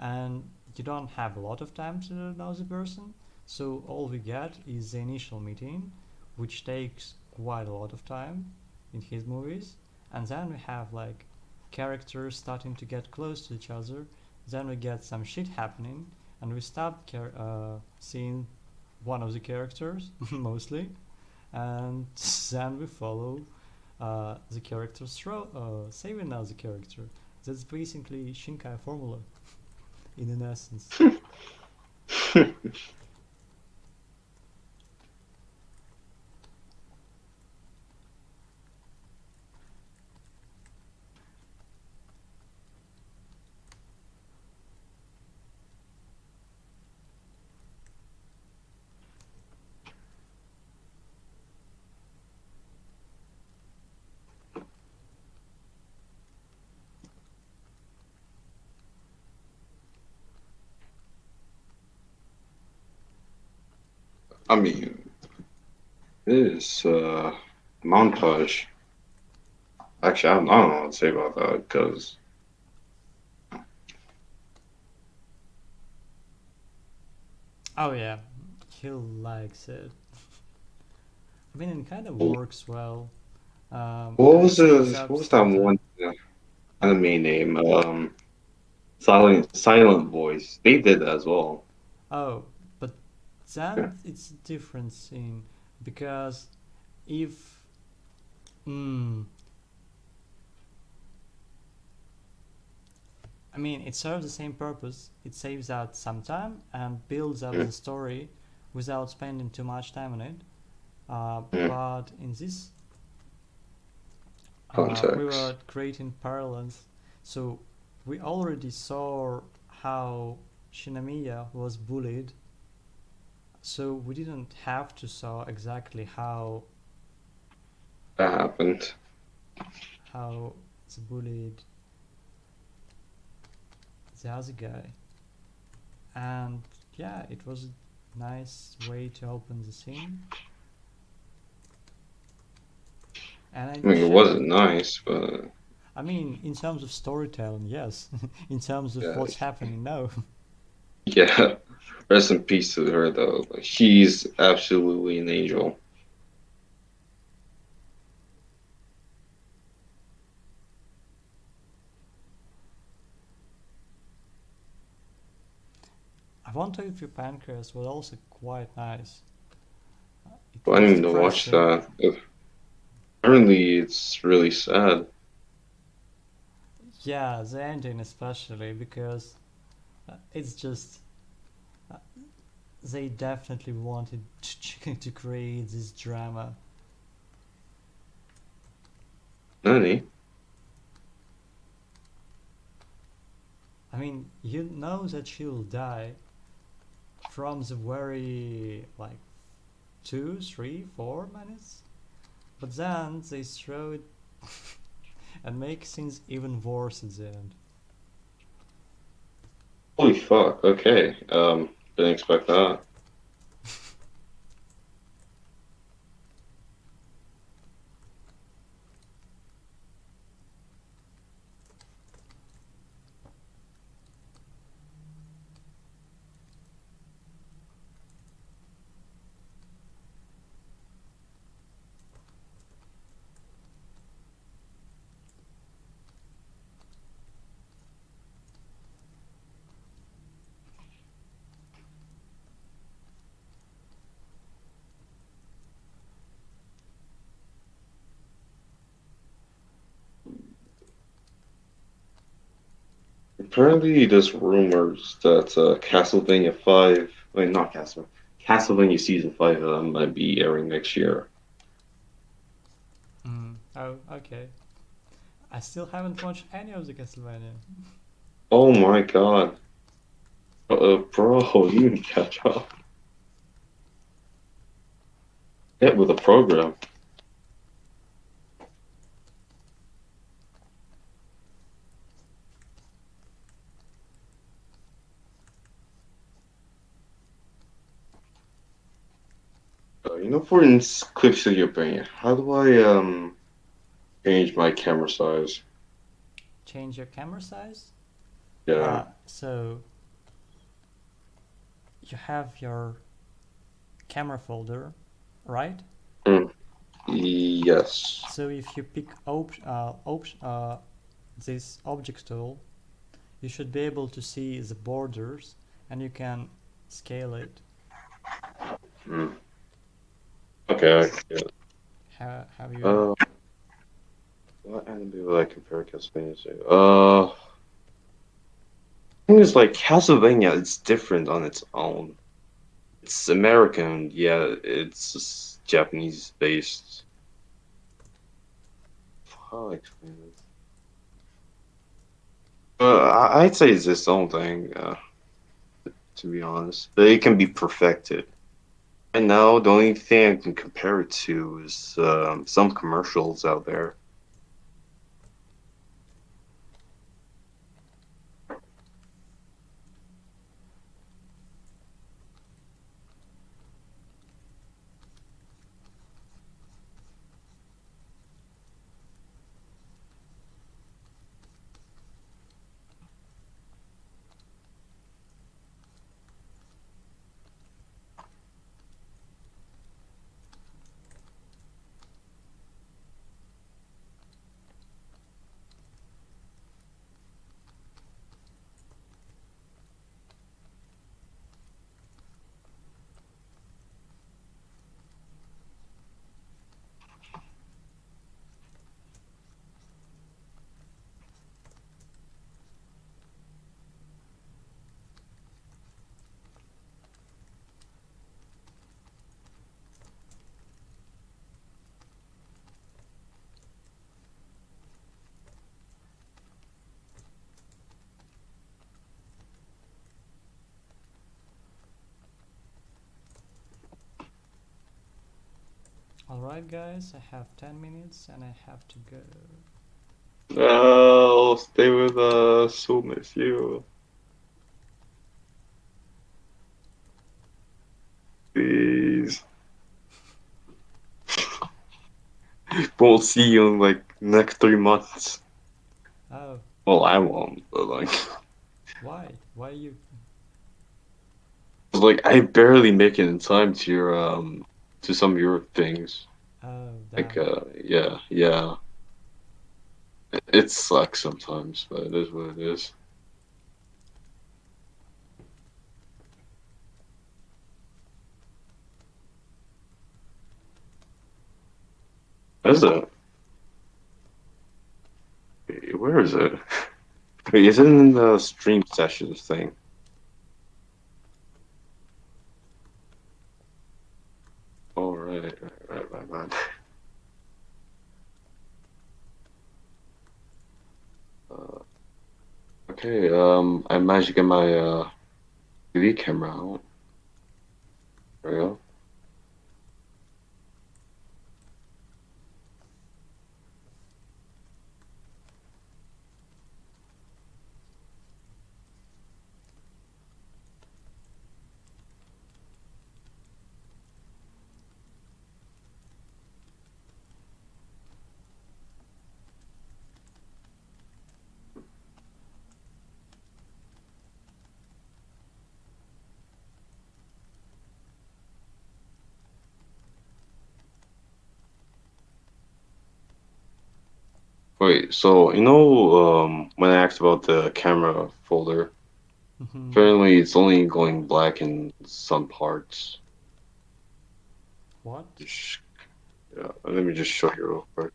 [SPEAKER 2] and you don't have a lot of time to know the person. So all we get is the initial meeting, which takes quite a lot of time in his movies, and then we have like characters starting to get close to each other. Then we get some shit happening, and we stop seeing one of the characters mostly, and then we follow the characters saving another character. That's basically Shinkai formula in an essence.
[SPEAKER 1] I mean, this montage. Actually, I don't know what to say about that because
[SPEAKER 2] Oh yeah, he likes it. I mean, it kind of works well. It saves up
[SPEAKER 1] what was that
[SPEAKER 2] some
[SPEAKER 1] one
[SPEAKER 2] time.
[SPEAKER 1] anime name? Silent Voice. They did that as well.
[SPEAKER 2] Oh, but
[SPEAKER 1] Yeah.
[SPEAKER 2] then it's a different scene because if mm, I mean, it serves the same purpose. It saves out some time and builds up
[SPEAKER 1] Yeah.
[SPEAKER 2] the story without spending too much time on it.
[SPEAKER 1] Yeah.
[SPEAKER 2] But in this, we
[SPEAKER 1] Context.
[SPEAKER 2] were creating parallels, so we already saw how Shinamiya was bullied. So we didn't have to saw exactly
[SPEAKER 1] That happened.
[SPEAKER 2] how the bullied the other guy, and yeah, it was a nice way to open the scene, and
[SPEAKER 1] I
[SPEAKER 2] it
[SPEAKER 1] mean, it
[SPEAKER 2] showed.
[SPEAKER 1] wasn't nice, but
[SPEAKER 2] I mean, in terms of storytelling, yes. In terms of
[SPEAKER 1] yeah,
[SPEAKER 2] what's happening, no.
[SPEAKER 1] yeah. Rest in peace to her, though. Like, she's absolutely an angel.
[SPEAKER 2] I wanted to Pancreas was also quite nice. It
[SPEAKER 1] I
[SPEAKER 2] was
[SPEAKER 1] need to watch
[SPEAKER 2] depressing.
[SPEAKER 1] that. Apparently, it's really sad.
[SPEAKER 2] Yeah, the ending especially because it's just they definitely wanted to create this drama.
[SPEAKER 1] Nani?
[SPEAKER 2] I mean, you know that she'll die from the very like 2, 3, 4 minutes, but then they throw it and make things even worse at the end.
[SPEAKER 1] Holy fuck. Okay. Didn't expect that. Apparently, there's rumors that Castlevania 5, wait, not Castlevania Season 5 might be airing next year.
[SPEAKER 2] Oh, okay. I still haven't watched any of the Castlevania.
[SPEAKER 1] Oh my god. Bro, you need to catch up. Get with the program. For quick studio opinion, how do I change my camera size?
[SPEAKER 2] Change your camera size.
[SPEAKER 1] Yeah.
[SPEAKER 2] So you have your camera folder, right?
[SPEAKER 1] Mm, yes.
[SPEAKER 2] So if you pick this object tool, you should be able to see the borders and you can scale it.
[SPEAKER 1] Mm. Okay. Yeah.
[SPEAKER 2] Have you?
[SPEAKER 1] Uh, what anime would I compare Castlevania to? I think it's like Castlevania. It's different on its own. It's American, yeah. It's just Japanese based. How do I explain it? I'd say it's its own thing. To be honest, but it can be perfected. And now the only thing I can compare it to is some commercials out there.
[SPEAKER 2] Alright, guys, I have 10 minutes and I have to go.
[SPEAKER 1] Oh, stay with us. We'll miss you. Please. We'll see you in like next 3 months.
[SPEAKER 2] Oh,
[SPEAKER 1] Well, I won't, but like,
[SPEAKER 2] why? Why you?
[SPEAKER 1] like I barely make it in time to your to some of your things.
[SPEAKER 2] Oh,
[SPEAKER 1] Like,
[SPEAKER 2] damn.
[SPEAKER 1] yeah, yeah. It sucks sometimes, but it is what it is. Is it? Where is it? Wait, is it in the stream sessions thing? Oh, right, my bad. Uh, okay, I managed to get my TV camera out. There we go. Wait, so when I asked about the camera folder,
[SPEAKER 2] Hmm.
[SPEAKER 1] apparently it's only going black in some parts.
[SPEAKER 2] What?
[SPEAKER 1] Just- Yeah, let me just show you real quick.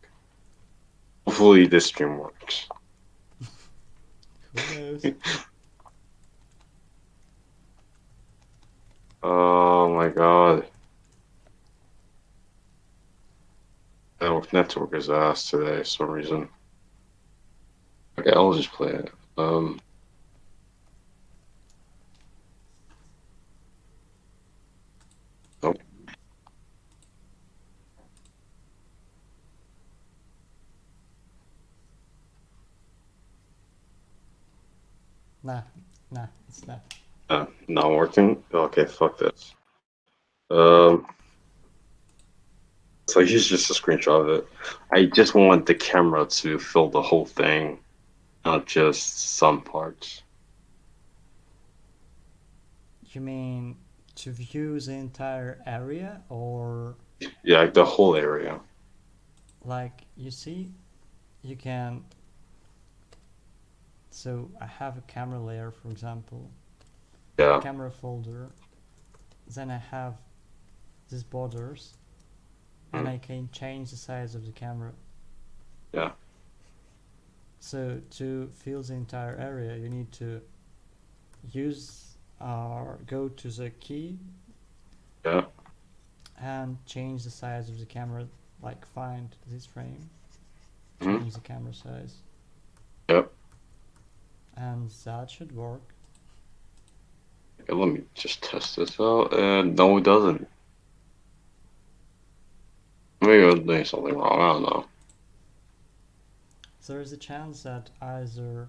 [SPEAKER 1] Hopefully this stream works.
[SPEAKER 2] Who knows?
[SPEAKER 1] Oh my God. Network is ass today for some reason. Okay, I'll just play it. Nope.
[SPEAKER 2] Nah, nah, it's not.
[SPEAKER 1] Not working. Okay, fuck this. Um, so here's just a screenshot of it. I just want the camera to fill the whole thing, not just some parts.
[SPEAKER 2] You mean to view the entire area, or
[SPEAKER 1] Yeah, like the whole area.
[SPEAKER 2] like you see, you can. So I have a camera layer, for example,
[SPEAKER 1] Yeah.
[SPEAKER 2] camera folder. Then I have these borders, and
[SPEAKER 1] Mm,
[SPEAKER 2] I can change the size of the camera.
[SPEAKER 1] yeah.
[SPEAKER 2] So to fill the entire area, you need to use or go to the key
[SPEAKER 1] Yeah.
[SPEAKER 2] and change the size of the camera, like find this frame,
[SPEAKER 1] Hmm.
[SPEAKER 2] change the camera size,
[SPEAKER 1] Yep.
[SPEAKER 2] and that should work.
[SPEAKER 1] Okay, let me just test this out. And no, it doesn't. Maybe I'm doing something wrong. I don't know.
[SPEAKER 2] There is a chance that either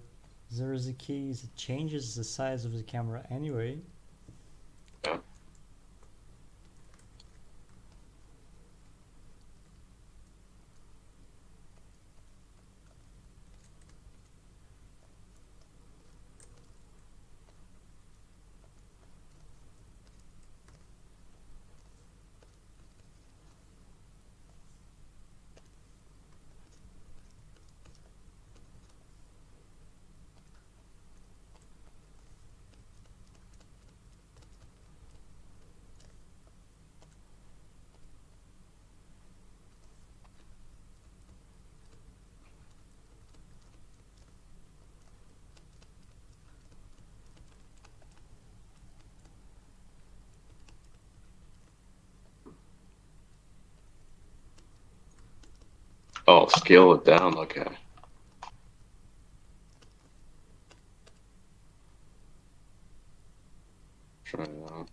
[SPEAKER 2] there is a key that changes the size of the camera anyway,
[SPEAKER 1] Yeah. Oh, scale it down. Okay. Try it out.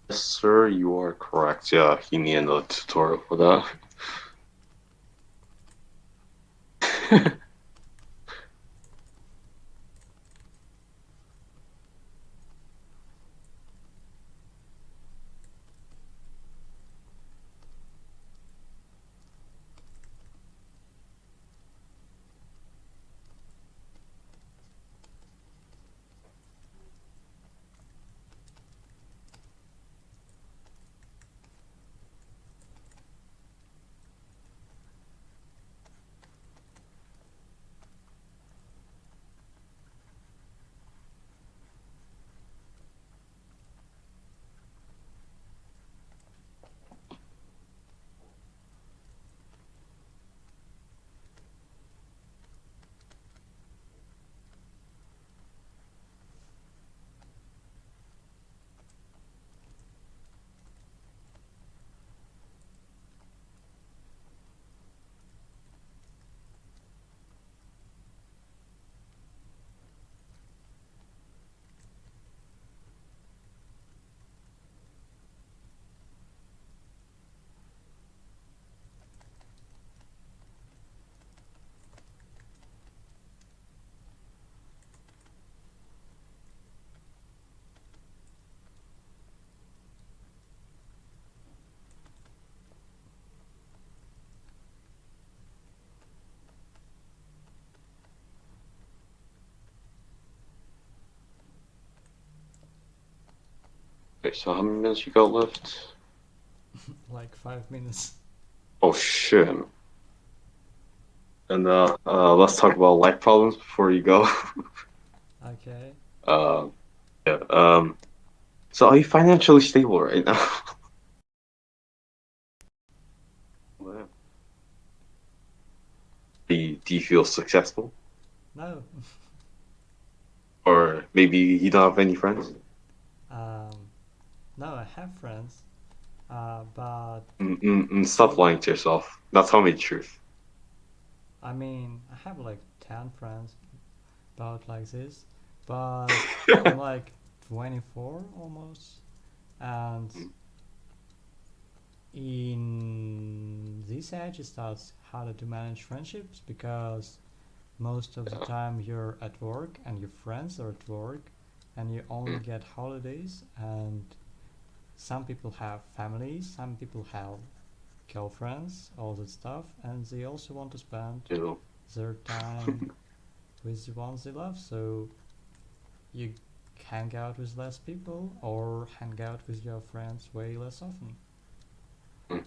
[SPEAKER 1] Yes, sir, you are correct. Yeah, he needed a tutorial for that. Okay, so how many minutes you got left?
[SPEAKER 2] Like 5 minutes.
[SPEAKER 1] Oh shit. And let's talk about life problems before you go.
[SPEAKER 2] Okay.
[SPEAKER 1] uh, yeah. So are you financially stable right now? Wow. Do you feel successful?
[SPEAKER 2] No.
[SPEAKER 1] Or maybe you don't have any friends?
[SPEAKER 2] um, no, I have friends, but
[SPEAKER 1] Stop
[SPEAKER 2] so
[SPEAKER 1] lying to yourself. Now tell me the truth.
[SPEAKER 2] I mean, I have like 10 friends about like this, but I'm like 24 almost, and in this age it starts harder to manage friendships because most of the
[SPEAKER 1] Yeah.
[SPEAKER 2] time you're at work and your friends are at work and you only
[SPEAKER 1] Mm,
[SPEAKER 2] get holidays, and some people have families, some people have girlfriends, all that stuff, and they also want to spend
[SPEAKER 1] you know.
[SPEAKER 2] their time with the ones they love. So you hang out with less people or hang out with your friends way less often.
[SPEAKER 1] Mm.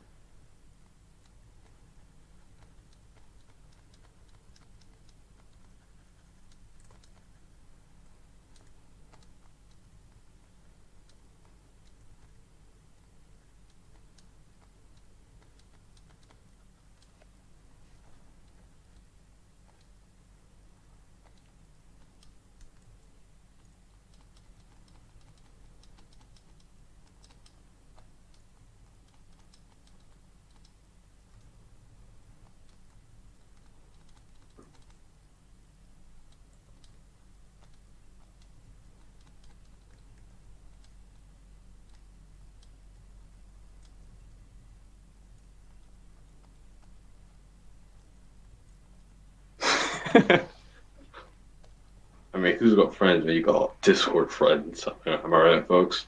[SPEAKER 1] I mean, who's got friends when you got Discord friends? Am I right, folks?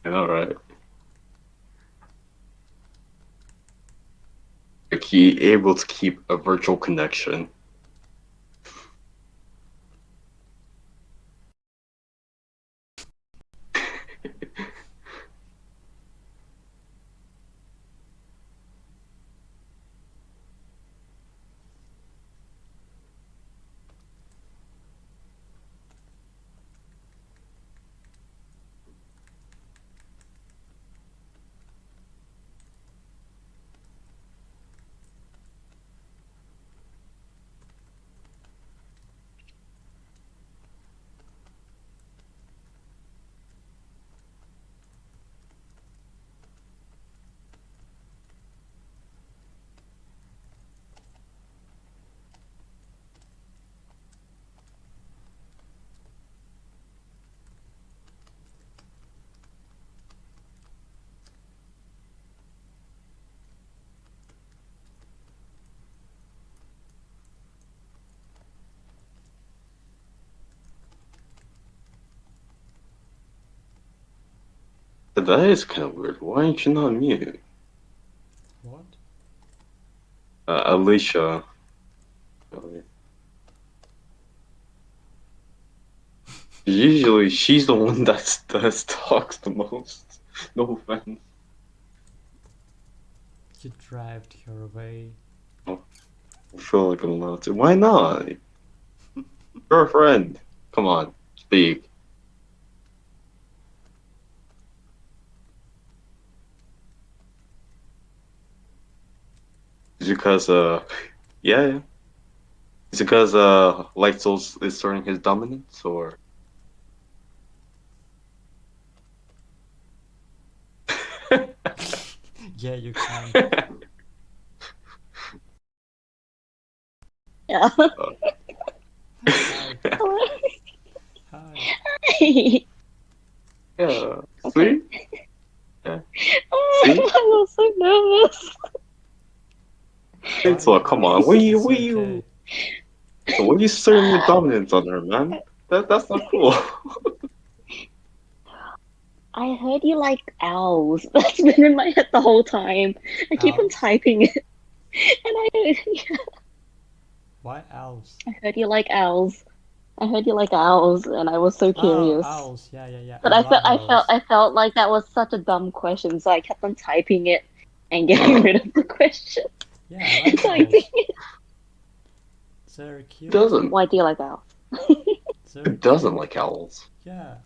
[SPEAKER 1] I know, right? Like you able to keep a virtual connection. But that is kind of weird. Why aren't you not mute?
[SPEAKER 2] What?
[SPEAKER 1] Alicia. Usually she's the one that talks the most. No offense.
[SPEAKER 2] You drive her away.
[SPEAKER 1] I feel like I'm allowed to. Why not? You're a friend. Come on, speak. Is it because yeah, yeah. Is it because Light Souls is starting his dominance or
[SPEAKER 2] Yeah, you can.
[SPEAKER 3] Yeah.
[SPEAKER 2] Hi. Hi.
[SPEAKER 1] yeah,
[SPEAKER 3] Okay.
[SPEAKER 1] see? Yeah. See?
[SPEAKER 3] I was so nervous.
[SPEAKER 2] Why
[SPEAKER 1] It's like, come on,
[SPEAKER 2] nervous? It's okay.
[SPEAKER 1] what are you asserting your dominance on her, man? That's not cool.
[SPEAKER 3] I heard you like owls. That's been in my head the whole time. I keep on
[SPEAKER 2] Owls?
[SPEAKER 3] typing it, and I
[SPEAKER 2] Why owls?
[SPEAKER 3] I heard you like owls. I heard you like owls, and I was so
[SPEAKER 2] Oh,
[SPEAKER 3] curious.
[SPEAKER 2] owls. Yeah, yeah, yeah.
[SPEAKER 3] But
[SPEAKER 2] I love owls.
[SPEAKER 3] I felt like that was such a dumb question, so I kept on typing it and getting rid of the question.
[SPEAKER 2] Yeah, I
[SPEAKER 3] And
[SPEAKER 2] like
[SPEAKER 3] typing
[SPEAKER 2] owls.
[SPEAKER 3] it.
[SPEAKER 2] They're
[SPEAKER 1] Who
[SPEAKER 2] cute.
[SPEAKER 1] doesn't?
[SPEAKER 3] Why do you like owls?
[SPEAKER 2] They're
[SPEAKER 1] Who doesn't
[SPEAKER 2] cute.
[SPEAKER 1] like owls?
[SPEAKER 2] Yeah.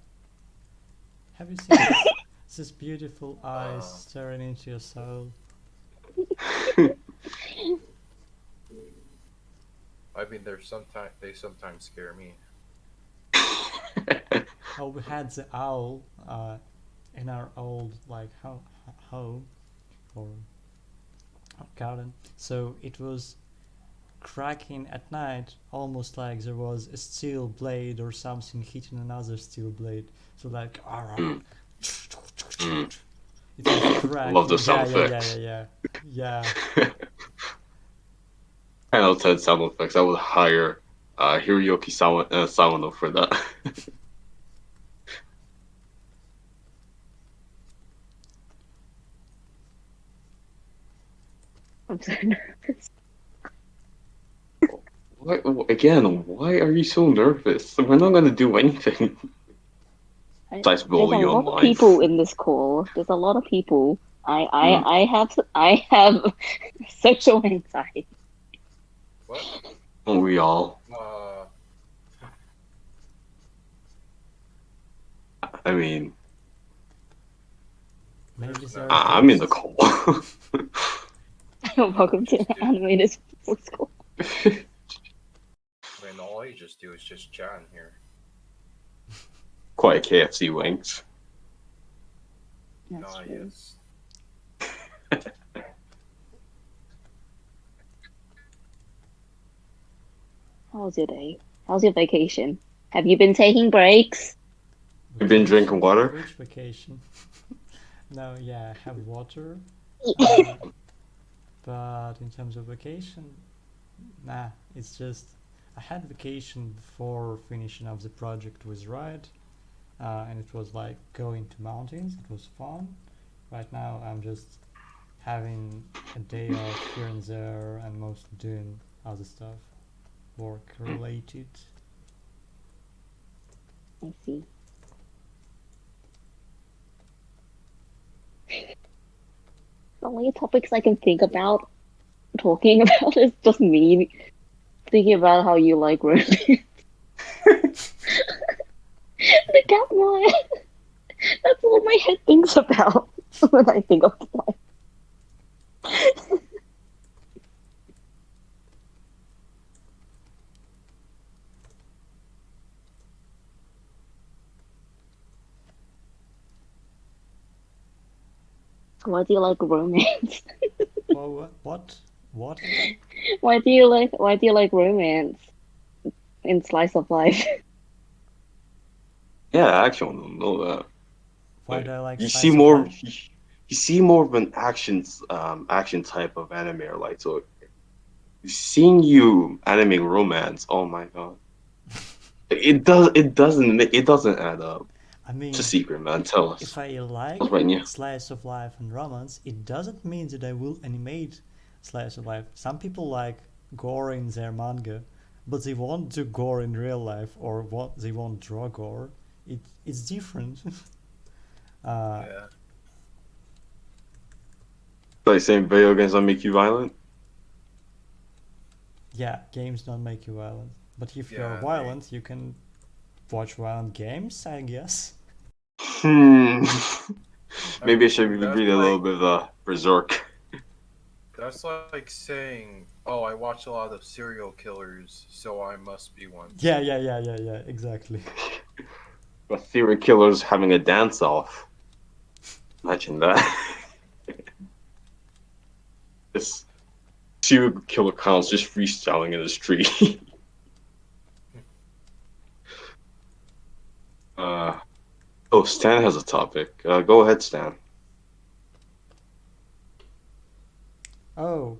[SPEAKER 2] Have you seen this beautiful eyes
[SPEAKER 4] Uh,
[SPEAKER 2] staring into your soul?
[SPEAKER 4] I mean, they sometimes scare me.
[SPEAKER 2] Oh, we had the owl in our old like home or garden. So it was cracking at night, almost like there was a steel blade or something hitting another steel blade. So like,
[SPEAKER 1] Mm, mm.
[SPEAKER 2] it was
[SPEAKER 1] I love
[SPEAKER 2] cracking.
[SPEAKER 1] those
[SPEAKER 2] Yeah,
[SPEAKER 1] sound
[SPEAKER 2] yeah, yeah,
[SPEAKER 1] effects.
[SPEAKER 2] yeah, yeah,
[SPEAKER 1] Final 10 sound effects. I would hire Hiroyuki Sawano for that.
[SPEAKER 3] I'm so nervous.
[SPEAKER 1] Why, again, why are you so nervous? We're not going to do anything besides
[SPEAKER 3] There's a
[SPEAKER 1] bully you
[SPEAKER 3] lot of
[SPEAKER 1] online.
[SPEAKER 3] people in this call. There's a lot of people.
[SPEAKER 1] Mm.
[SPEAKER 3] I have social anxiety.
[SPEAKER 4] What?
[SPEAKER 1] Don't we all? I mean,
[SPEAKER 2] maybe
[SPEAKER 4] There's
[SPEAKER 2] they're
[SPEAKER 4] no.
[SPEAKER 1] I'm in the
[SPEAKER 2] ghosts.
[SPEAKER 1] call.
[SPEAKER 3] Welcome to the animated school.
[SPEAKER 4] I mean, all I just do is just chat in here.
[SPEAKER 1] Quite KFC wings.
[SPEAKER 3] That's true.
[SPEAKER 4] Yes.
[SPEAKER 3] How was your day? How's your vacation? Have you been taking breaks?
[SPEAKER 1] You've been drinking water?
[SPEAKER 2] Which vacation? No, yeah, I have water.
[SPEAKER 3] I
[SPEAKER 2] But in terms of vacation, nah, it's just I had vacation before finishing up the project with Ride, and it was like going to mountains. It was fun. Right now, I'm just having a day off here and there, and mostly doing other stuff, work related.
[SPEAKER 3] see. The only topics I can think about talking about is just me thinking about how you like romance. The cat one. That's all my head thinks about when I think of life. Why do you like romance?
[SPEAKER 2] Well, what? What again?
[SPEAKER 3] Why do you like romance in slice of life?
[SPEAKER 1] Yeah, I actually want to know that.
[SPEAKER 2] Why
[SPEAKER 1] Like,
[SPEAKER 2] do I like
[SPEAKER 1] you see
[SPEAKER 2] slice of
[SPEAKER 1] more,
[SPEAKER 2] life?
[SPEAKER 1] you see more of an action type of anime, or like so. Seeing you animating romance, oh my god, it doesn't add up.
[SPEAKER 2] I
[SPEAKER 1] It's a
[SPEAKER 2] mean,
[SPEAKER 1] secret, man. Tell
[SPEAKER 2] if
[SPEAKER 1] us.
[SPEAKER 2] I
[SPEAKER 1] Tell us
[SPEAKER 2] like
[SPEAKER 1] right now.
[SPEAKER 2] slice of life and romance, it doesn't mean that I will animate slice of life. Some people like gore in their manga, but they won't do gore in real life, or what they won't draw gore. It's different. uh,
[SPEAKER 4] Yeah.
[SPEAKER 1] Like saying video games don't make you violent.
[SPEAKER 2] yeah, games don't make you violent, but if you're
[SPEAKER 4] Yeah.
[SPEAKER 2] violent, you can watch violent games, I guess.
[SPEAKER 1] Hmm.
[SPEAKER 4] I
[SPEAKER 1] Maybe I should
[SPEAKER 4] mean,
[SPEAKER 1] read a little bit of Berserk.
[SPEAKER 4] that's like saying, "Oh, I watch a lot of serial killers, so I must be one."
[SPEAKER 2] Yeah, yeah, yeah, yeah, yeah, exactly.
[SPEAKER 1] But serial killers having a dance off. Imagine that. This serial killer clowns just freestyling in the street. uh, oh, Stan has a topic. Go ahead, Stan.
[SPEAKER 2] Oh,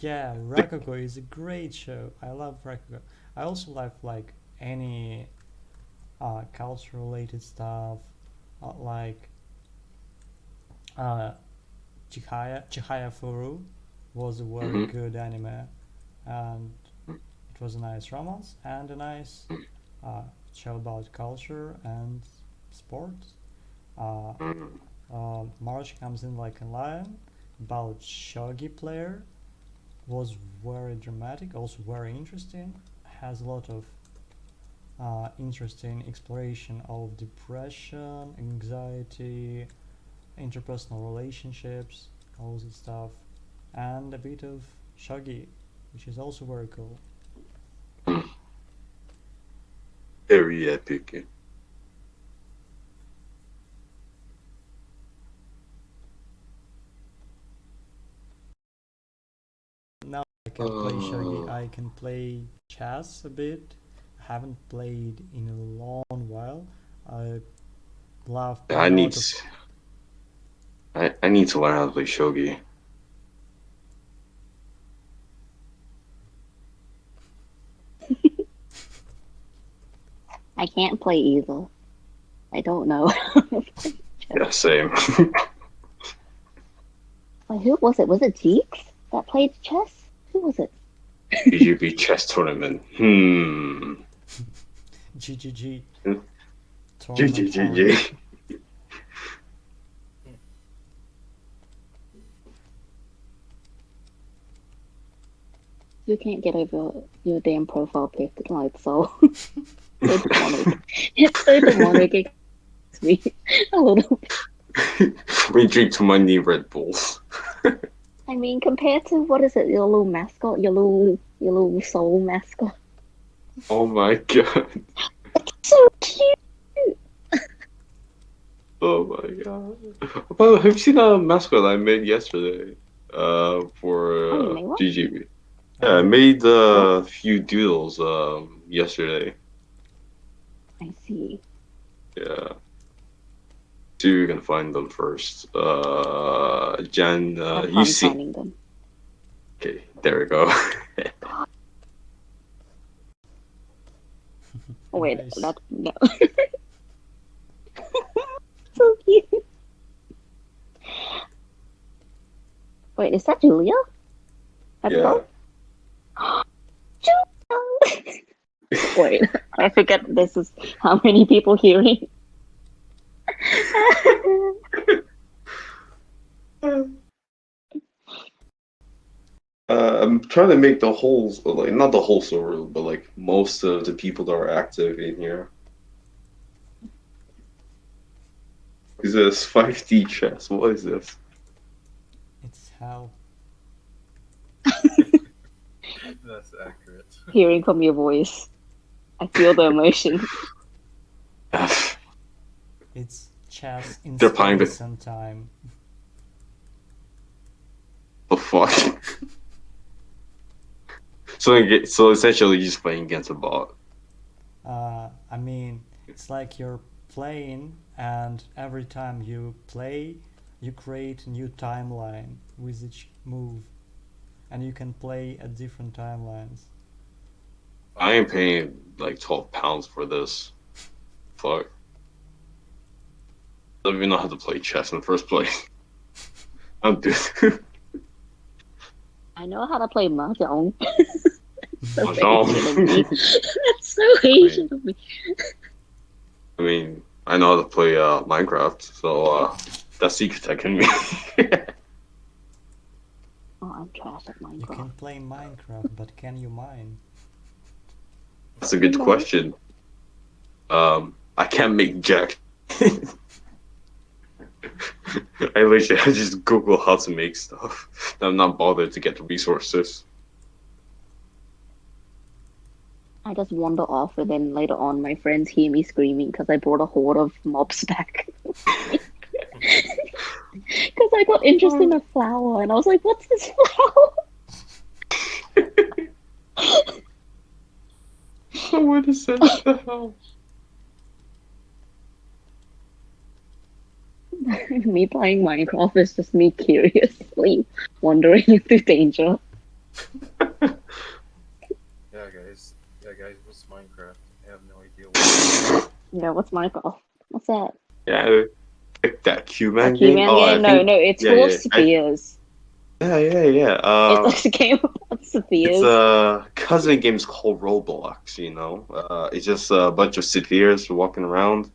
[SPEAKER 2] yeah, Rakugo is a great show. I love Rakugo. I also like any culture related stuff, like uh, Chihaya Furu was a very
[SPEAKER 1] Hmm.
[SPEAKER 2] good anime, and it was a nice romance and a nice show about culture and sports. Uh, March comes in like a lion. About shogi player was very dramatic, also very interesting. Has a lot of interesting exploration of depression, anxiety, interpersonal relationships, all this stuff, and a bit of shogi, which is also very cool.
[SPEAKER 1] Very epic.
[SPEAKER 2] Now I can play shogi. I can play chess a bit. I haven't played in a long while. I love
[SPEAKER 1] I
[SPEAKER 2] playing a
[SPEAKER 1] need
[SPEAKER 2] lot of
[SPEAKER 1] I need to learn how to play shogi.
[SPEAKER 3] I can't play either. I don't know.
[SPEAKER 1] Yeah, same.
[SPEAKER 3] Like, who was it? Was it Jeeks that played chess? Who was it?
[SPEAKER 1] BGB chess tournament.
[SPEAKER 2] GGG
[SPEAKER 1] Hmm.
[SPEAKER 2] tournament on.
[SPEAKER 1] GGGG.
[SPEAKER 3] You can't get over your damn profile pic, like, so. So demonic. It's so demonic, it gets me a little bit.
[SPEAKER 1] We drink too many Red Bulls.
[SPEAKER 3] I mean, compared to, what is it, your little mascot, your little soul mascot.
[SPEAKER 1] Oh my god.
[SPEAKER 3] So cute!
[SPEAKER 1] Oh my god. Well, have you seen a mascot I made yesterday? For
[SPEAKER 3] Oh, you made one?
[SPEAKER 1] GGB. Yeah, I made a few doodles yesterday.
[SPEAKER 3] I see.
[SPEAKER 1] Yeah. So you can find them first. Jan,
[SPEAKER 3] Have
[SPEAKER 1] you
[SPEAKER 3] fun
[SPEAKER 1] see.
[SPEAKER 3] finding them.
[SPEAKER 1] Okay, there we go.
[SPEAKER 3] Oh, wait,
[SPEAKER 2] Nice.
[SPEAKER 3] that's, no. So cute. Wait, is that Julia? That's
[SPEAKER 1] Yeah.
[SPEAKER 3] Julia! Wait, I forget this is how many people hearing.
[SPEAKER 1] I'm trying to make the whole, like, not the whole server, but like most of the people that are active in here. Is this 5D chess? What is this?
[SPEAKER 2] It's hell.
[SPEAKER 4] That's accurate.
[SPEAKER 3] Hearing from your voice, I feel the emotion.
[SPEAKER 2] It's chess in
[SPEAKER 1] They're playing the-
[SPEAKER 2] space and time.
[SPEAKER 1] The fuck? So essentially, you're just playing against a bot.
[SPEAKER 2] I mean, it's like you're playing, and every time you play, you create a new timeline with each move, and you can play at different timelines.
[SPEAKER 1] I ain't paying like 12 pounds for this. Fuck. I don't even know how to play chess in the first place. I'm dude.
[SPEAKER 3] I know how to play mahjong. So
[SPEAKER 1] Mahjong.
[SPEAKER 3] Asian of me. That's so Asian of me.
[SPEAKER 1] I mean, I know how to play Minecraft, so that's secret tech in me.
[SPEAKER 3] Oh, I'm trash at
[SPEAKER 2] You
[SPEAKER 3] Minecraft.
[SPEAKER 2] can play Minecraft, but can you mine?
[SPEAKER 1] That's a good question. I can't make jack. I just Google how to make stuff. I'm not bothered to get the resources.
[SPEAKER 3] I just wander off, and then later on, my friends hear me screaming because I brought a horde of mobs back. Because I got interested in a flower, and I was like, "What's this flower?"
[SPEAKER 1] Someone to send the hell.
[SPEAKER 3] Me playing Minecraft is just me curiously wandering into danger.
[SPEAKER 4] Yeah, guys, what's Minecraft? I have no idea what.
[SPEAKER 3] Yeah, what's Minecraft? What's that?
[SPEAKER 1] Yeah, like that Q-Man
[SPEAKER 3] A
[SPEAKER 1] game.
[SPEAKER 3] Keyman
[SPEAKER 1] Oh, I
[SPEAKER 3] game? No,
[SPEAKER 1] think-
[SPEAKER 3] no, it's
[SPEAKER 1] yeah,
[SPEAKER 3] full of
[SPEAKER 1] yeah,
[SPEAKER 3] spheres.
[SPEAKER 1] Yeah.
[SPEAKER 3] It's a game about
[SPEAKER 1] It's
[SPEAKER 3] spheres.
[SPEAKER 1] a cousin games called Roblox. It's just a bunch of spheres walking around,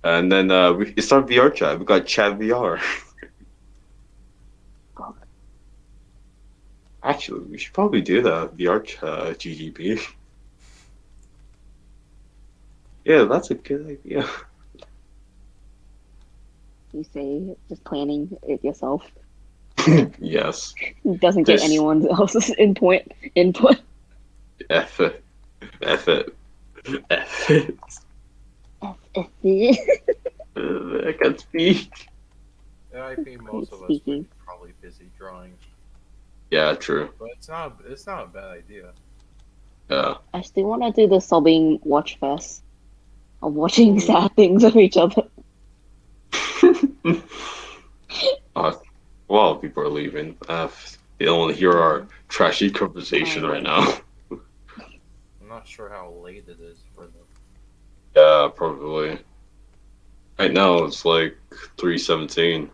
[SPEAKER 1] and then it's our VR chat. We got chat VR.
[SPEAKER 3] God,
[SPEAKER 1] Actually, we should probably do that VR chat GGP. Yeah, that's a good idea.
[SPEAKER 3] you say just planning it yourself.
[SPEAKER 1] Yes,
[SPEAKER 3] It doesn't get
[SPEAKER 1] just
[SPEAKER 3] anyone else's input.
[SPEAKER 1] F it, F it, F it. I can't speak.
[SPEAKER 4] Yeah, I think most of us would
[SPEAKER 3] Speaking.
[SPEAKER 4] be probably busy drawing,
[SPEAKER 1] Yeah, true.
[SPEAKER 4] but it's not a bad idea.
[SPEAKER 1] Yeah.
[SPEAKER 3] I still want to do the sobbing watch fest of watching
[SPEAKER 1] Ooh.
[SPEAKER 3] sad things of each other.
[SPEAKER 1] uh, well, people are leaving. They don't want to hear our trashy conversation
[SPEAKER 3] Oh,
[SPEAKER 1] right now.
[SPEAKER 4] I'm not sure how late it is for them.
[SPEAKER 1] Yeah, probably. Right now it's like 3:17.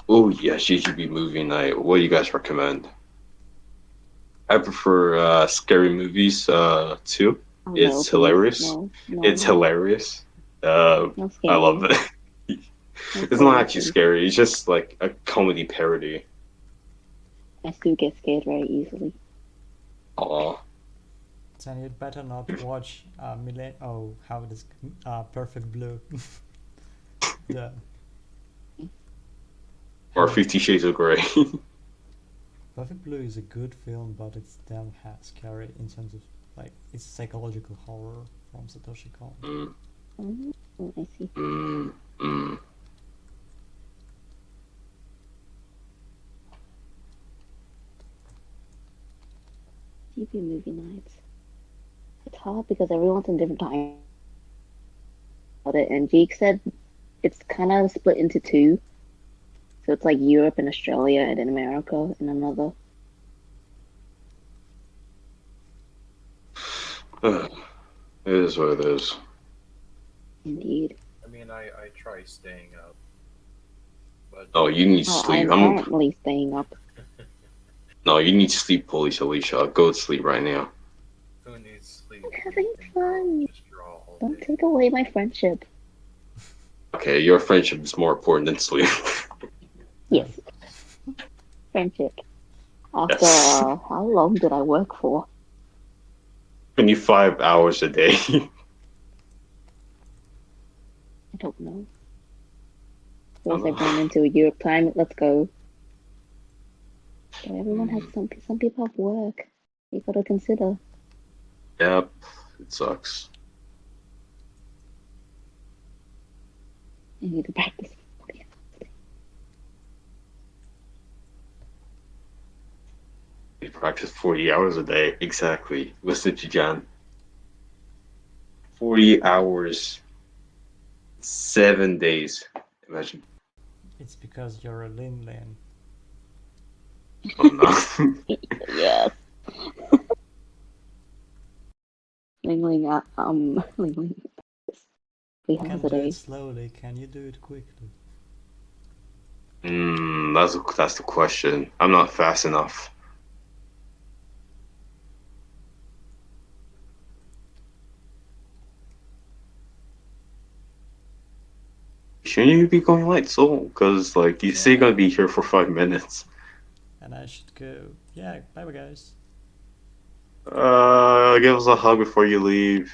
[SPEAKER 1] Oh yeah, GGB movie night. What do you guys recommend? I prefer scary movies too.
[SPEAKER 3] Oh no,
[SPEAKER 1] It's
[SPEAKER 3] please.
[SPEAKER 1] hilarious.
[SPEAKER 3] No, no,
[SPEAKER 1] It's
[SPEAKER 3] no.
[SPEAKER 1] hilarious.
[SPEAKER 3] No
[SPEAKER 1] I love
[SPEAKER 3] scary.
[SPEAKER 1] it.
[SPEAKER 3] No
[SPEAKER 1] It's not
[SPEAKER 3] scary,
[SPEAKER 1] actually
[SPEAKER 3] please.
[SPEAKER 1] scary. It's just like a comedy parody.
[SPEAKER 3] I still get scared very easily.
[SPEAKER 1] Aw.
[SPEAKER 2] Then you'd better not watch how it is Perfect Blue. The
[SPEAKER 1] Or 50 Shades of Grey.
[SPEAKER 2] Perfect Blue is a good film, but it's damn scary in terms of like it's psychological horror from Satoshi Kon.
[SPEAKER 1] mm,
[SPEAKER 3] Oh, I see.
[SPEAKER 1] mm.
[SPEAKER 3] TV movie nights. It's hard because everyone's in different time about it, and Jake said it's kind of split into two. So it's like Europe and Australia, and then America in another.
[SPEAKER 1] It is what it is.
[SPEAKER 3] Indeed.
[SPEAKER 4] I mean, I try staying up, but
[SPEAKER 1] Oh, you need
[SPEAKER 3] Oh,
[SPEAKER 1] sleep.
[SPEAKER 3] I'm currently staying up.
[SPEAKER 1] No, you need sleep, police Alicia. Go to sleep right now.
[SPEAKER 4] who needs sleep?
[SPEAKER 3] I'm having
[SPEAKER 4] You can
[SPEAKER 3] fun.
[SPEAKER 4] just draw all
[SPEAKER 3] Don't
[SPEAKER 4] day.
[SPEAKER 3] take away my friendship.
[SPEAKER 1] Okay, your friendship is more important than sleep.
[SPEAKER 3] Yes, friendship. After
[SPEAKER 1] Yes.
[SPEAKER 3] how long did I work for?
[SPEAKER 1] 25 hours a day.
[SPEAKER 3] I don't know. Force everyone into Europe time. Let's go. But everyone has some people have work. You gotta consider.
[SPEAKER 1] Yep, it sucks.
[SPEAKER 3] You need to practice.
[SPEAKER 1] You practice 40 hours a day. Exactly. Listen to John. 40 hours, 7 days. Imagine.
[SPEAKER 2] It's because you're a Lin Lin.
[SPEAKER 1] Oh no.
[SPEAKER 3] Yes. Ling Ling, Ling Ling. 3
[SPEAKER 2] You
[SPEAKER 3] hours
[SPEAKER 2] can
[SPEAKER 3] a
[SPEAKER 2] do it
[SPEAKER 3] day.
[SPEAKER 2] slowly. Can you do it quickly?
[SPEAKER 1] That's the question. I'm not fast enough. Shouldn't you be going light soul? Because like you say you're gonna be here for 5 minutes.
[SPEAKER 2] And I should go. Yeah, bye bye guys.
[SPEAKER 1] Give us a hug before you leave.